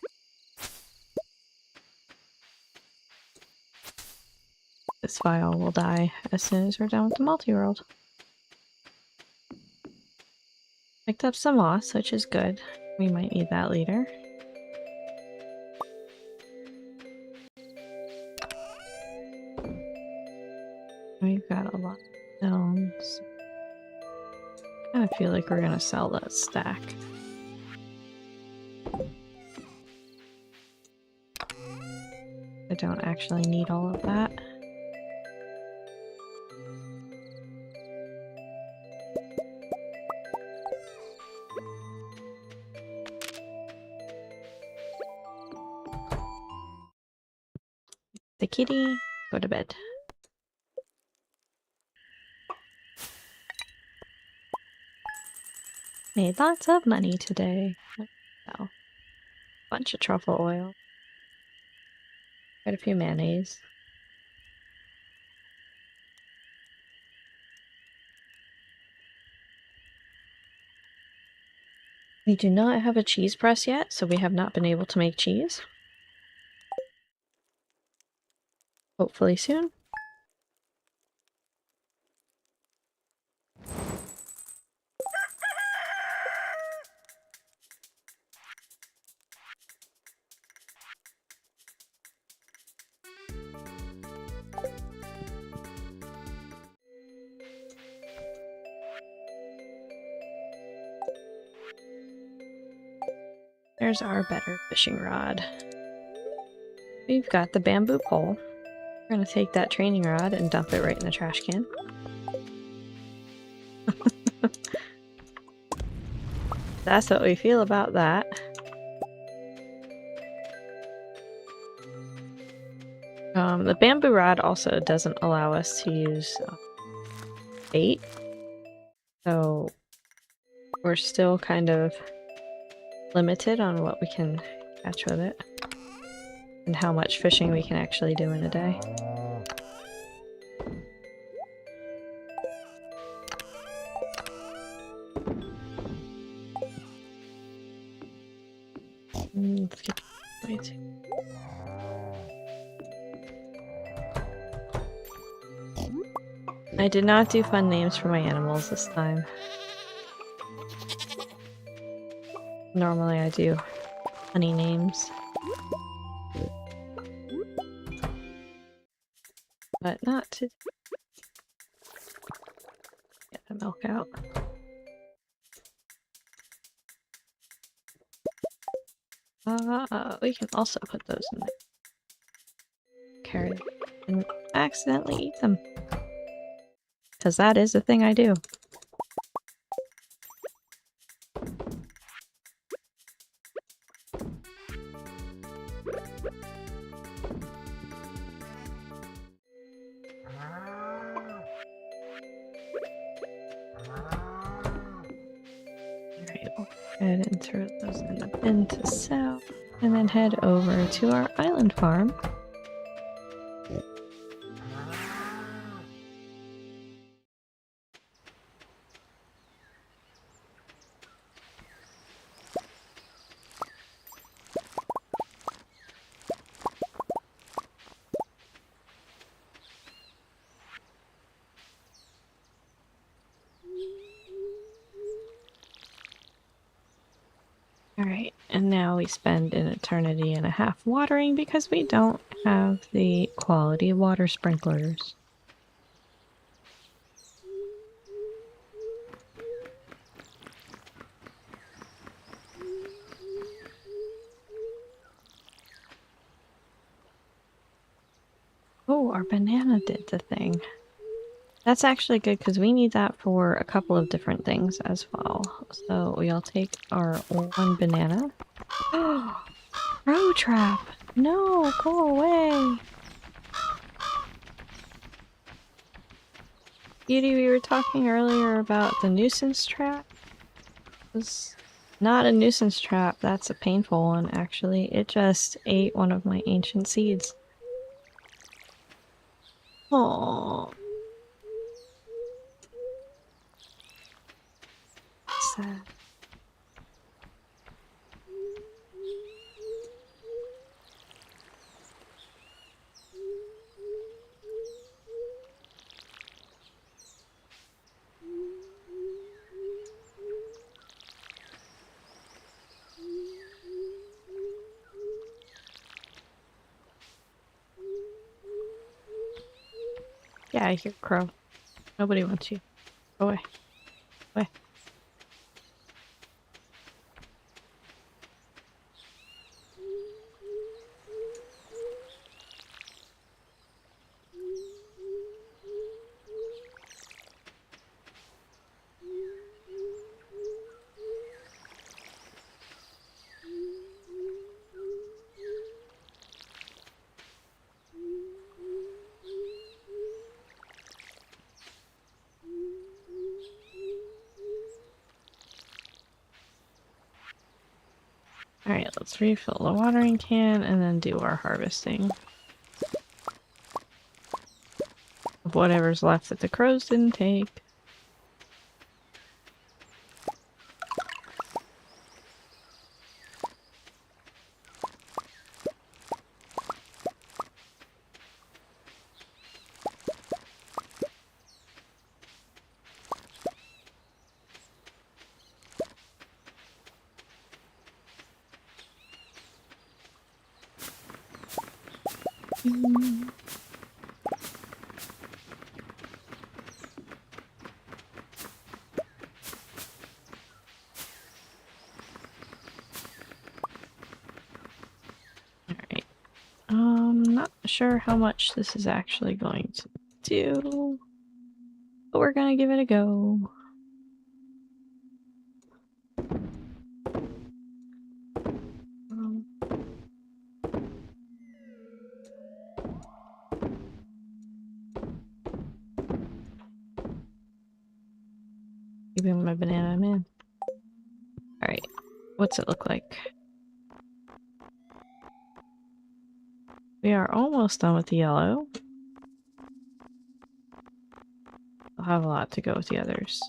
This file will die as soon as we're done with the multi-world. Picked up some moss, which is good. We might need that later. We've got a lot of stones. I kind of feel like we're gonna sell that stack. I don't actually need all of that. The kitty, go to bed. Made lots of money today. Wow. Bunch of truffle oil. Quite a few mayonnaise. We do not have a cheese press yet, so we have not been able to make cheese. Hopefully soon. There's our better fishing rod. We've got the bamboo pole. We're gonna take that training rod and dump it right in the trash can. That's what we feel about that. The bamboo rod also doesn't allow us to use bait, so we're still kind of limited on what we can catch with it and how much fishing we can actually do in a day. Let's get wait. I did not do fun names for my animals this time. Normally I do funny names. But not to get the milk out. We can also put those in there. Carrot and accidentally eat them. Because that is the thing I do. Alright, we'll go ahead and throw those in the bin to sell. And then head over to our island farm. Alright, and now we spend an eternity and a half watering because we don't have the quality water sprinklers. Oh, our banana did the thing. That's actually good because we need that for a couple of different things as well. So we'll take our one banana. Crow trap! No, go away! Beauty, we were talking earlier about the nuisance trap. It's not a nuisance trap, that's a painful one actually. It just ate one of my ancient seeds. Oh. Sad. Yeah, I hear crow. Nobody wants you. Go away. Away. Alright, let's refill the watering can and then do our harvesting. Of whatever's left that the crows didn't take. Alright. Not sure how much this is actually going to do, but we're gonna give it a go. Keeping my banana man. Alright, what's it look like? We are almost done with the yellow. I'll have a lot to go with the others.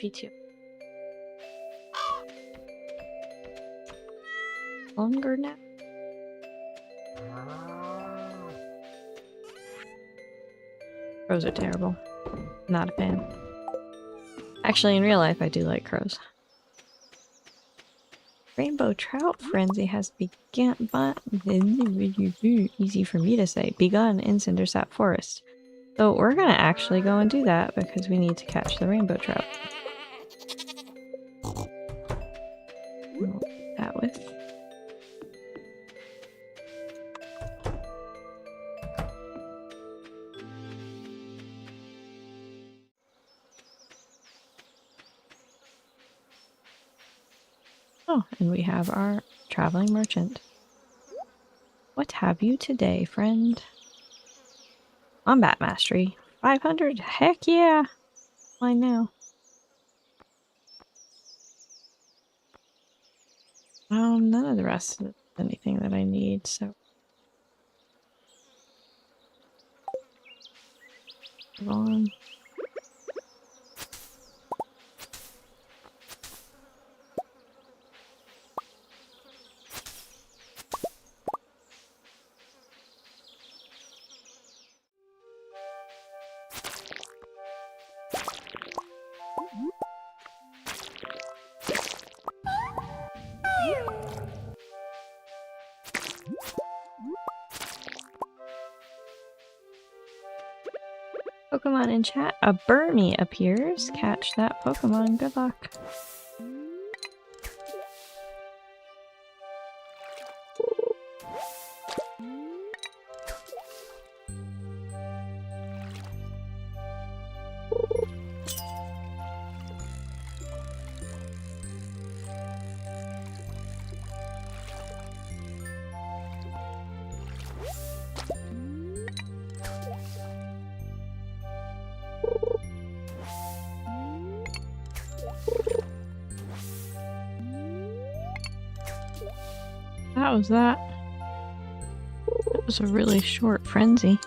P2. Longer nap? Crows are terrible. Not a fan. Actually, in real life, I do like crows. Rainbow trout frenzy has begun, but easy for me to say, begun in Cindersap Forest. So we're gonna actually go and do that because we need to catch the rainbow trout. That with. Oh, and we have our traveling merchant. What have you today, friend? Combat mastery. 500? Heck yeah! Why now? None of the rest is anything that I need, so. Move on. Pokemon in chat. A Burmy appears. Catch that Pokemon. Good luck. That was that. That was a really short frenzy.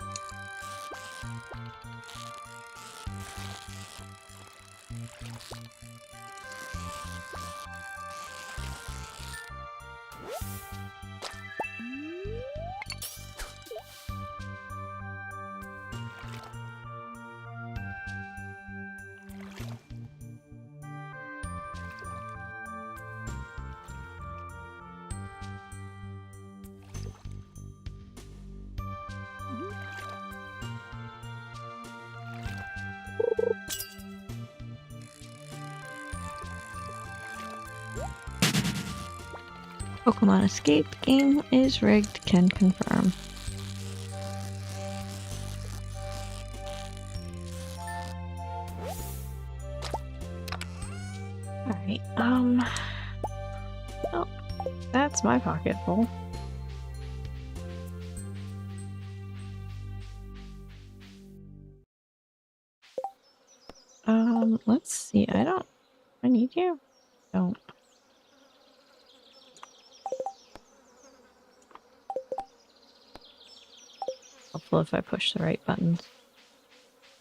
Pokemon Escape game is rigged, can confirm. Alright, well, that's my pocket full. Let's see, I need you? Don't. Helpful if I push the right buttons.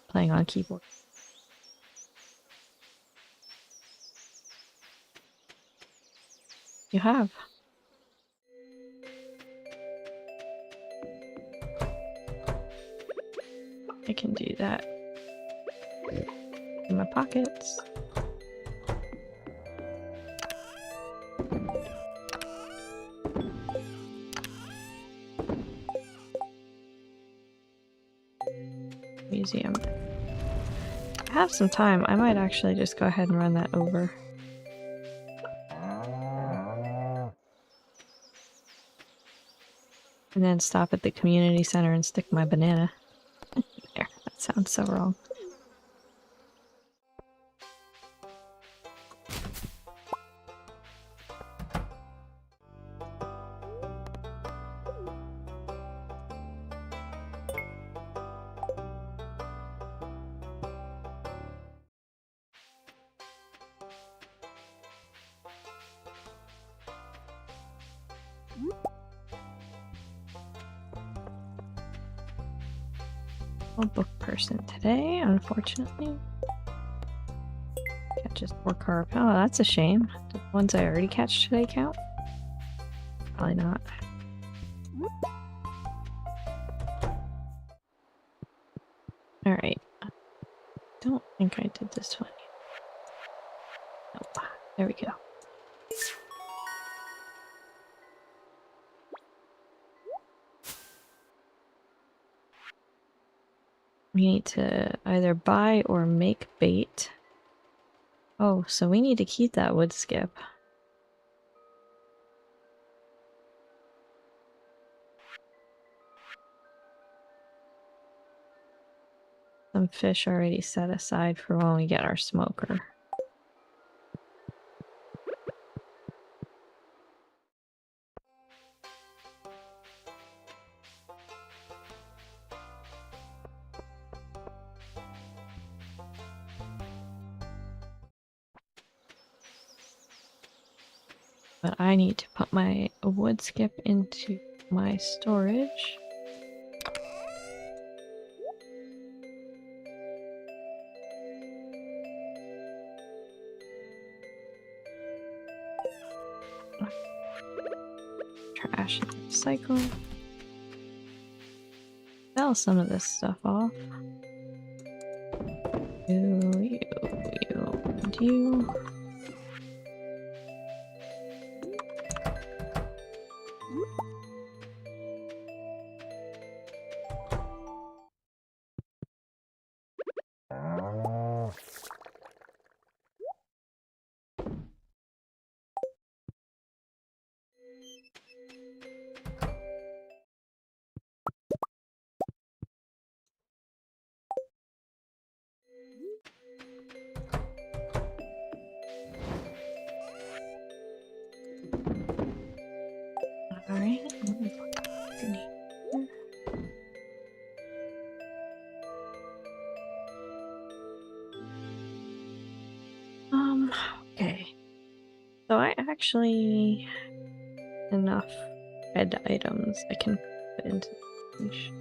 Playing on a keyboard. You have. I can do that. In my pockets. Museum. I have some time. I might actually just go ahead and run that over. And then stop at the community center and stick my banana. There, that sounds so wrong. No book person today, unfortunately. Catches 4 carp. Oh, that's a shame. Do the ones I already catch today count? Probably not. Alright. Don't think I did this one. Nope. There we go. We need to either buy or make bait. Oh, so we need to keep that wood skip. Some fish already set aside for when we get our smoker. But I need to put my wood skip into my storage. Trash and recycle. Sell some of this stuff off. You, and you. Alright, let me put this in here. Okay. So I actually enough red items I can put into the niche.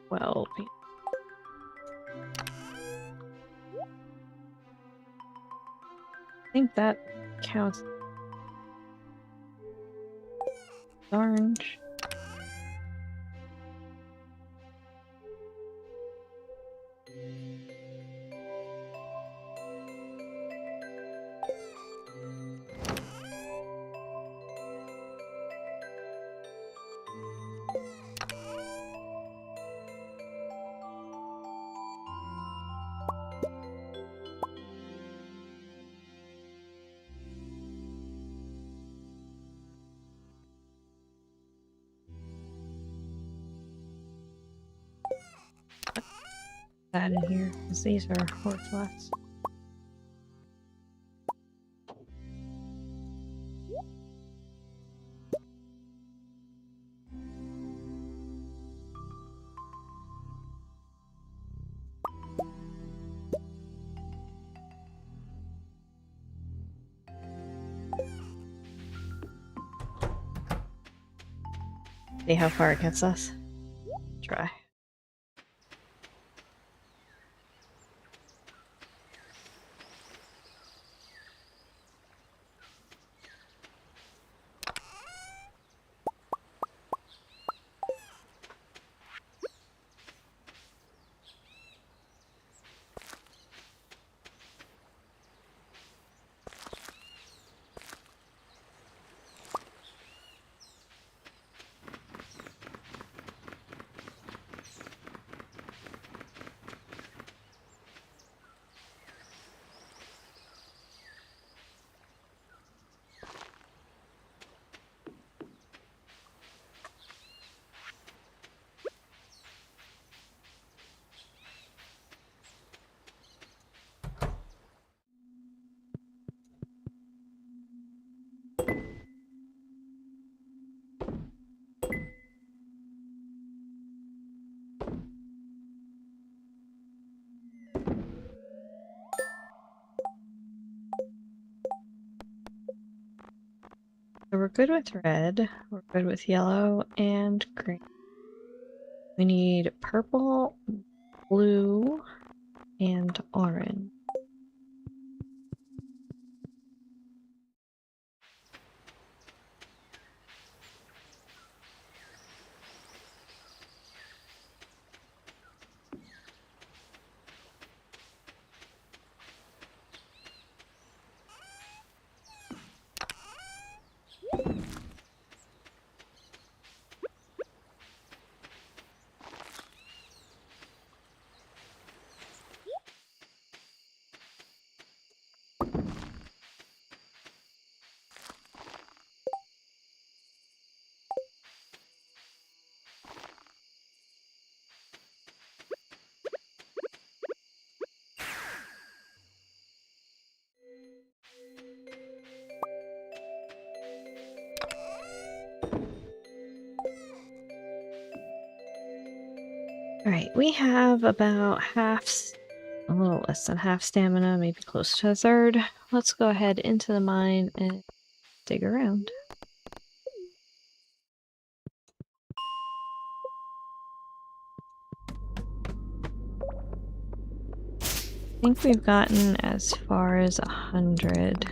Well, I think that counts. Orange. That in here, because these are worthless. See how far it gets us? Try. So we're good with red, we're good with yellow and green. We need purple, blue, and orange. Alright, we have about a little less than half stamina, maybe close to a third. Let's go ahead into the mine and dig around. I think we've gotten as far as 100.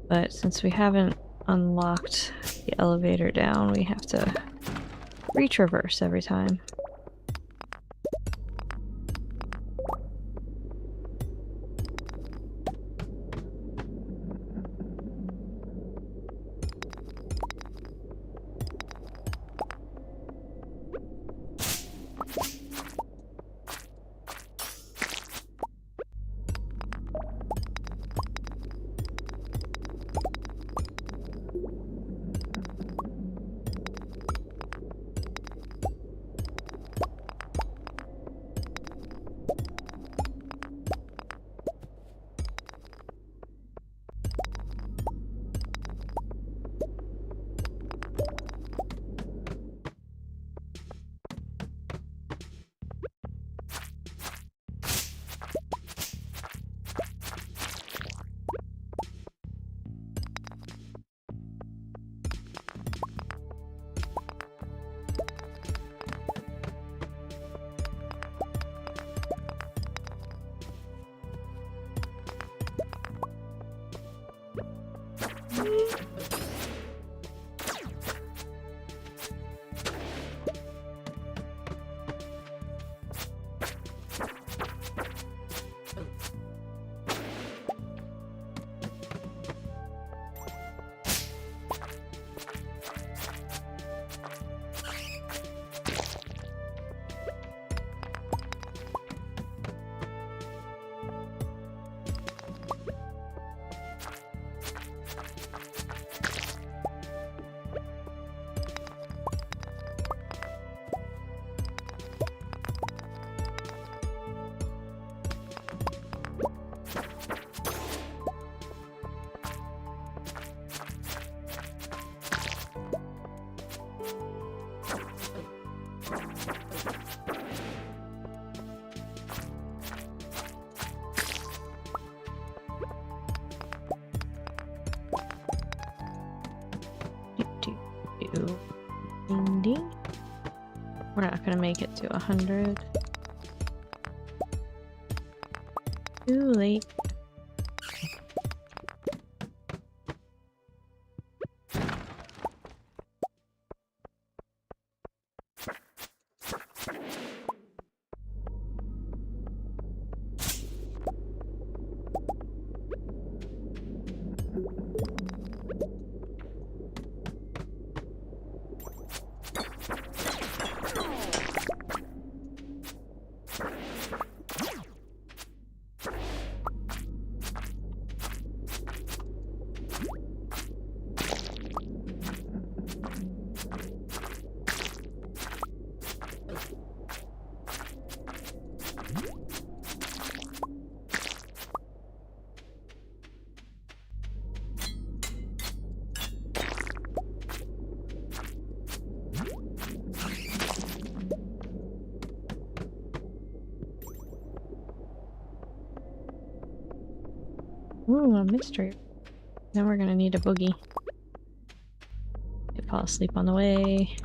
But since we haven't unlocked the elevator down, we have to retraverse every time. We're not gonna make it to 100. Too late. Ooh, a mystery. Then we're gonna need a boogie. Might fall asleep on the way.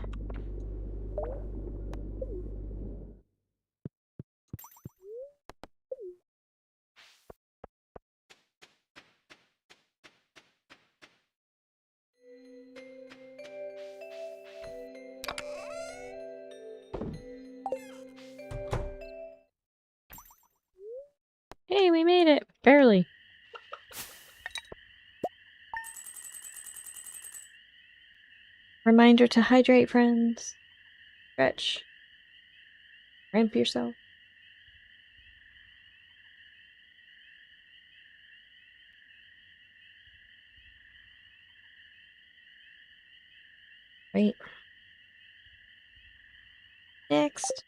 Hey, we made it! Barely. Reminder to hydrate, friends. Stretch. Ramp yourself. Right. Next.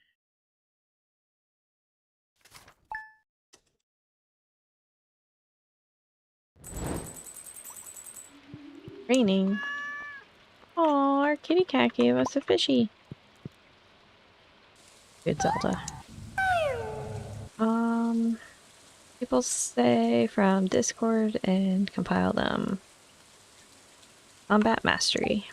Raining. Aw, our kitty cat gave us a fishy. Good Zelda. People say from Discord and compile them. Combat Mastery.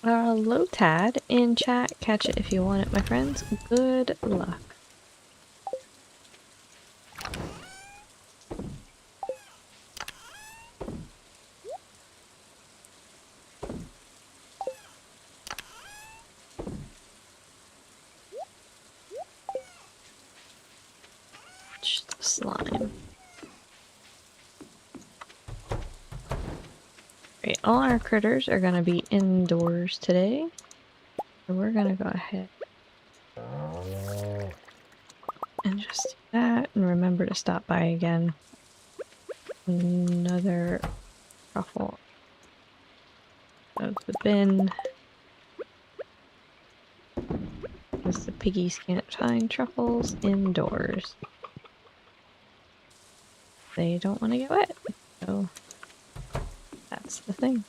Lotad in chat. Catch it if you want it, my friends. Good luck. Slime. Right, all our critters are gonna be indoors today. So we're gonna go ahead and just do that, and remember to stop by again. Another truffle of the bin. Because the piggies can't find truffles indoors. They don't want to get wet, so that's the thing.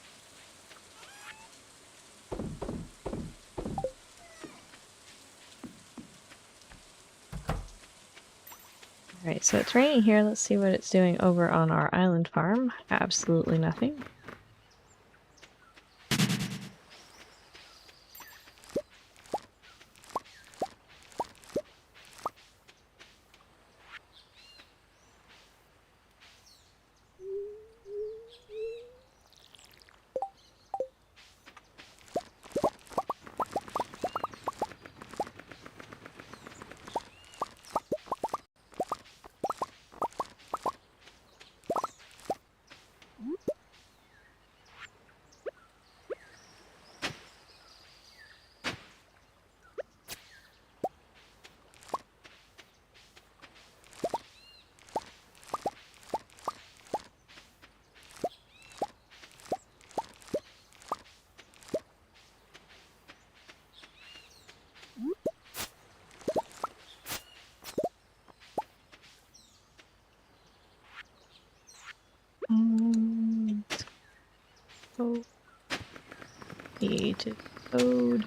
Alright, so it's raining here. Let's see what it's doing over on our island farm. Absolutely nothing. Need code.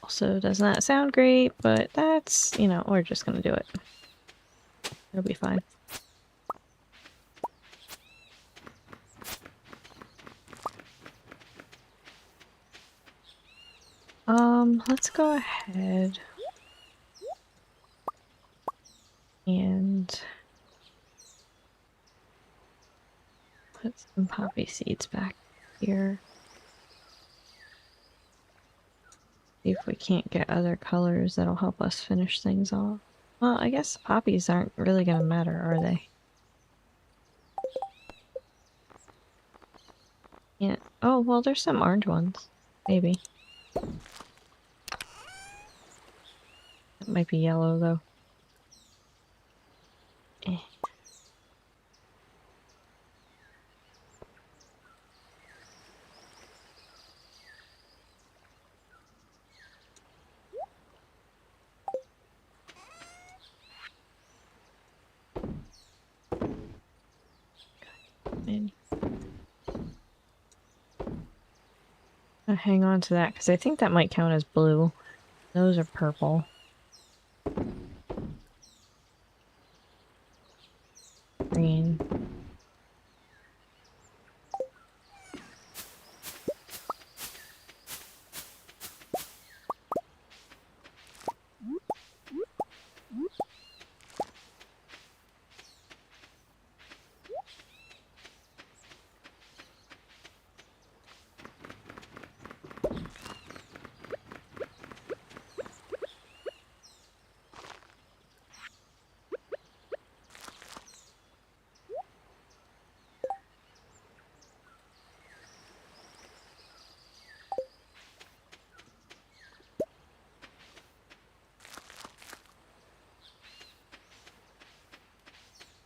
Also does not sound great, but that's, you know, we're just gonna do it. It'll be fine. Let's go ahead and put some poppy seeds back here. See if we can't get other colors that'll help us finish things off. Well, I guess the poppies aren't really gonna matter, are they? Yeah. Oh, well, there's some orange ones. Maybe. It might be yellow, though. Eh. And I'll hang on to that because I think that might count as blue. Those are purple. Green.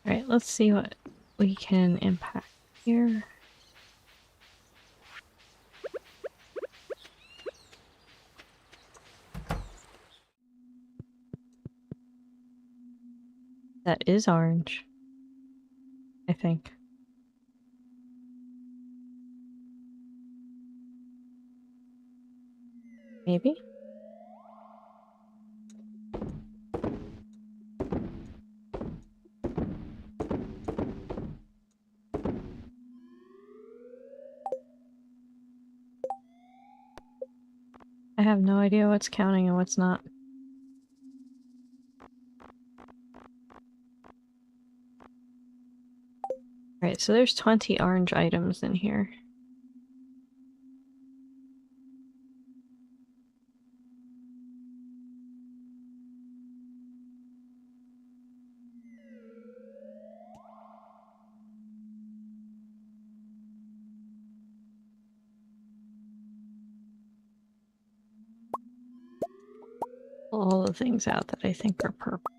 Alright, let's see what we can impact here. That is orange, I think. Maybe? I have no idea what's counting and what's not. Alright, so there's 20 orange items in here. All the things out that I think are purple.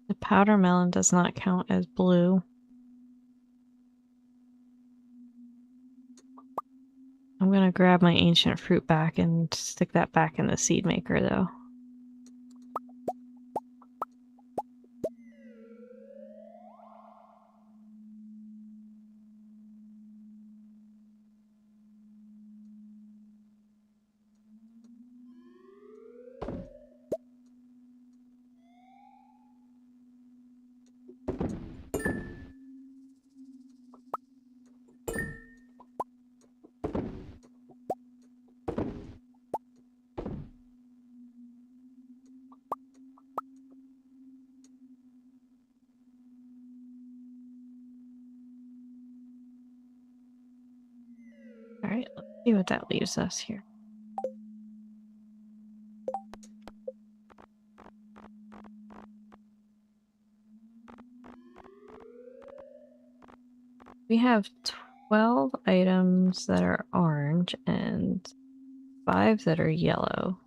The powder melon does not count as blue. I'm gonna grab my ancient fruit back and stick that back in the seed maker, though. Alright, let's see what that leaves us here. We have 12 items that are orange and 5 that are yellow.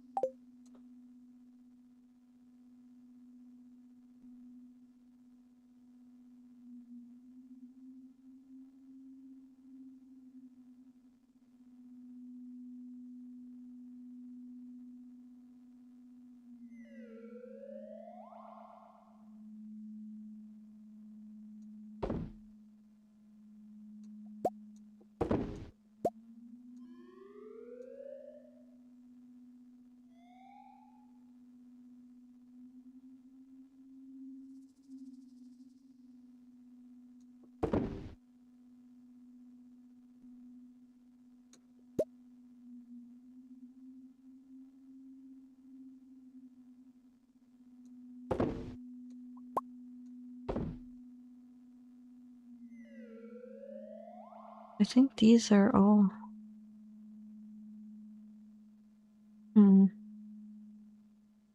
I think these are all.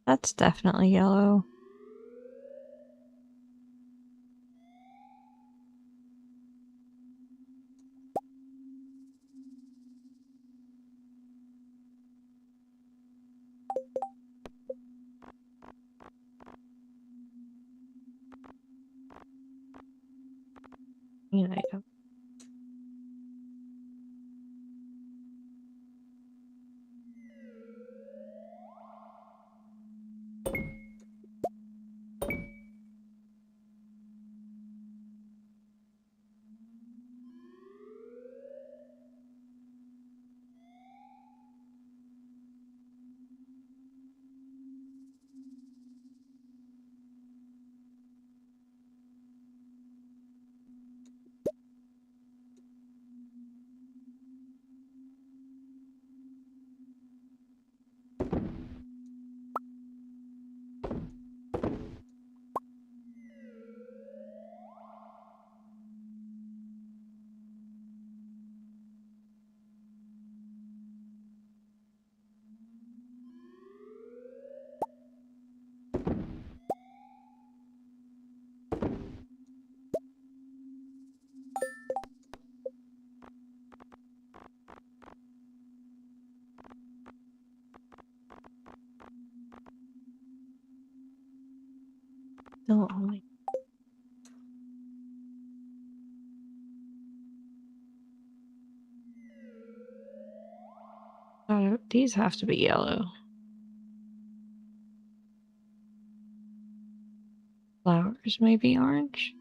That's definitely yellow. Item. Still only. Oh, these have to be yellow. Flowers may be orange.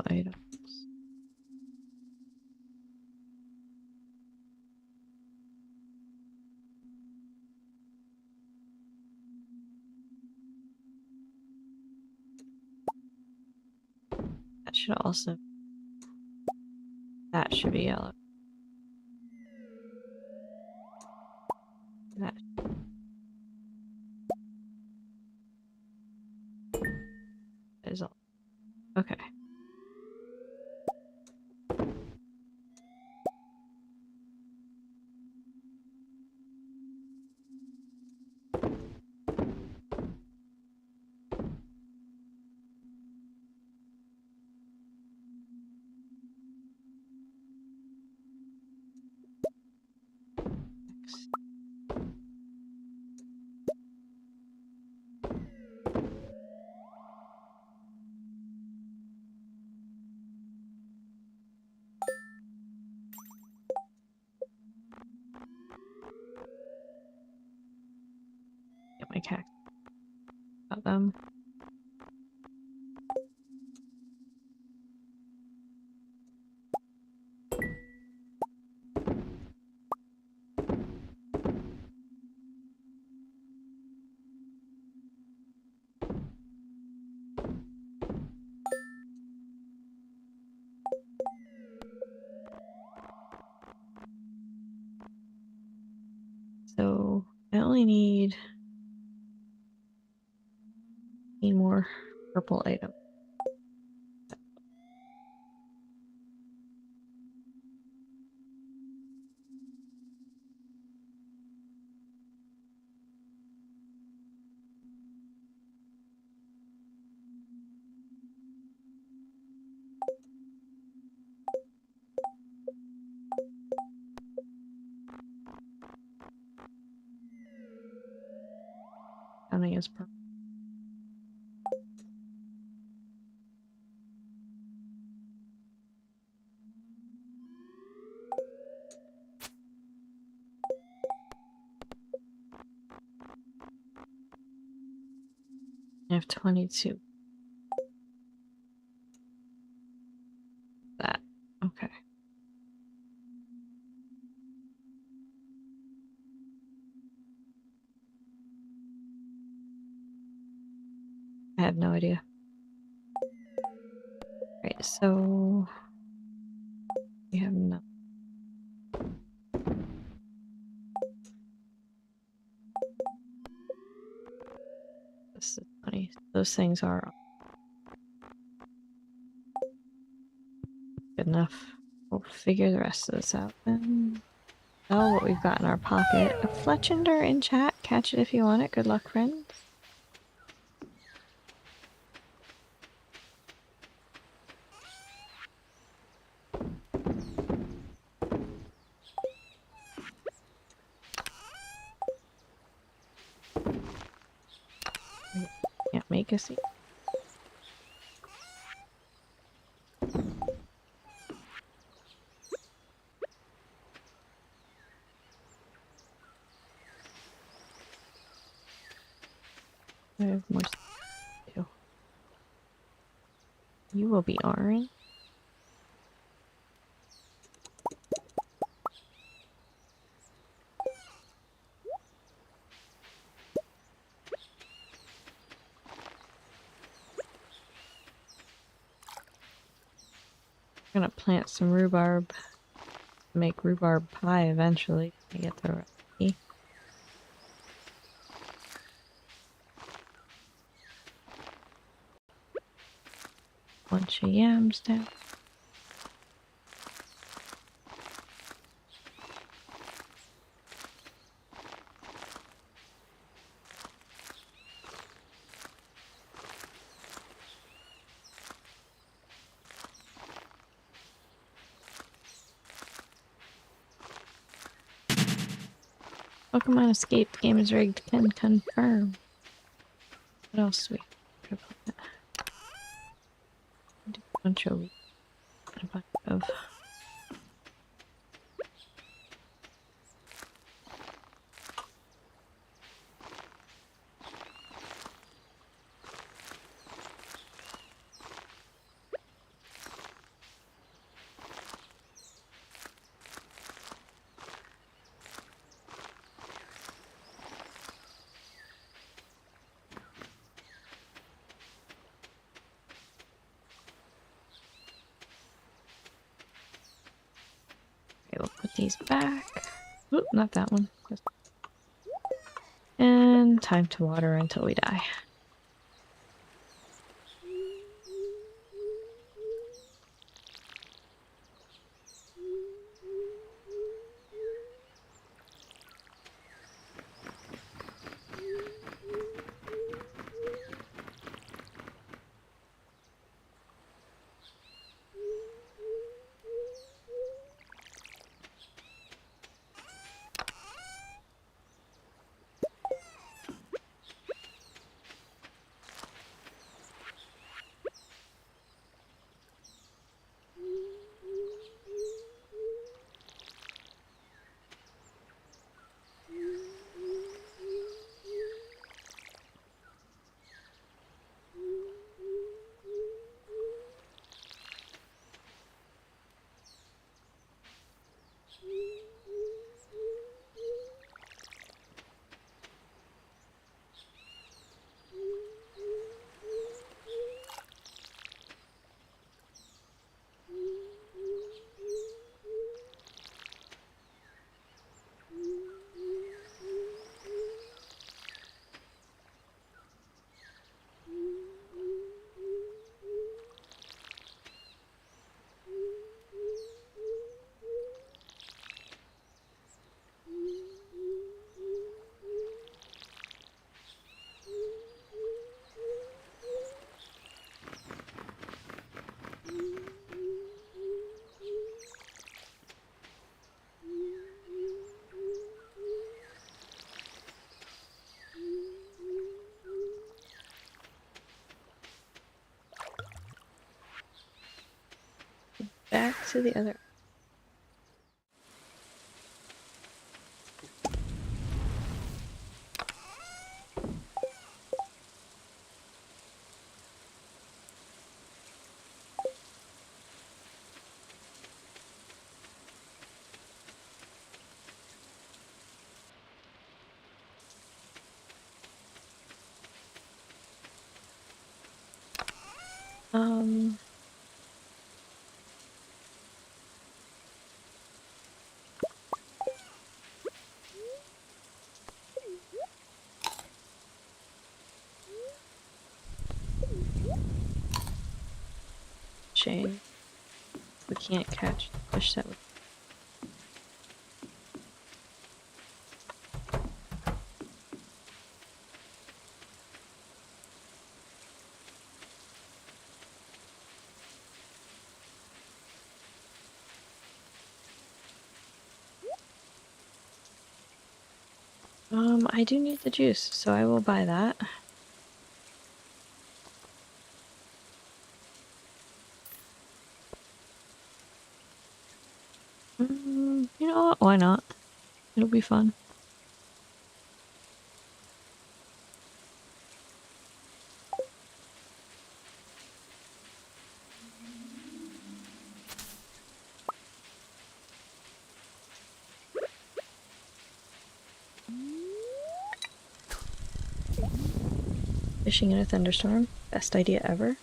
Items. That should also. That should be yellow. That is all. Okay. my cat about them. So I only need more purple items. Counting as purple. I have 22. That. Okay. I have no idea. Right, so we have no. This is funny. Those things are good enough. We'll figure the rest of this out then. Oh, what we've got in our pocket. A Fletchender in chat. Catch it if you want it. Good luck, friends. Can't make a seat. I have more stuff to do. You will be orange. I'm gonna plant some rhubarb. Make rhubarb pie eventually. I get the recipe. Bunch of yams down. Pokemon escaped. Game is rigged. Can confirm. What else do we have to put? Do a bunch of Okay, we'll put these back. Oop, not that one. And time to water until we die. to the other. Shame. We can't catch the fish that we... I do need the juice, so I will buy that. You know what? Why not? It'll be fun. Fishing in a thunderstorm. Best idea ever.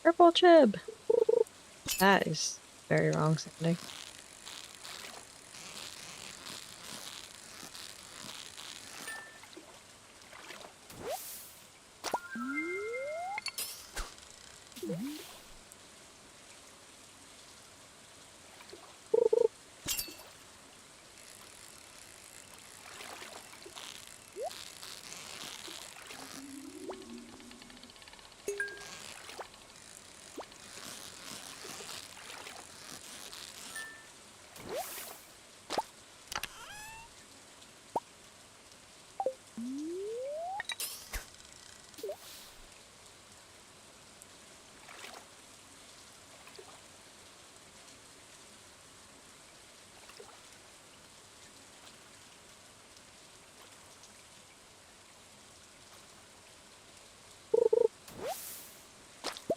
Purple chib! That is very wrong sounding.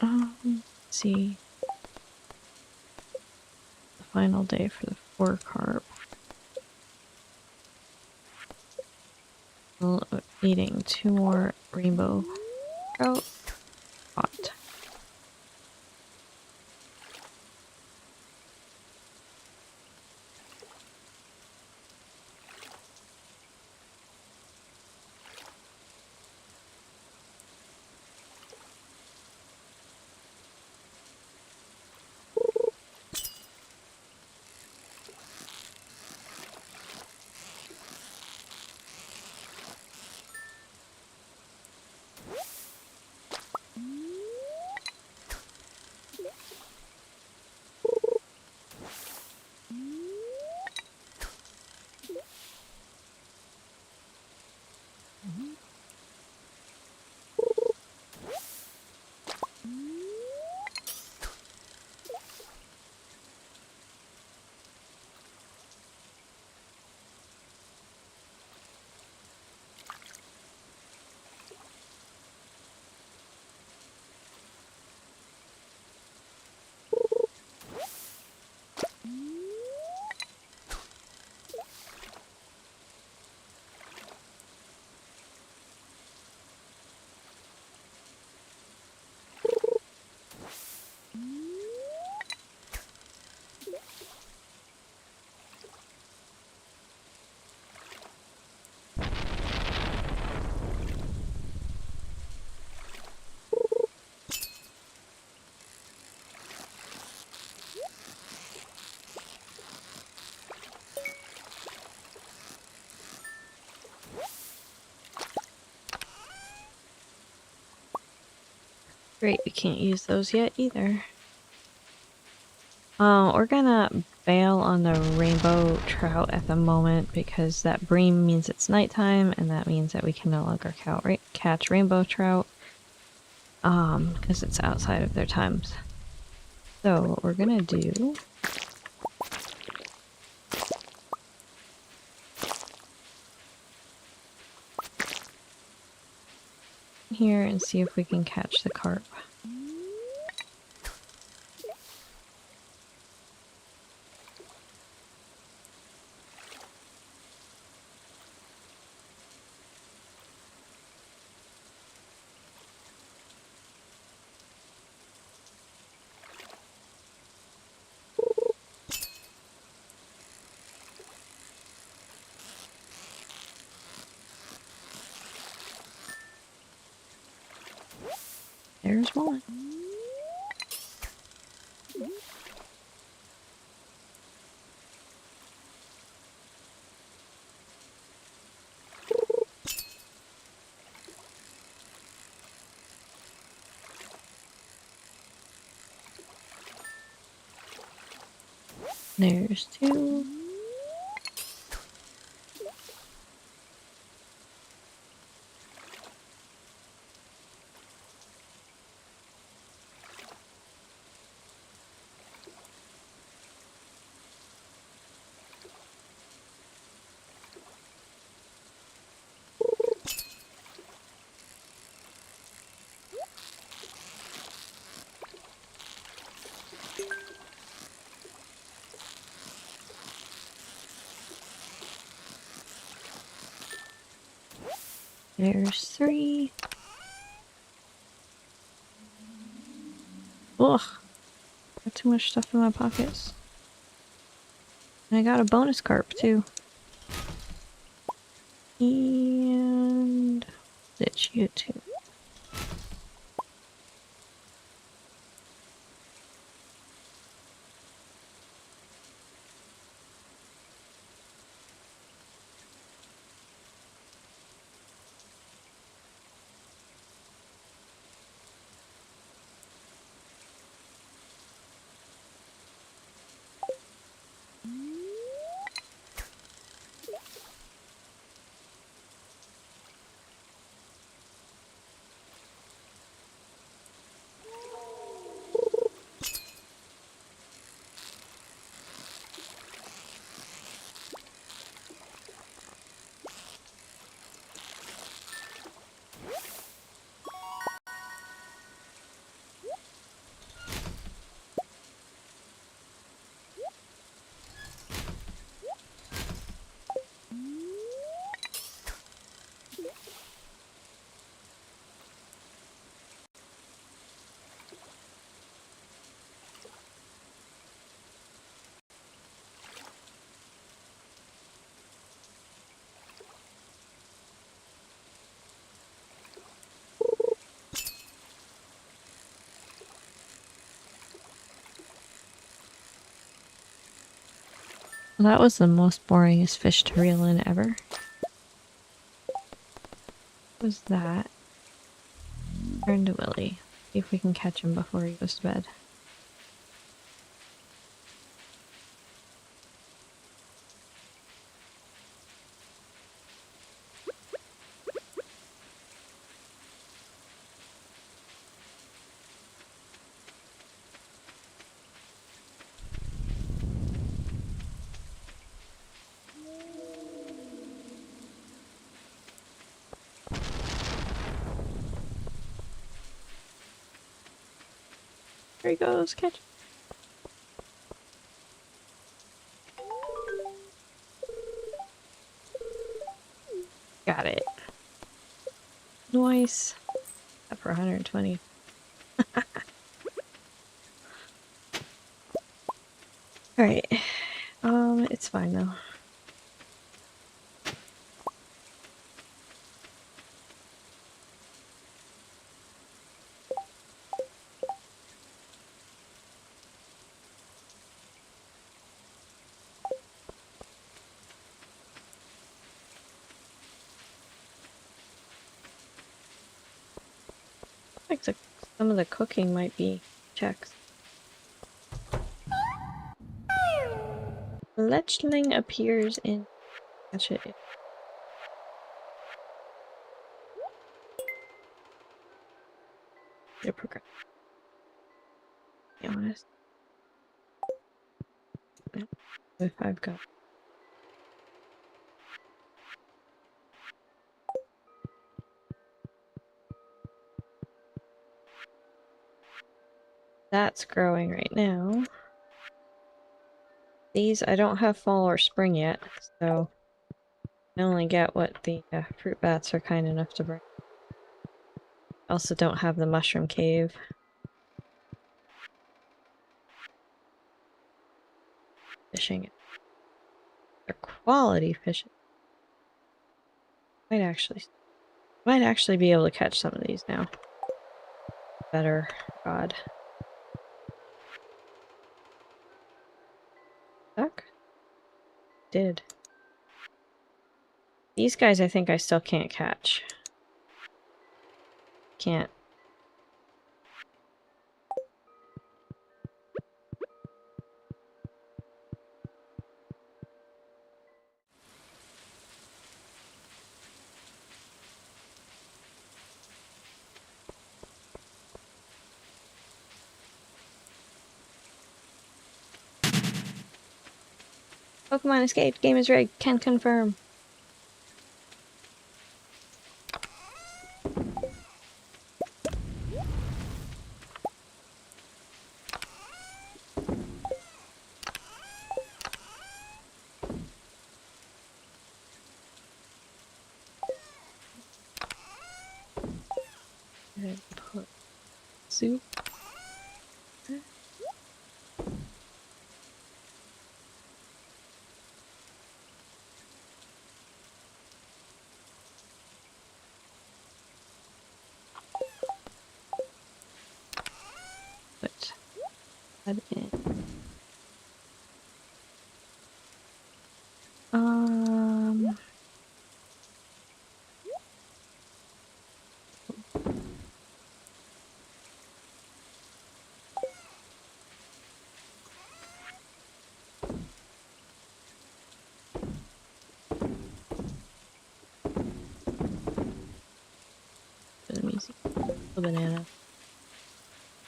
Let's see. The final day for the 4 carp. Eating 2 more rainbow trout. Hot. Great, we can't use those yet either. We're gonna bail on the rainbow trout at the moment because that bream means it's nighttime, and that means that we can no longer catch rainbow trout. Because it's outside of their times. So what we're gonna do here and see if we can catch the carp. There's one. There's two. There's three. Ugh. Got too much stuff in my pockets. And I got a bonus carp too. And ditch you too. Well, that was the most boringest fish to reel in ever. What was that? Turn to Willy. See if we can catch him before he goes to bed. There he goes, catch. Got it. Nice. Up for 120. Alright. It's fine though. Like Some of the cooking might be checks. Fletchling appears in... Catch it. They're progressive. Be honest. If I've got... That's growing right now. These, I don't have fall or spring yet, so I only get what the fruit bats are kind enough to bring. I also don't have the mushroom cave. Fishing. They're quality fishing. Might actually be able to catch some of these now. Better. God. Stuck? Did. These guys I think I still can't catch. Can't. Pokemon escaped. Game is rigged. Can confirm. Put soup. Put that in. A banana.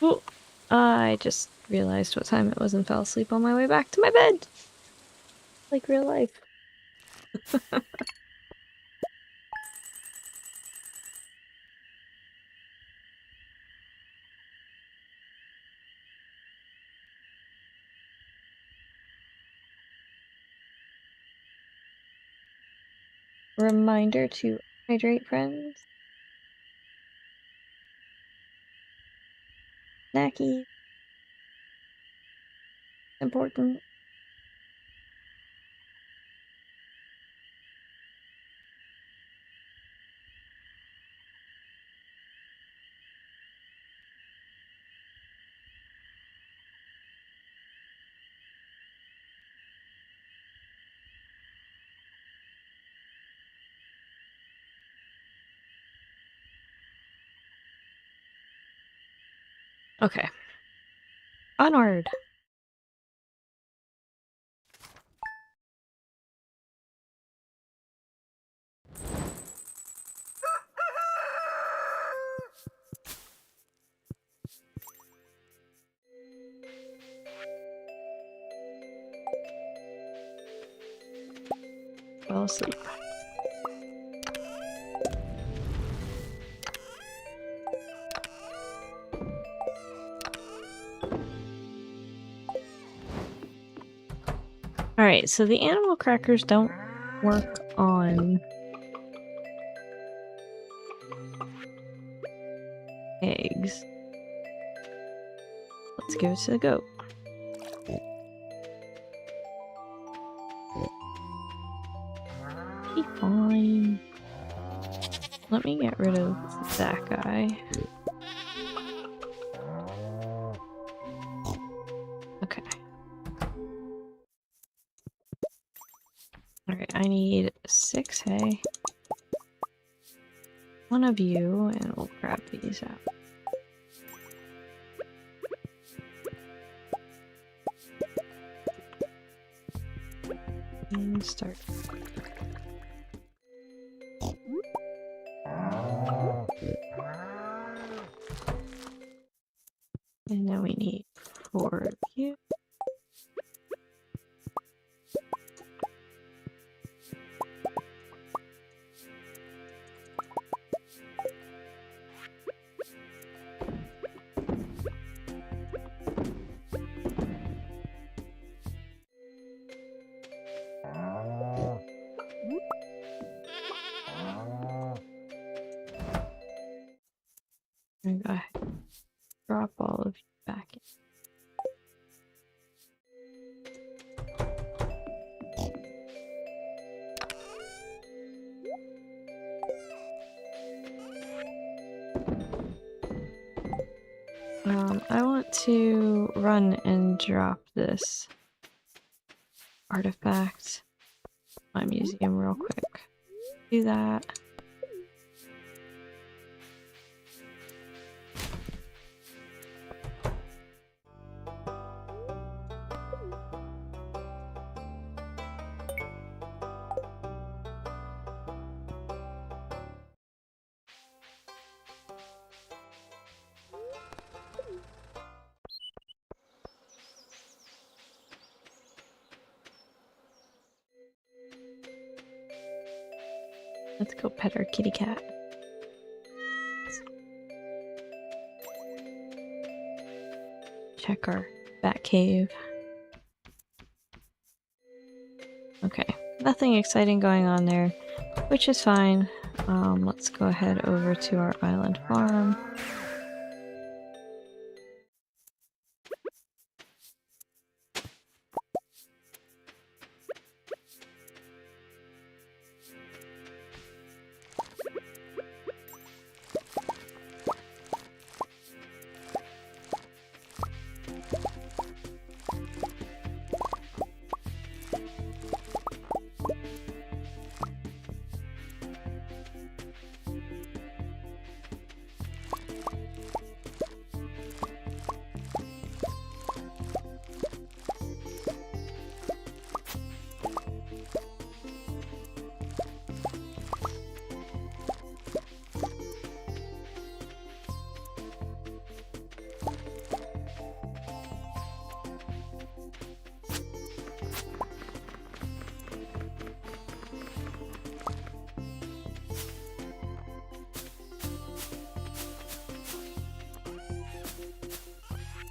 Oh, I just realized what time it was and fell asleep on my way back to my bed. Like real life. Reminder to hydrate, friends. Snacky. Important. Okay. Onward. Fall asleep. Alright, so the animal crackers don't work on eggs. Let's give it to the goat. Be fine. Let me get rid of that guy. Okay. Alright, I need 6 hay. One of you, and we'll grab these out. And start. And then we need 4 of you. And go ahead. Drop all of you back in. I want to run and drop this artifact in my museum real quick. Do that. Let's go pet our kitty cat. Check our bat cave. Okay, nothing exciting going on there, which is fine. Let's go ahead over to our island farm.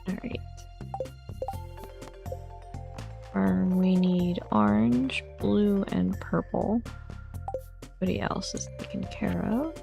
Alright. We need orange, blue, and purple. Everybody else is taken care of.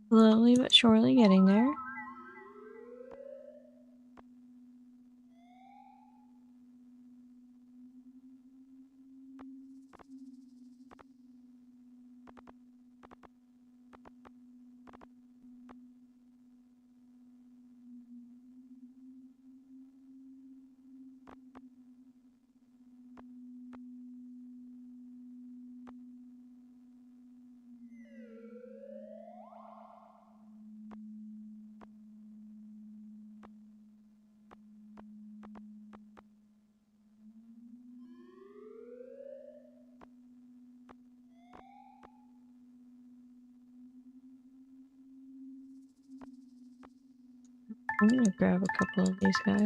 Slowly but surely getting there. I'm gonna grab a couple of these guys.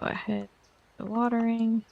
Go ahead, the watering.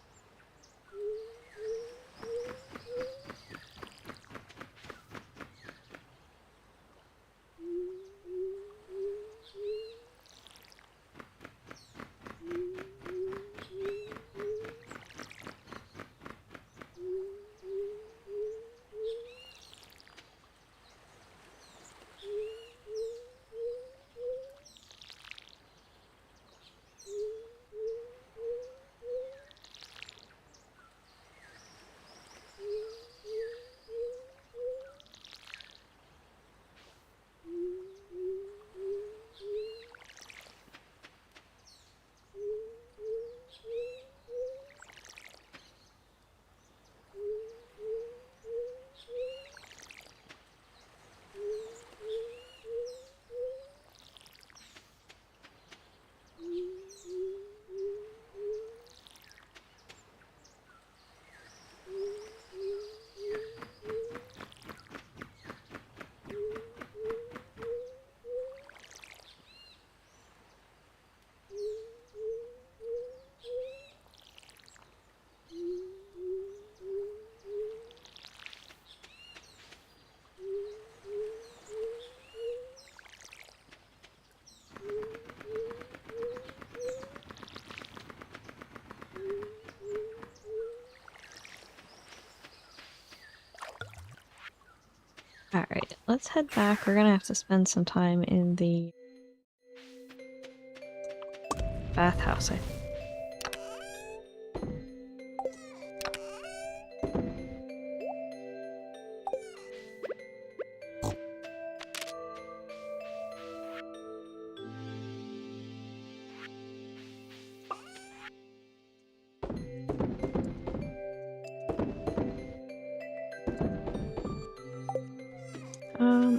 Alright, let's head back. We're gonna have to spend some time in the bathhouse, I think.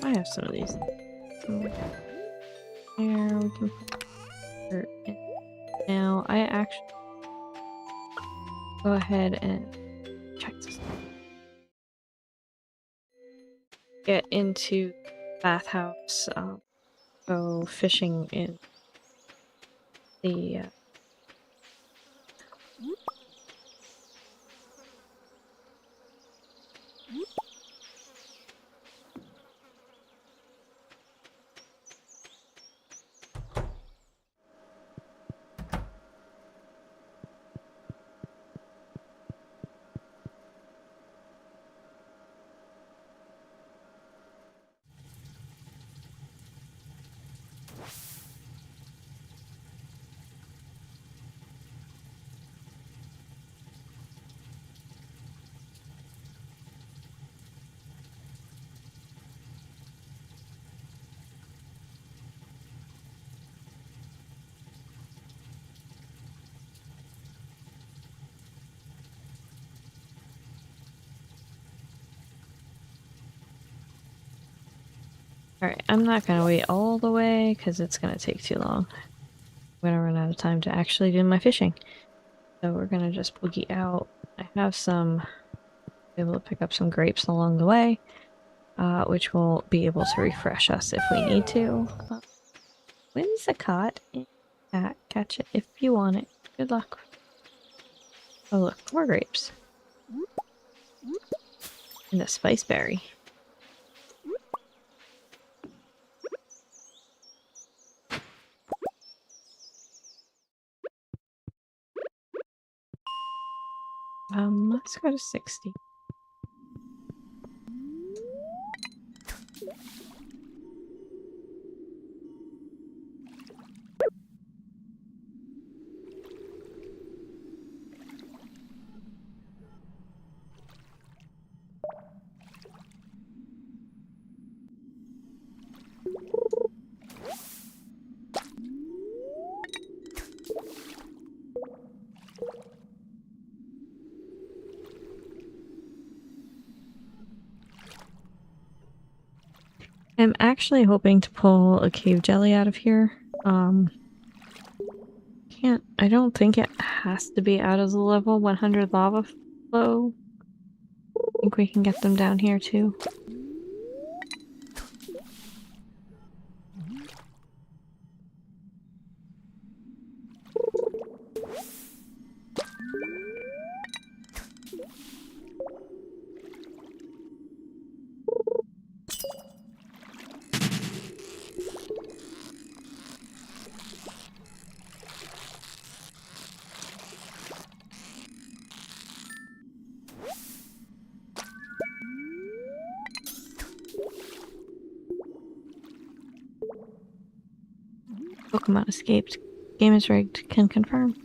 I have some of these. There, we can put her in. Now, I actually go ahead and check this. Get into bathhouse. Go fishing in the. Alright, I'm not gonna wait all the way because it's gonna take too long. I'm gonna run out of time to actually do my fishing. So we're gonna just boogie out. I have some, able to pick up some grapes along the way, which will be able to refresh us if we need to. When's the cot? Catch it if you want it. Good luck. Oh look, more grapes. And a spice berry. Let's go to 60. I'm actually hoping to pull a cave jelly out of here. I don't think it has to be out of the level 100 lava flow. I think we can get them down here too. Pokemon escaped. Game is rigged. Can confirm.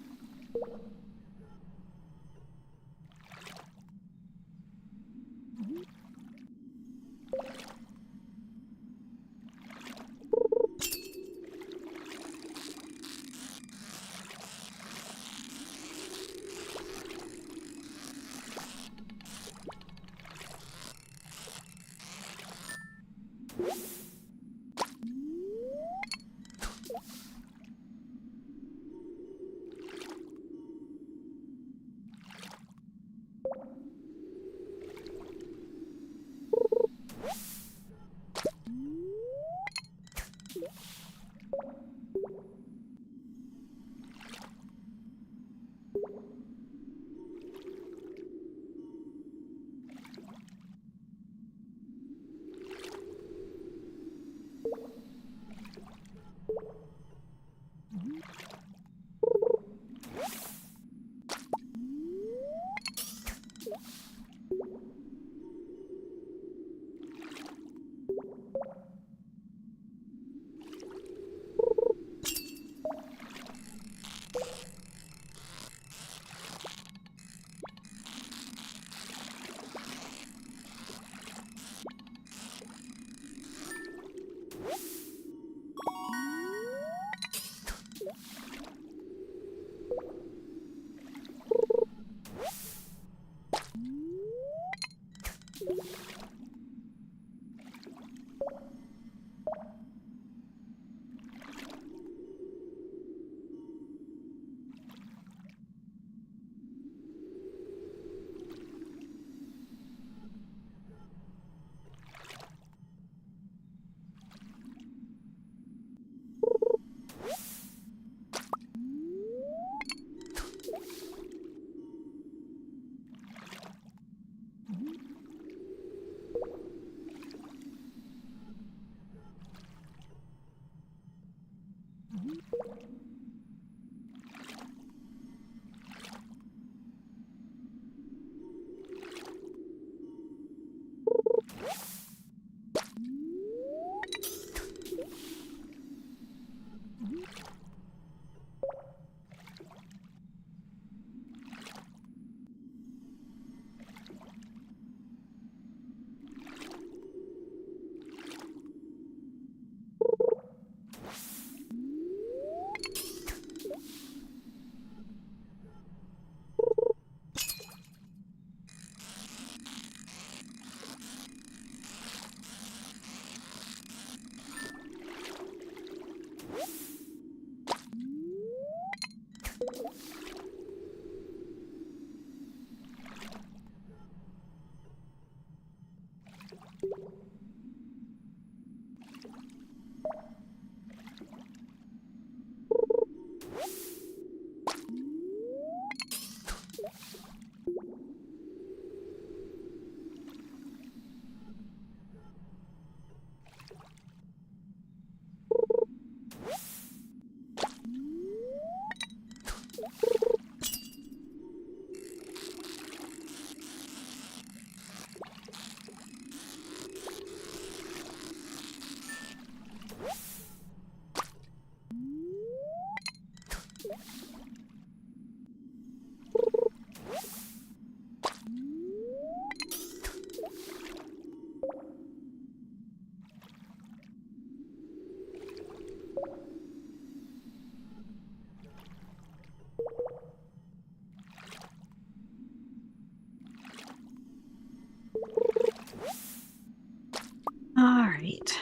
Alright.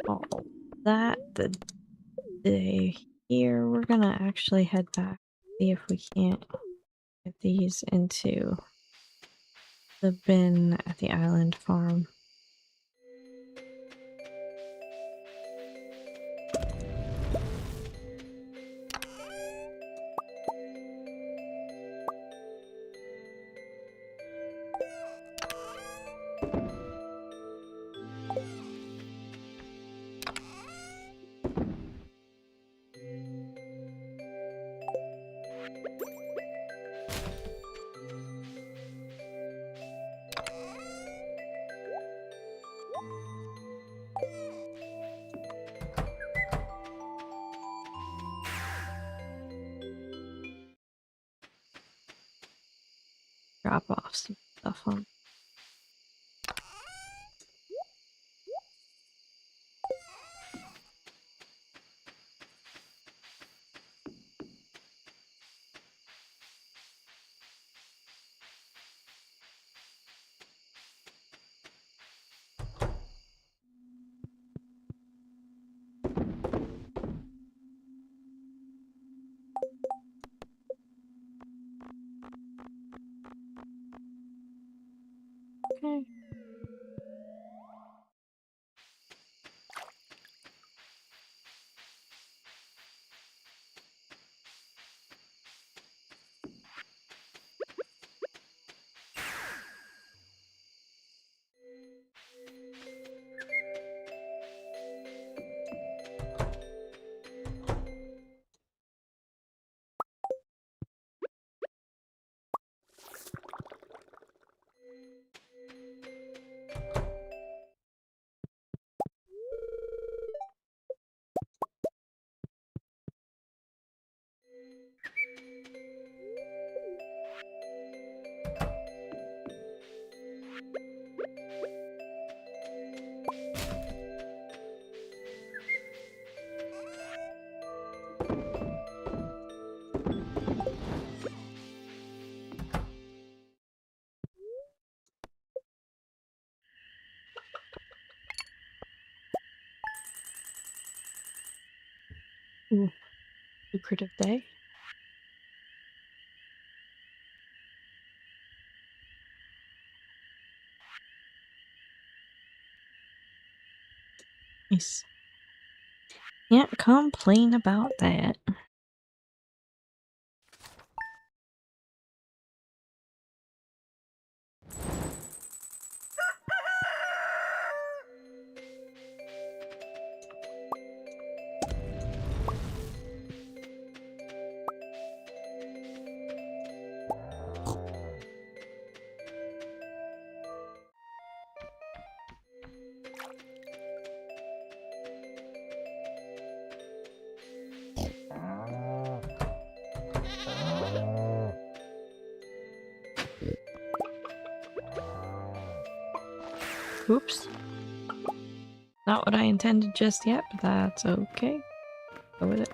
All that the day here, we're gonna actually head back, see if we can't get these into the bin at the island farm. Drop off some stuff on. Okay. Ooh, lucrative day. Nice. Can't complain about that. Oops. Not what I intended just yet, but that's okay. Go with it.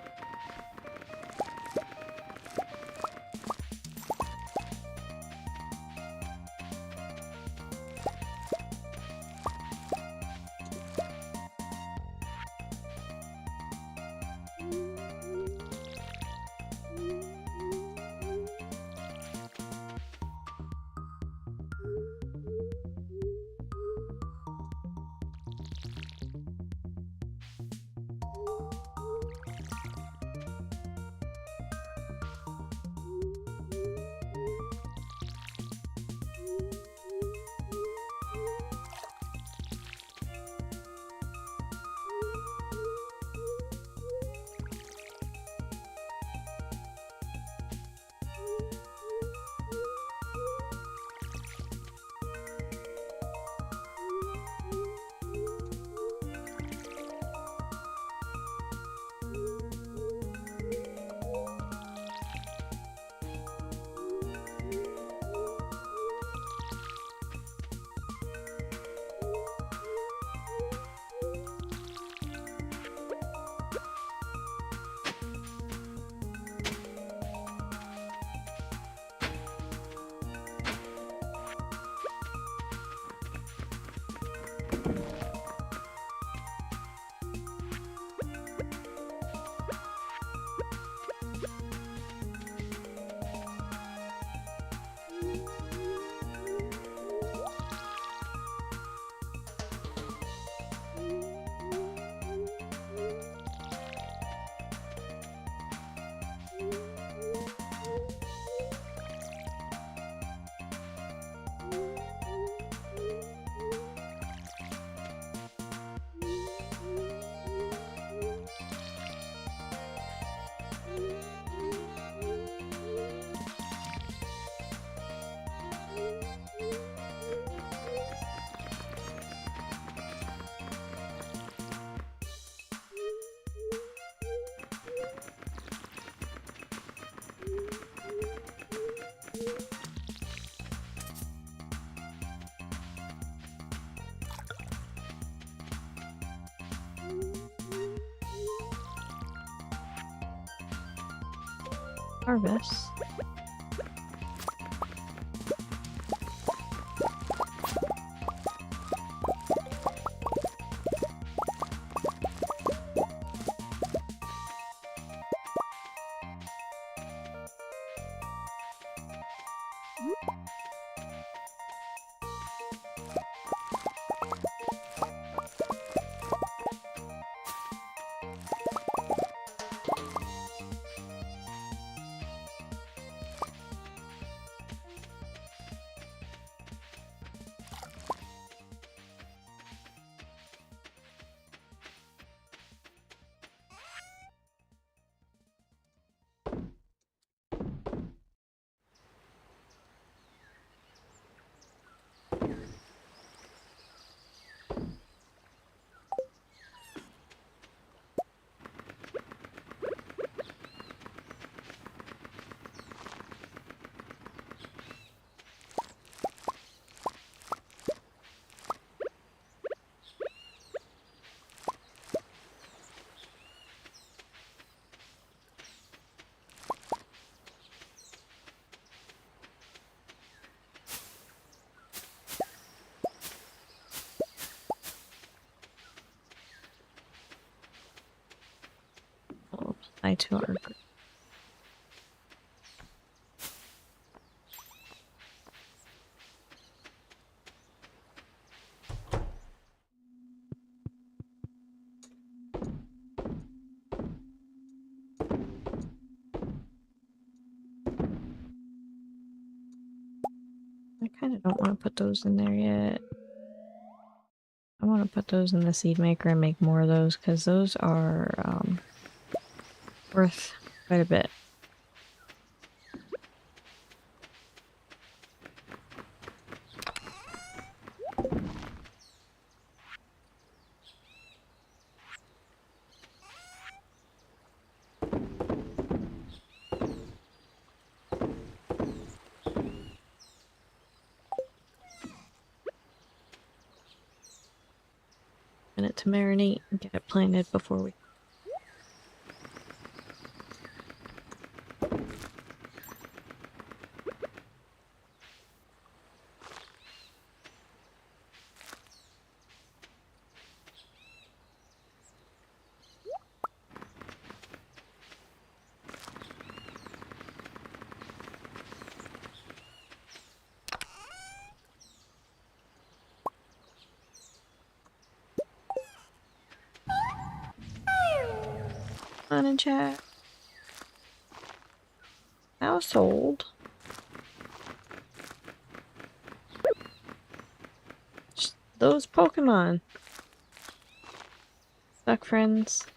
Harvest. We'll apply to our group. I kind of don't want to put those in there yet. I want to put those in the seed maker and make more of those because those are worth quite a bit. Minute to marinate and get it planted before we. On in chat. Household. Just those Pokemon. Duck friends.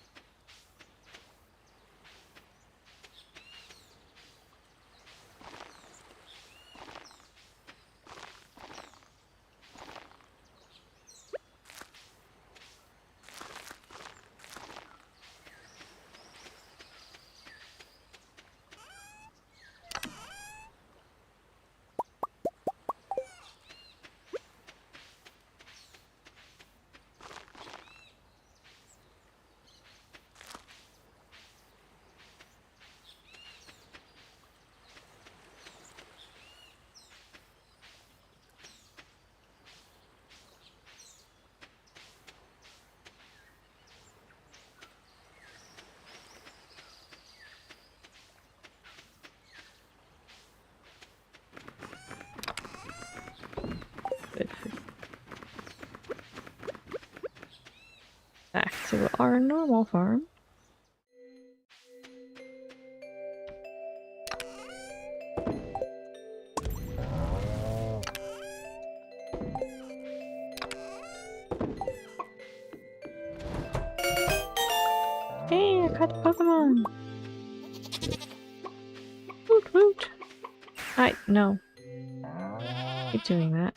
Back to our normal farm. Hey, I caught the Pokemon! Woot woot! No. Keep doing that.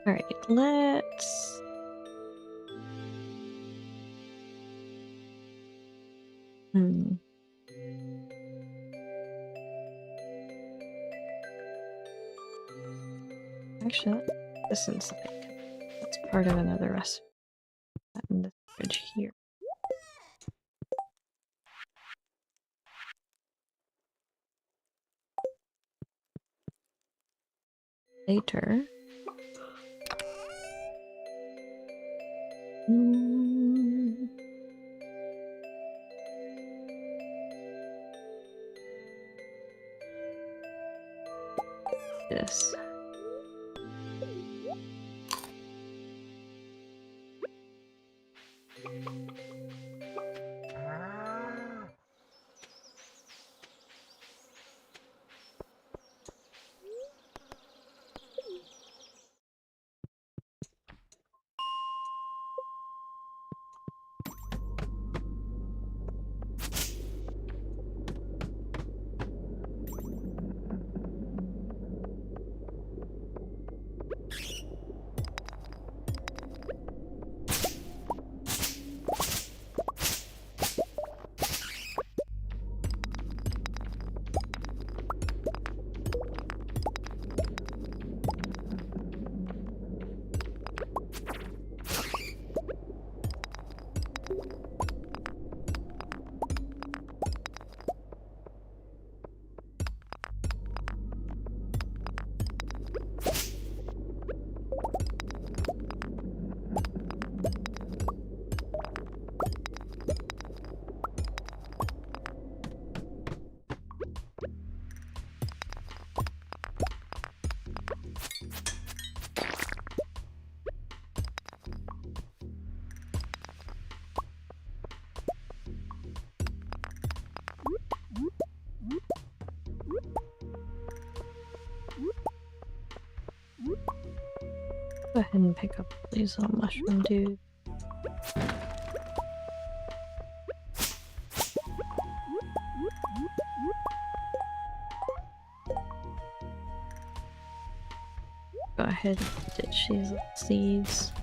Alright, let's... Actually, this inside. That's part of another recipe. In this fridge here. Later. This. Go ahead and pick up these little mushroom dudes. Go ahead and ditch these little seeds.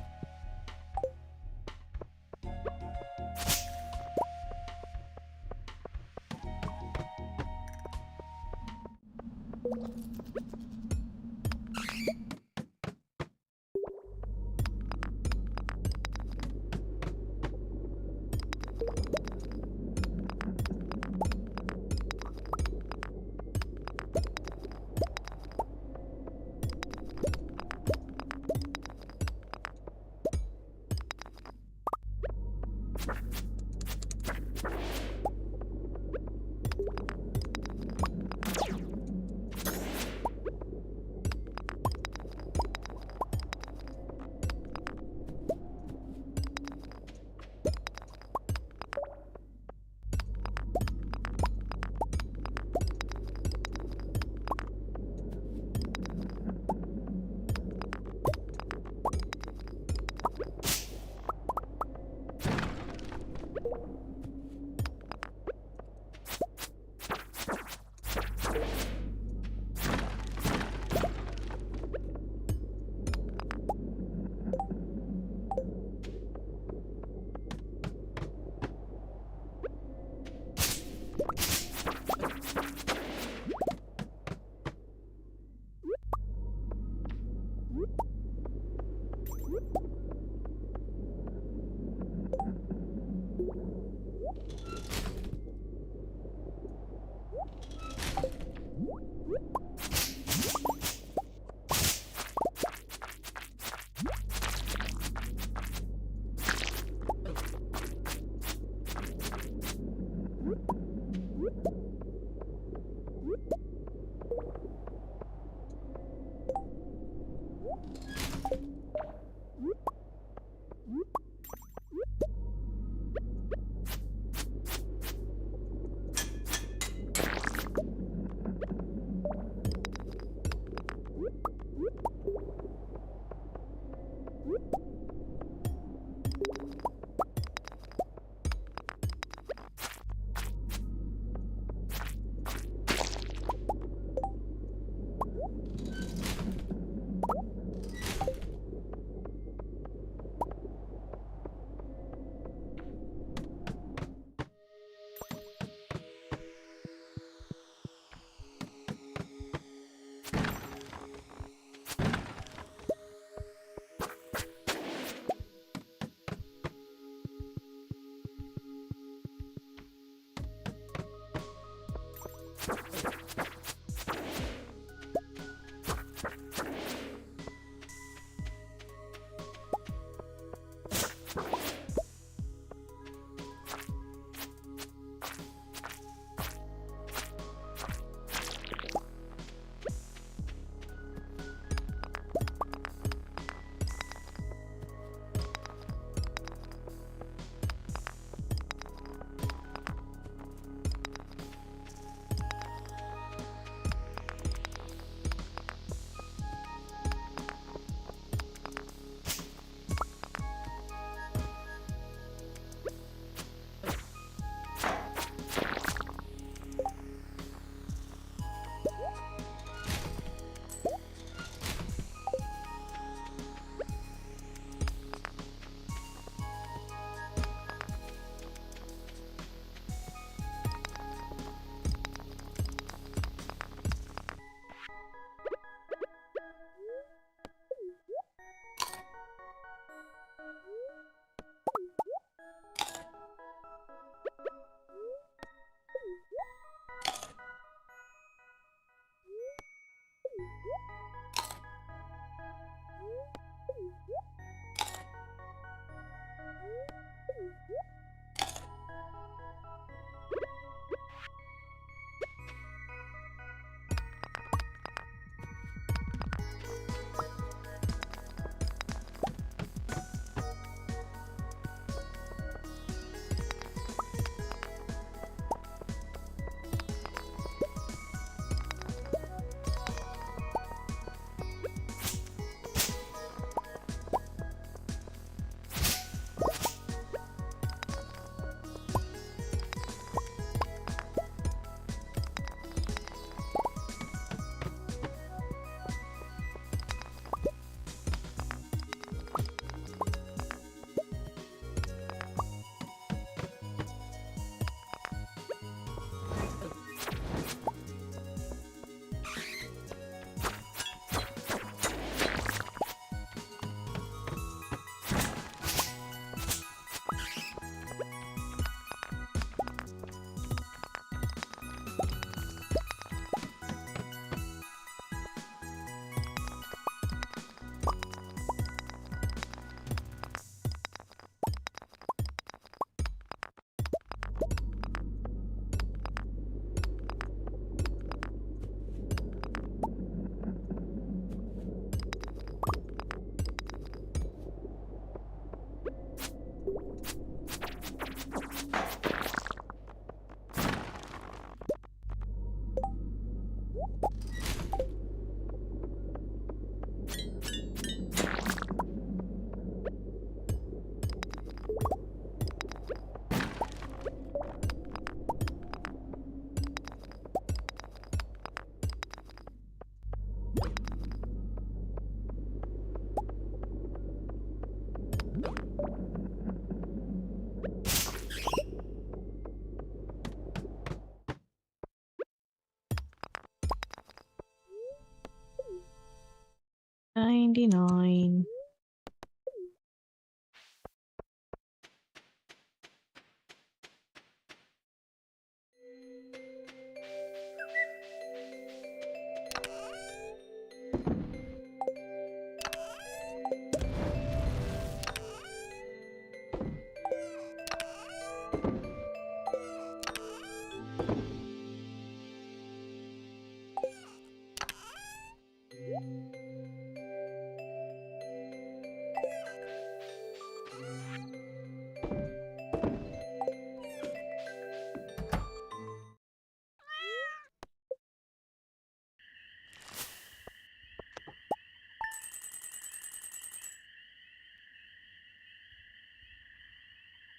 $1.99.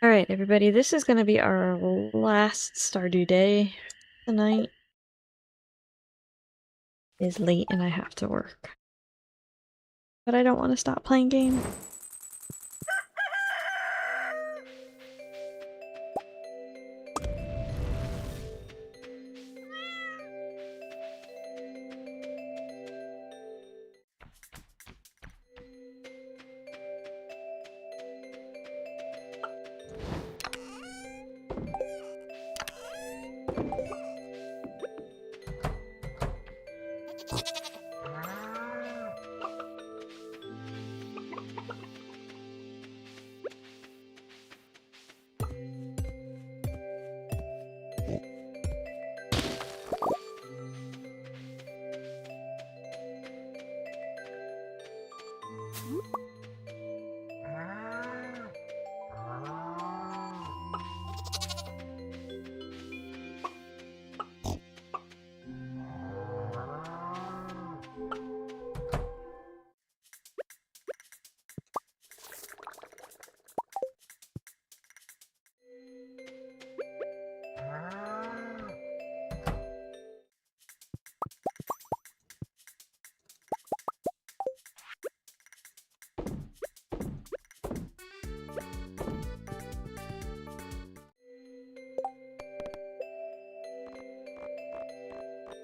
Alright, everybody, this is going to be our last Stardew day tonight. It is late and I have to work. But I don't want to stop playing games.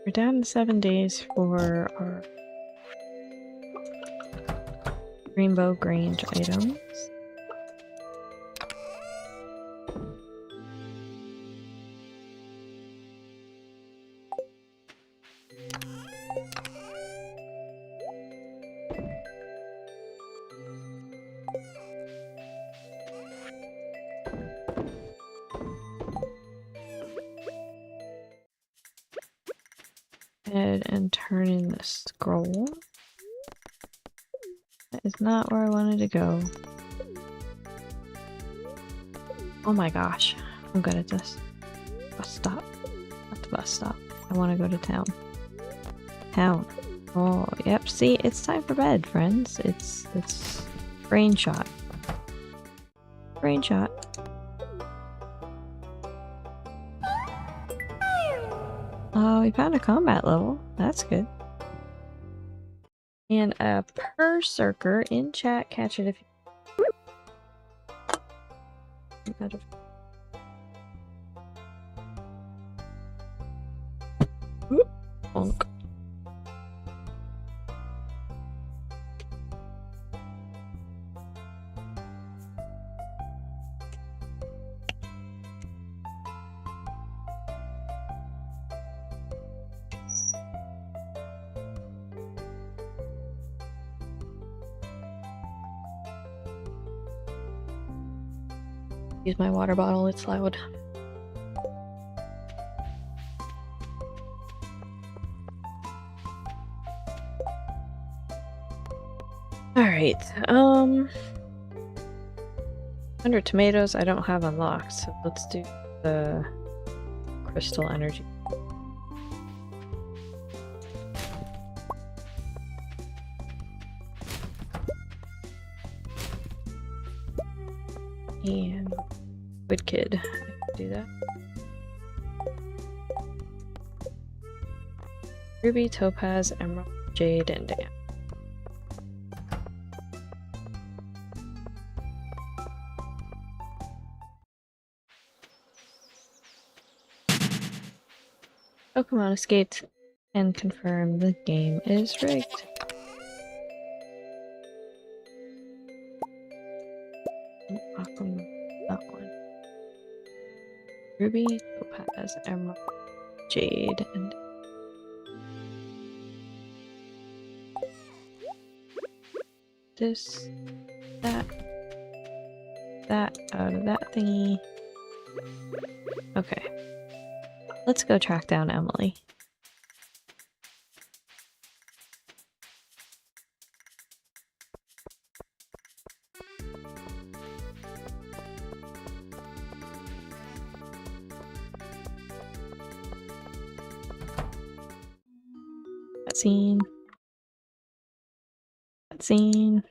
We're down to 7 days for our Rainbow Grange items. Ahead and turn in the scroll. That is not where I wanted to go. Oh my gosh, I'm good at this. Bus stop. Not the bus stop. I want to go to town. Town. Oh, yep, see, it's time for bed, friends. It's brain shot. Brain shot. Oh, we found a combat level. That's good. And a berserker in chat. Catch it if you... Bonk. Use my water bottle, it's loud. Alright, 100 tomatoes I don't have unlocked, so let's do the crystal energy. And Good Kid, I can do that. Ruby, Topaz, Emerald, Jade, and Diamond. Pokemon escaped and confirmed the game is rigged. Ruby, topaz, emerald, jade, and this, that out of that thingy. Okay. Let's go track down Emily. Cutscene. Cutscene.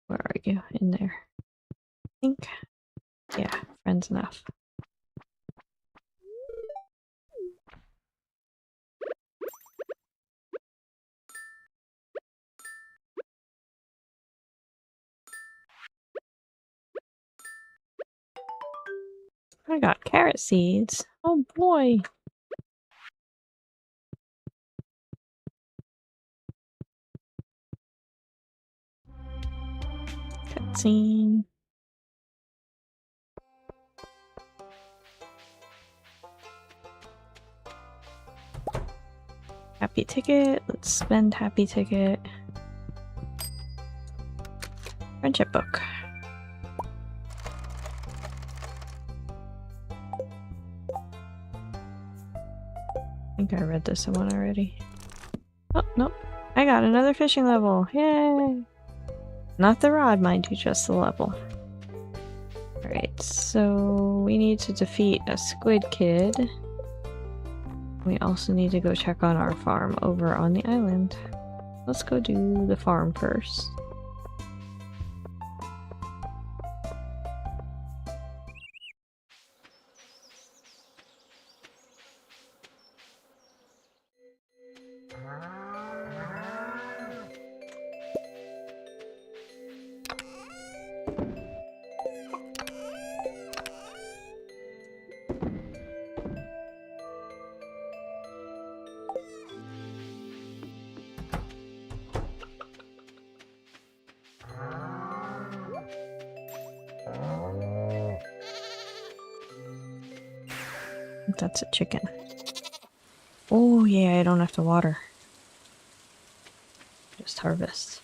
Where are you? In there. I think. Yeah, friends enough. I got carrot seeds. Oh boy. Cutscene. Happy ticket. Let's spend happy ticket. Friendship book. I think I read this one already. Oh, nope. I got another fishing level. Yay! Not the rod, mind you, just the level. Alright, so we need to defeat a squid kid. We also need to go check on our farm over on the island. Let's go do the farm first. That's a chicken. Oh yeah, I don't have to water. Just harvest.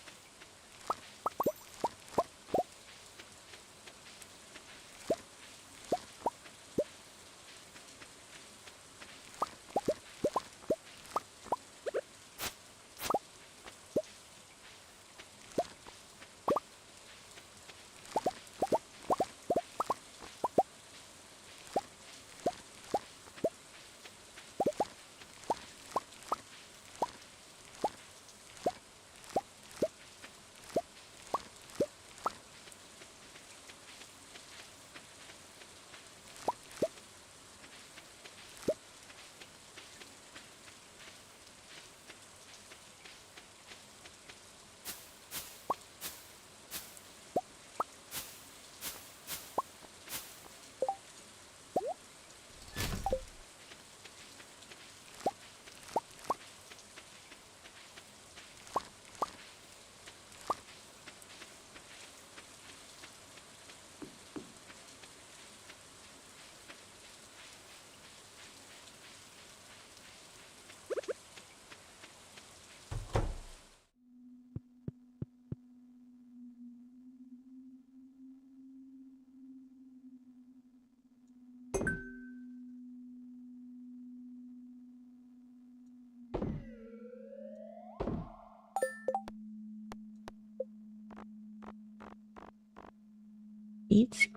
Beets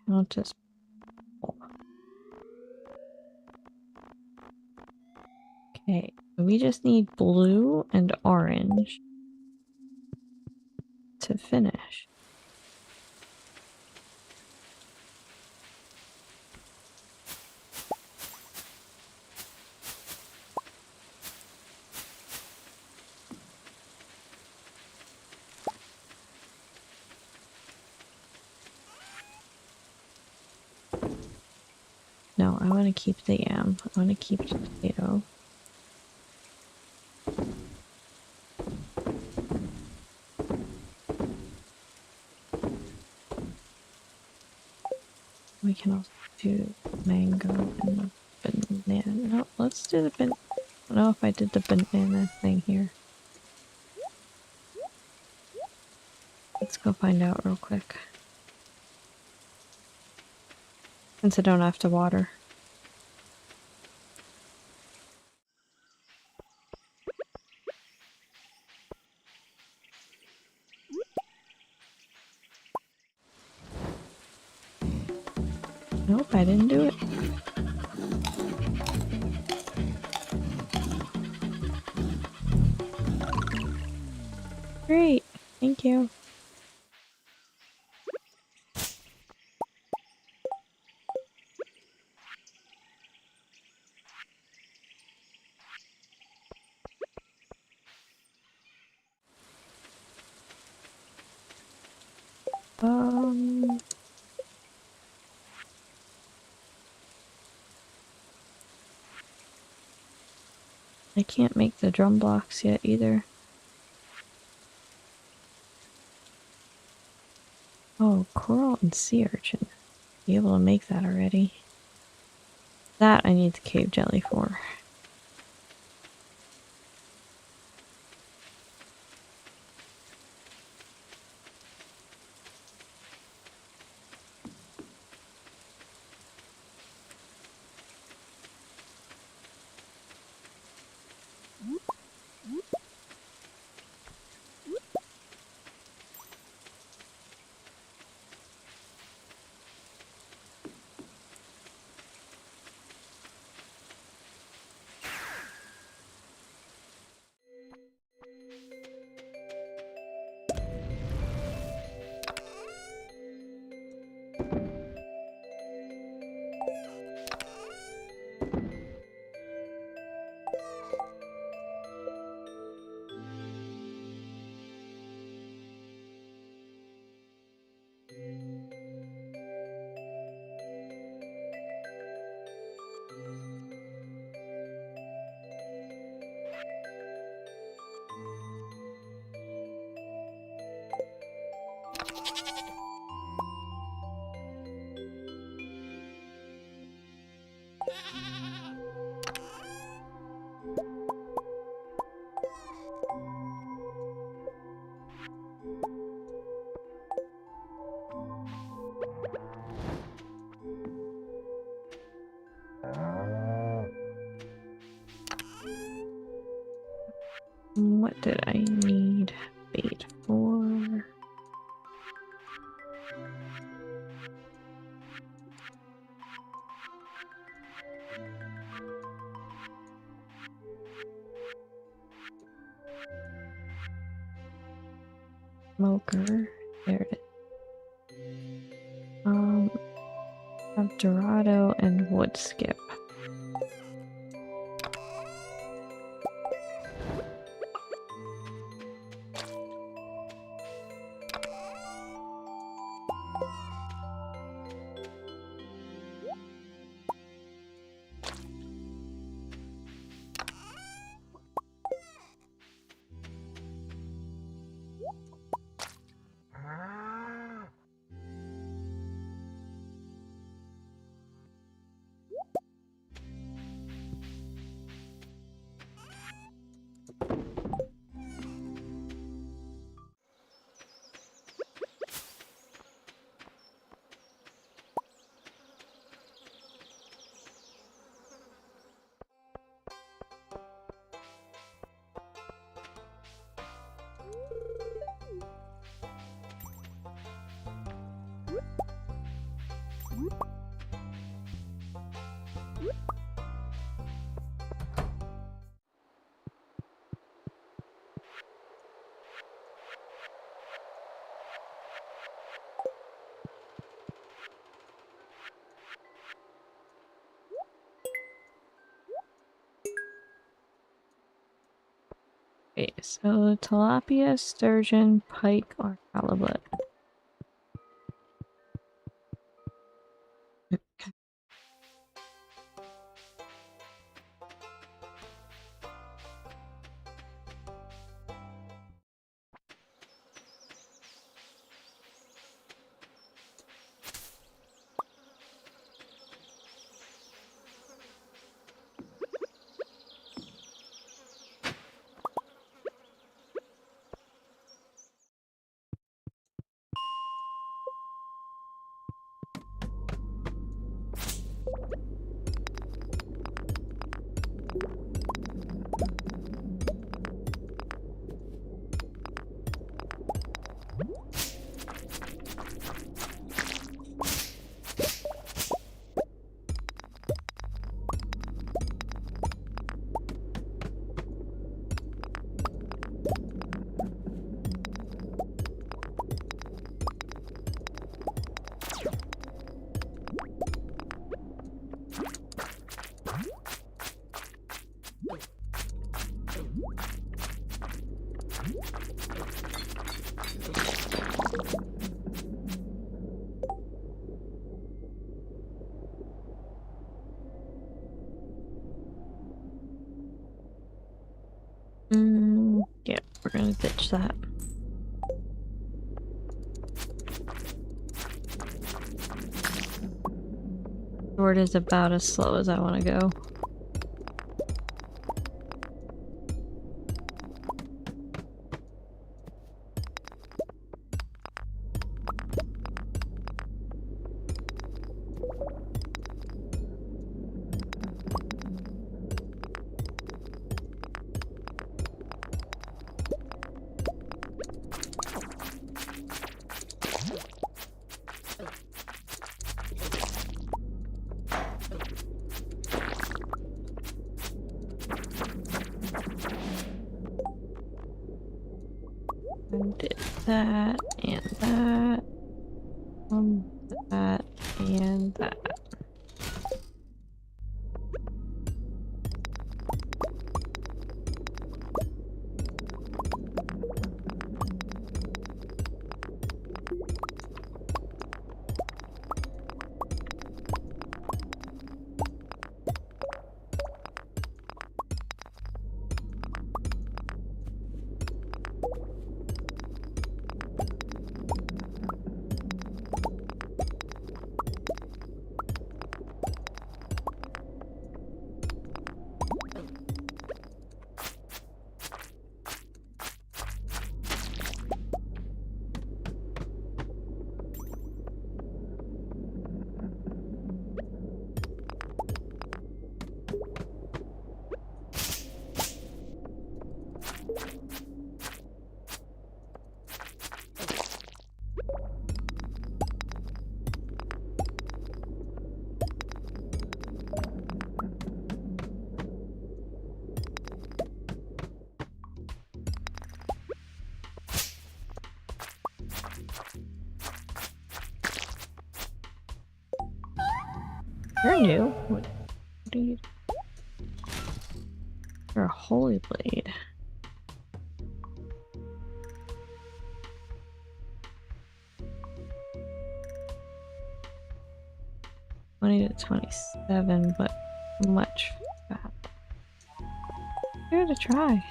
count as okay, we just need blue and orange to finish. No, I want to keep the yam. I want to keep the potato. We can also do mango and banana. No, let's do the banana. I don't know if I did the banana thing here. Let's go find out real quick. Since I don't have to water. Nope, I didn't do it. Great, thank you. I can't make the drum blocks yet either. Oh, coral and sea urchin. Be able to make that already. That I need the cave jelly for. What did I need bait for? Smoker. There it is. Have Dorado and wood skip. Okay, so tilapia, sturgeon, pike, or halibut. ditch that. Sword is about as slow as I want to go. And did that and that. That and that. You're new. What do you do? You're a holy blade. $20 to $27, but much fat. Give it a try.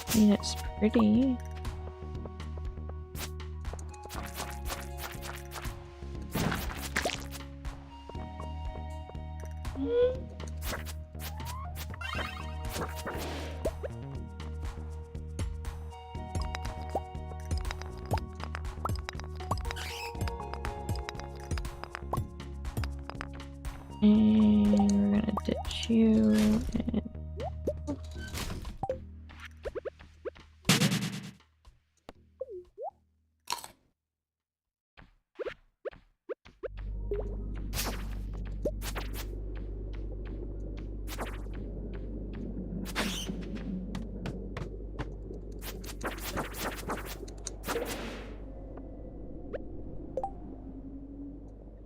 I mean, it's pretty. And we're gonna ditch you and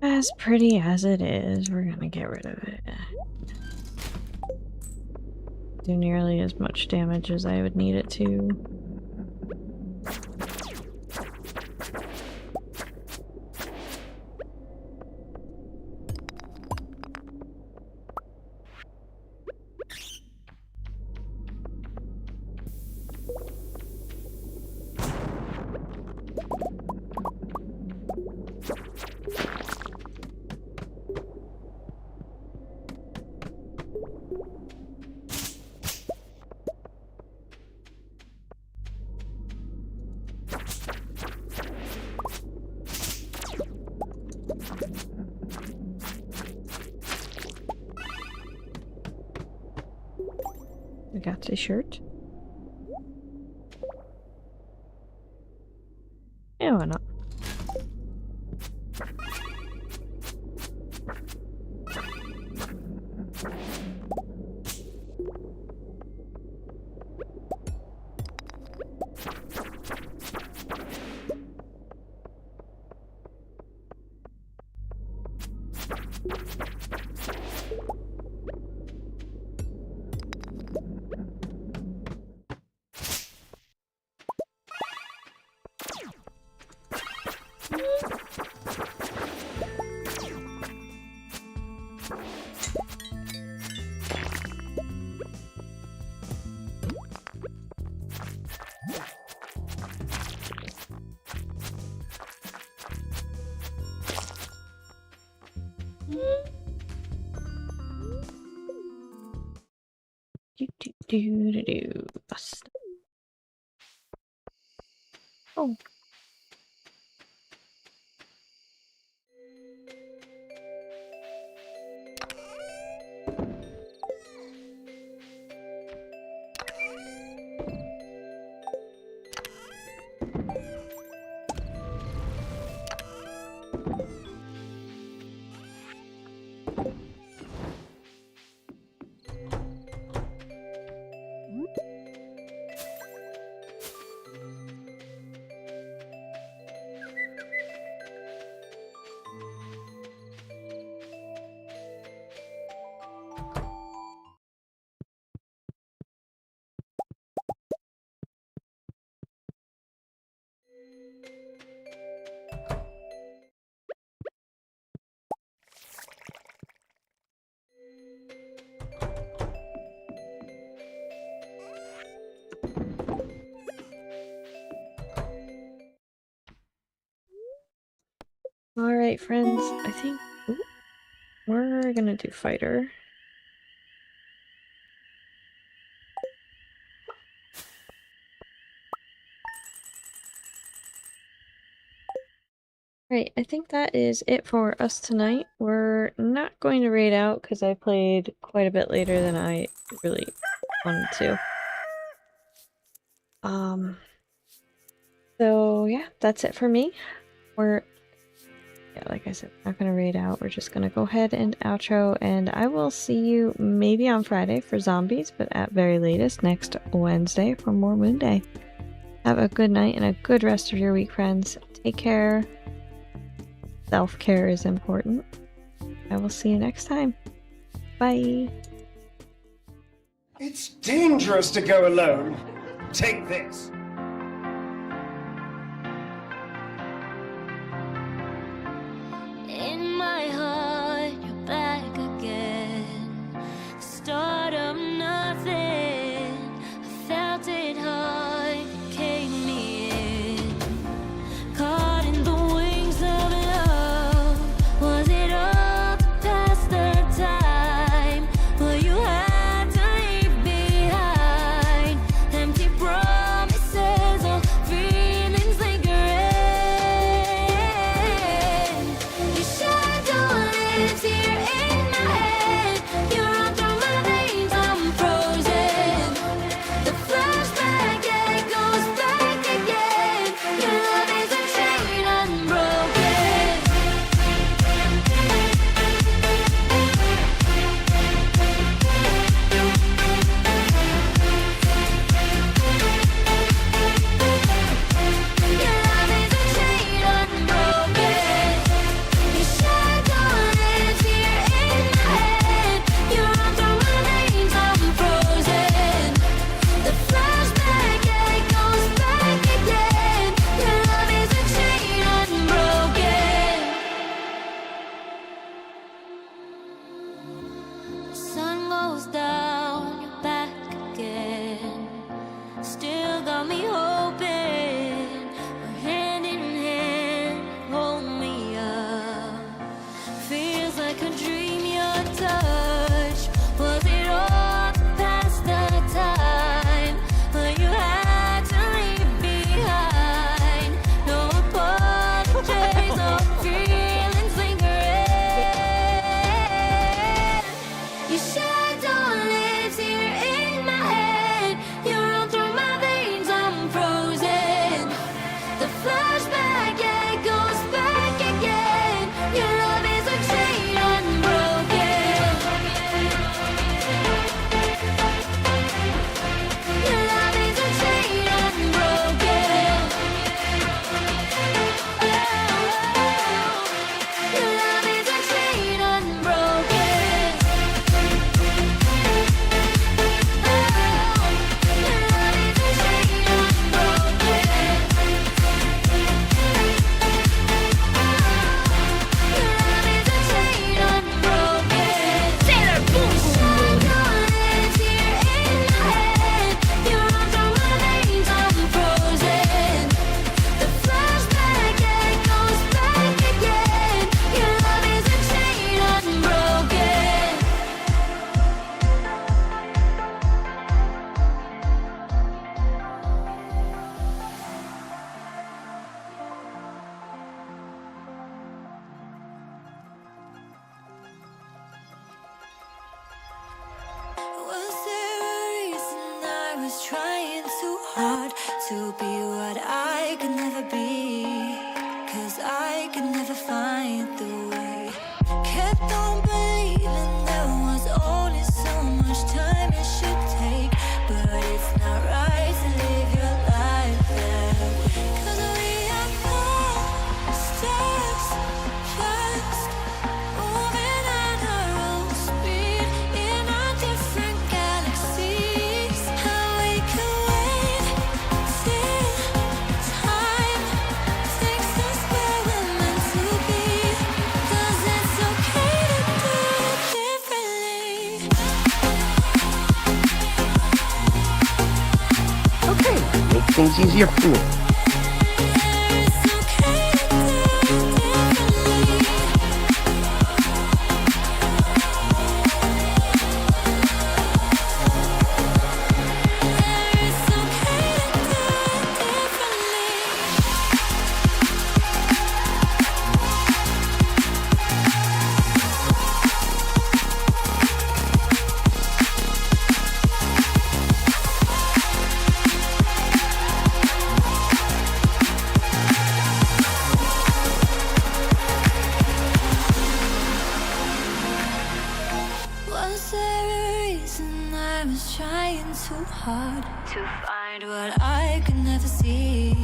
as pretty as it is, we're gonna get rid of it. Do nearly as much damage as I would need it to. I got a shirt. Yeah, why not? Do. Bust. Oh. Alright, friends, I think we're gonna do fighter. Right, I think that is it for us tonight. We're not going to raid out because I played quite a bit later than I really wanted to. So yeah, that's it for me. Yeah, like I said, we're not gonna raid out. We're just gonna go ahead and outro, and I will see you maybe on Friday for zombies, but at very latest next Wednesday for more Moonday. Have a good night and a good rest of your week, friends. Take care. Self-care is important. I will see you next time. Bye. It's dangerous to go alone. Take this. In my heart, you're back again. The start of nothing. I felt it hard, you came me in. Caught in the wings of love. Was it all to pass the time? Well, you had to leave behind empty promises. was trying too hard to be what I could never be, 'cause I could never find the way. Kept on believing there was only so much time it should take, but it's not right to live your life that way. 'Cause we are four steps fast, moving at our own speed in our different galaxies. How we can wait till time takes us where we're meant to be, 'cause it's okay to do it differently. Okay, make things easier for me. Was there a reason I was trying too hard to find what I could never see?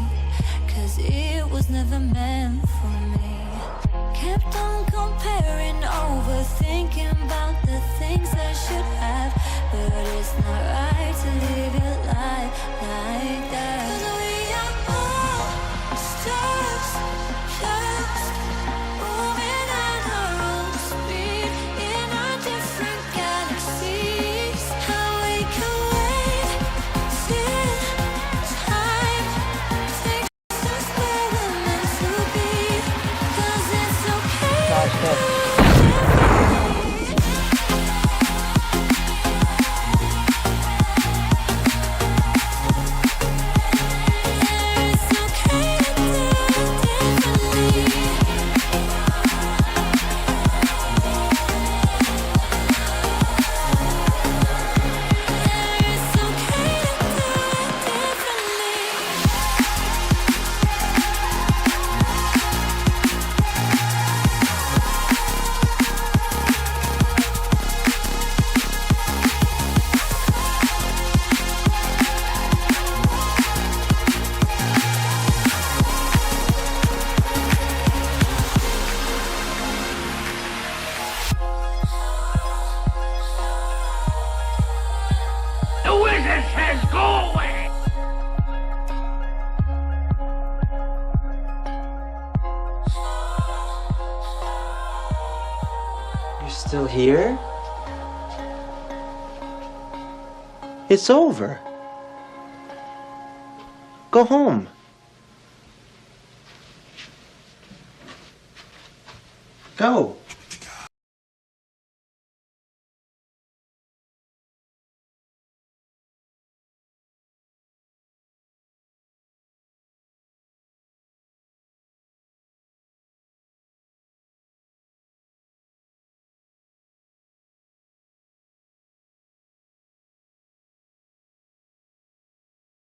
'Cause it was never meant for me. Kept on comparing, overthinking about the things I should have, but it's not right to live your life like that. 'Cause we are all stars fast, moving at our own speed in our different galaxies. How we can wait till time takes us where we're meant to be, 'cause it's okay to do it differently. It's okay to do it differently. It's okay to do it differently. The wizard says go away! You're still here? It's over. Go home. Go.